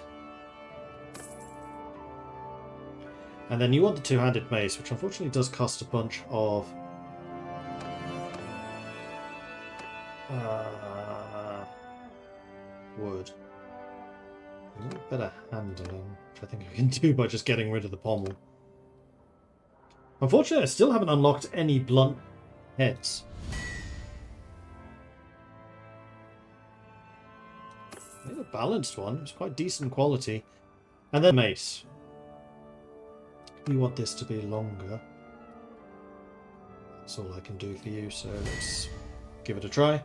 And then you want the two-handed mace, which unfortunately does cost a bunch of wood. You want better handling, which I think I can do by just getting rid of the pommel. Unfortunately, I still haven't unlocked any blunt heads. Made a balanced one. It's quite decent quality. And then mace. You want this to be longer. That's all I can do for you, so let's give it a try.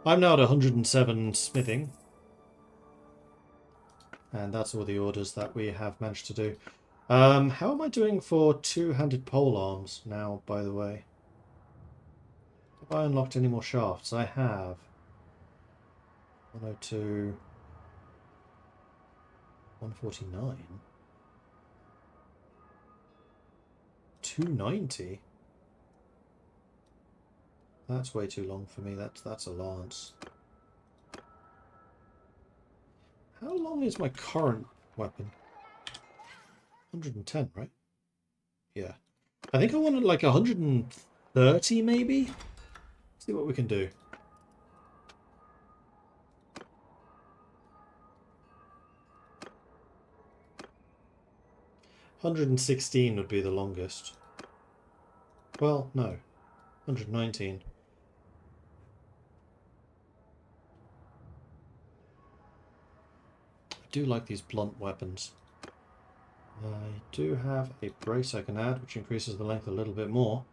I'm now at 107 smithing. And that's all the orders that we have managed to do. How am I doing for two-handed polearms now, by the way? Have I unlocked any more shafts? I have. 102... 149? 290? That's way too long for me. That's a lance. How long is my current weapon? 110, right? Yeah. I think I wanted like 130 maybe? See what we can do. 116 would be the longest. Well, no. 119. I do like these blunt weapons. I do have a brace I can add, which increases the length a little bit more.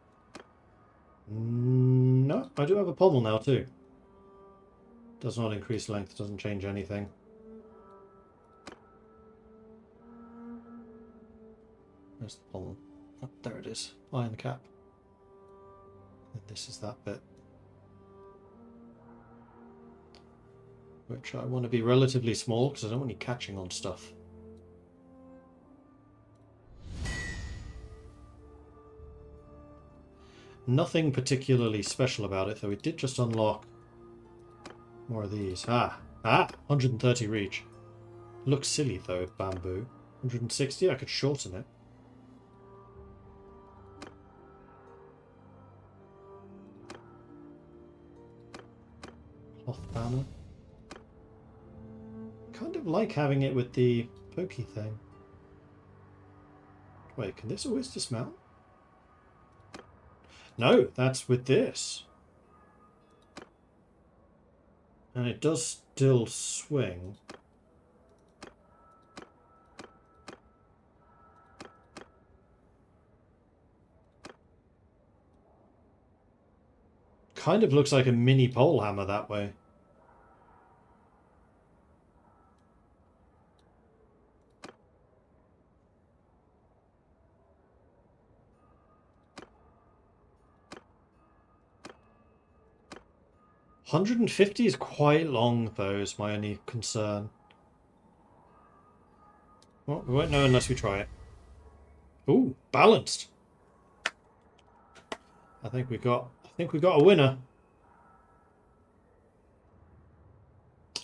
No, I do have a pommel now too. Does not increase length, doesn't change anything. Where's the pommel? Oh, there it is. Iron cap. And this is that bit. Which I want to be relatively small because I don't want you catching on stuff. Nothing particularly special about it, though we did just unlock more of these. 130 reach. Looks silly though, bamboo. 160, I could shorten it. Cloth banner. Kind of like having it with the pokey thing. Wait, can this always dismount? No, that's with this. And it does still swing. Kind of looks like a mini pole hammer that way. $150 is quite long, though, is my only concern. Well, we won't know unless we try it. Ooh, balanced. I think we got a winner.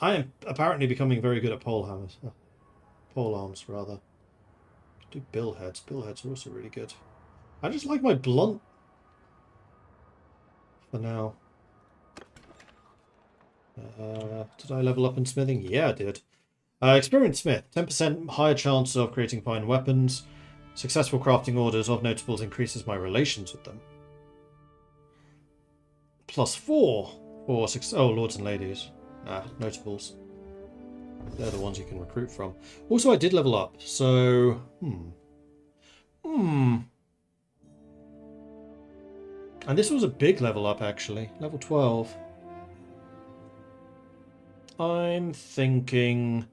I am apparently becoming very good at pole hammers. Pole arms, rather. Do bill heads. Bill heads are also really good. I just like my blunt for now. Did I level up in smithing? Yeah, I did. Experienced smith. 10% higher chance of creating fine weapons. Successful crafting orders of notables increases my relations with them. +4 for lords and ladies. Notables. They're the ones you can recruit from. Also, I did level up, so... And this was a big level up, actually. Level 12. I'm thinking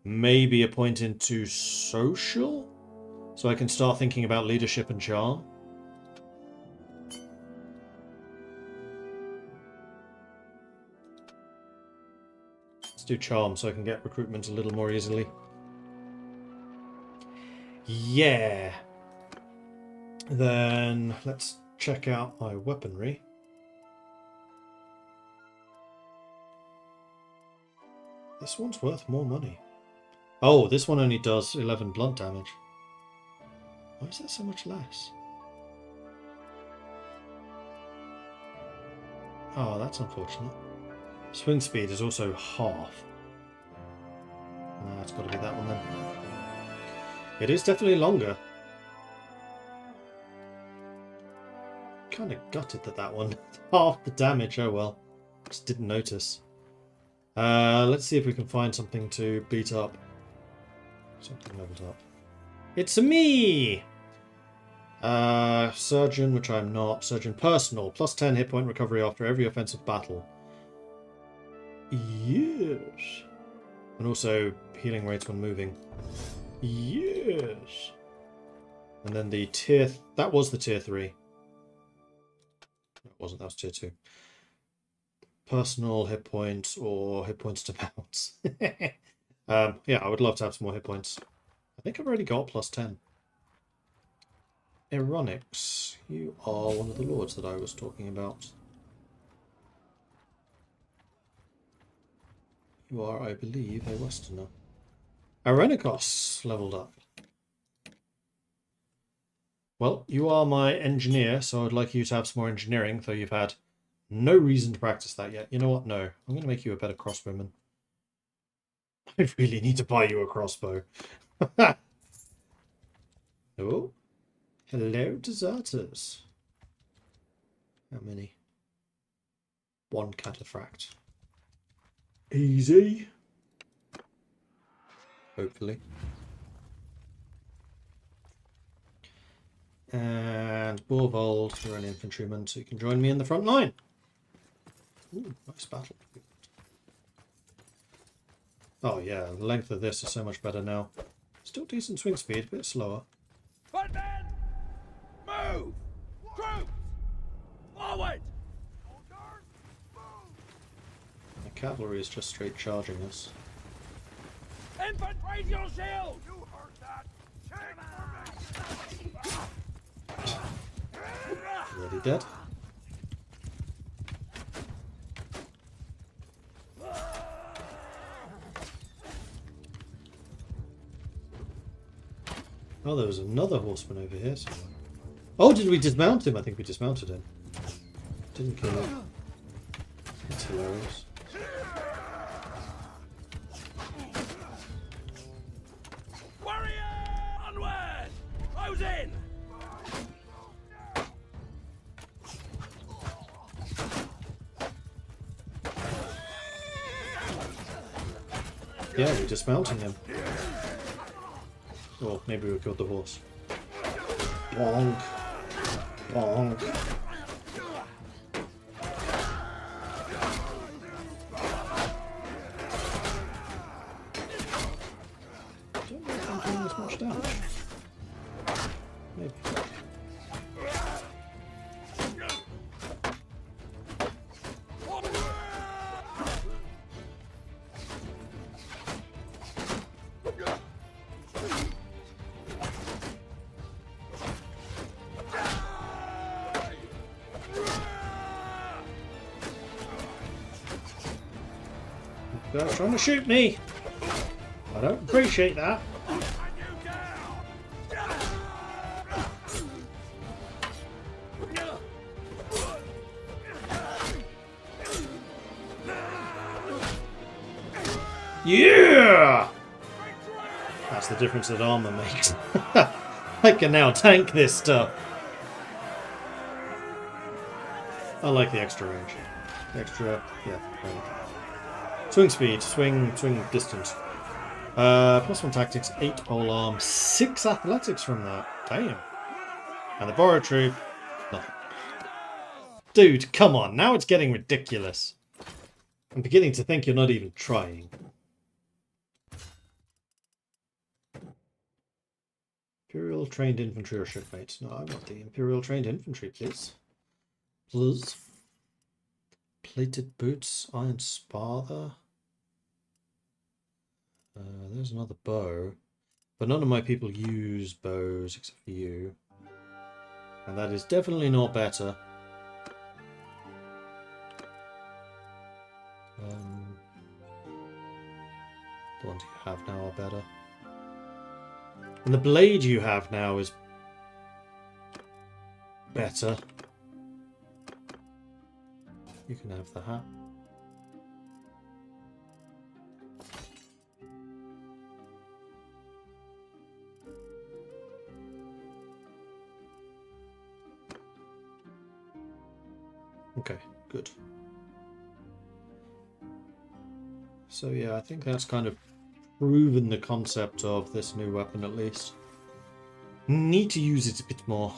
maybe a point into social, so I can start thinking about leadership and charm. Let's do charm so I can get recruitment a little more easily. Yeah. Then let's check out my weaponry. This one's worth more money. Oh, this one only does 11 blunt damage. Why is that so much less? Oh, that's unfortunate. Swing speed is also half. It's got to be that one then. It is definitely longer. Kind of gutted that one. Half the damage, oh well. Just didn't notice. Let's see if we can find something to beat up. Something leveled up. It's a me! Surgeon, which I'm not. Surgeon personal. +10 hit point recovery after every offensive battle. Yes. And also healing rates when moving. Yes. And then the tier... That was the tier 3. It wasn't, that was tier 2. Personal hit points or hit points to bounce. Yeah, I would love to have some more hit points. I think I've already got +10. Ironics, you are one of the lords that I was talking about. You are, I believe, a Westerner. Irenicos leveled up. Well, you are my engineer, so I'd like you to have some more engineering, though you've had no reason to practice that yet. You know what? No. I'm going to make you a better crossbowman. I really need to buy you a crossbow. Oh, hello, deserters. How many? One cataphract. Easy. Hopefully. And Borvold, you're an infantryman, so you can join me in the front line. Ooh, nice battle. Oh yeah, the length of this is so much better now. Still decent swing speed, a bit slower. Front men! Move! Troops! Forward! The cavalry is just straight charging us. Infantry to your shield! You heard that! Already dead. Oh, there was another horseman over here somewhere. Oh, did we dismount him? I think we dismounted him. Didn't kill him. That's hilarious. Warrior! Onward! Close in! Yeah, we're dismounting him. Or maybe we killed the horse. Bonk. Bonk. Don't know if I'm doing this much damage. Maybe. They're trying to shoot me. I don't appreciate that. Yeah! That's the difference that armor makes. I can now tank this stuff. I like the extra range. Extra, yeah. Right. Swing speed, swing distance. +1 tactics, 8 polearm, 6 athletics from that. Damn. And the borrowed troop, nothing. Dude, come on, now it's getting ridiculous. I'm beginning to think you're not even trying. Imperial trained infantry or shipmates? No, I want the Imperial trained infantry, please. Please. Plated boots, iron spather. There's another bow. But none of my people use bows except for you. And that is definitely not better. The ones you have now are better. And the blade you have now is better. You can have the hat. Okay, good. So yeah, I think that's kind of proven the concept of this new weapon at least. Need to use it a bit more.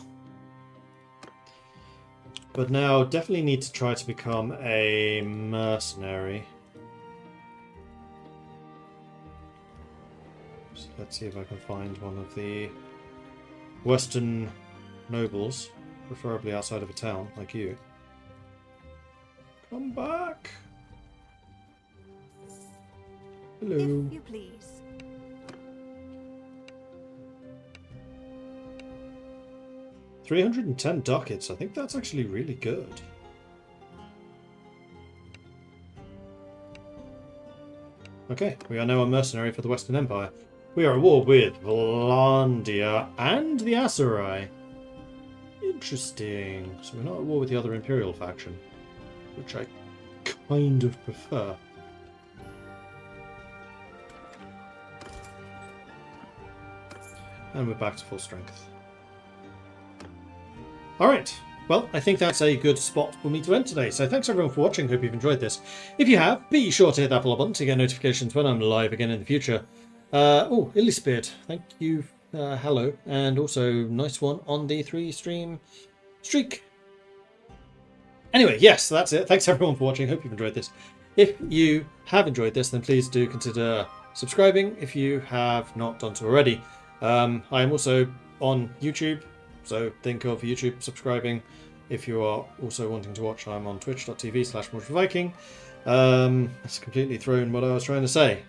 But now definitely need to try to become a mercenary. So let's see if I can find one of the Western nobles, preferably outside of a town like you. Come back! Hello. If you please. $310 ducats. I think that's actually really good. Okay, we are now a mercenary for the Western Empire. We are at war with Vlandia and the Aserai. Interesting. So we're not at war with the other Imperial faction, which I kind of prefer. And we're back to full strength. Alright, well, I think that's a good spot for me to end today. So thanks everyone for watching, hope you've enjoyed this. If you have, be sure to hit that follow button to get notifications when I'm live again in the future. Oh, Illyspirit, thank you, hello, and also nice one on the 3-stream streak. Anyway, yes, that's it. Thanks everyone for watching, hope you've enjoyed this. If you have enjoyed this, then please do consider subscribing if you have not done so already. I am also on YouTube, so think of YouTube subscribing. If you are also wanting to watch, I'm on twitch.tv/MortalViking. That's completely thrown what I was trying to say.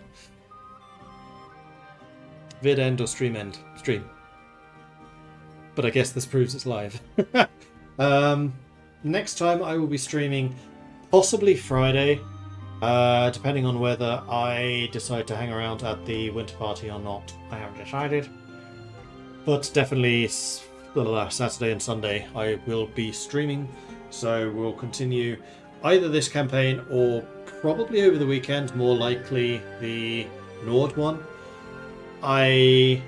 Vid end or stream end? Stream. But I guess this proves it's live. Next time I will be streaming possibly Friday, depending on whether I decide to hang around at the winter party or not. I haven't decided. But definitely Saturday and Sunday I will be streaming, so we'll continue either this campaign or probably over the weekend, more likely the Nord one. I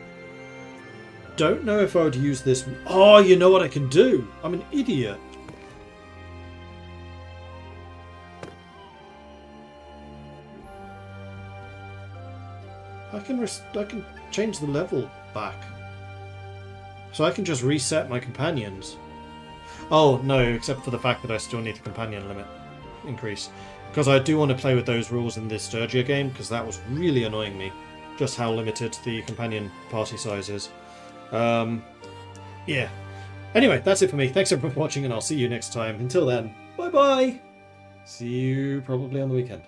don't know if I would use this. Oh, you know what I can do? I'm an idiot. I can change the level back. So I can just reset my companions. Oh, no, except for the fact that I still need the companion limit increase. Because I do want to play with those rules in this Sturgia game, because that was really annoying me. Just how limited the companion party size is. Yeah. Anyway, that's it for me. Thanks everyone for watching, and I'll see you next time. Until then, bye-bye! See you probably on the weekend.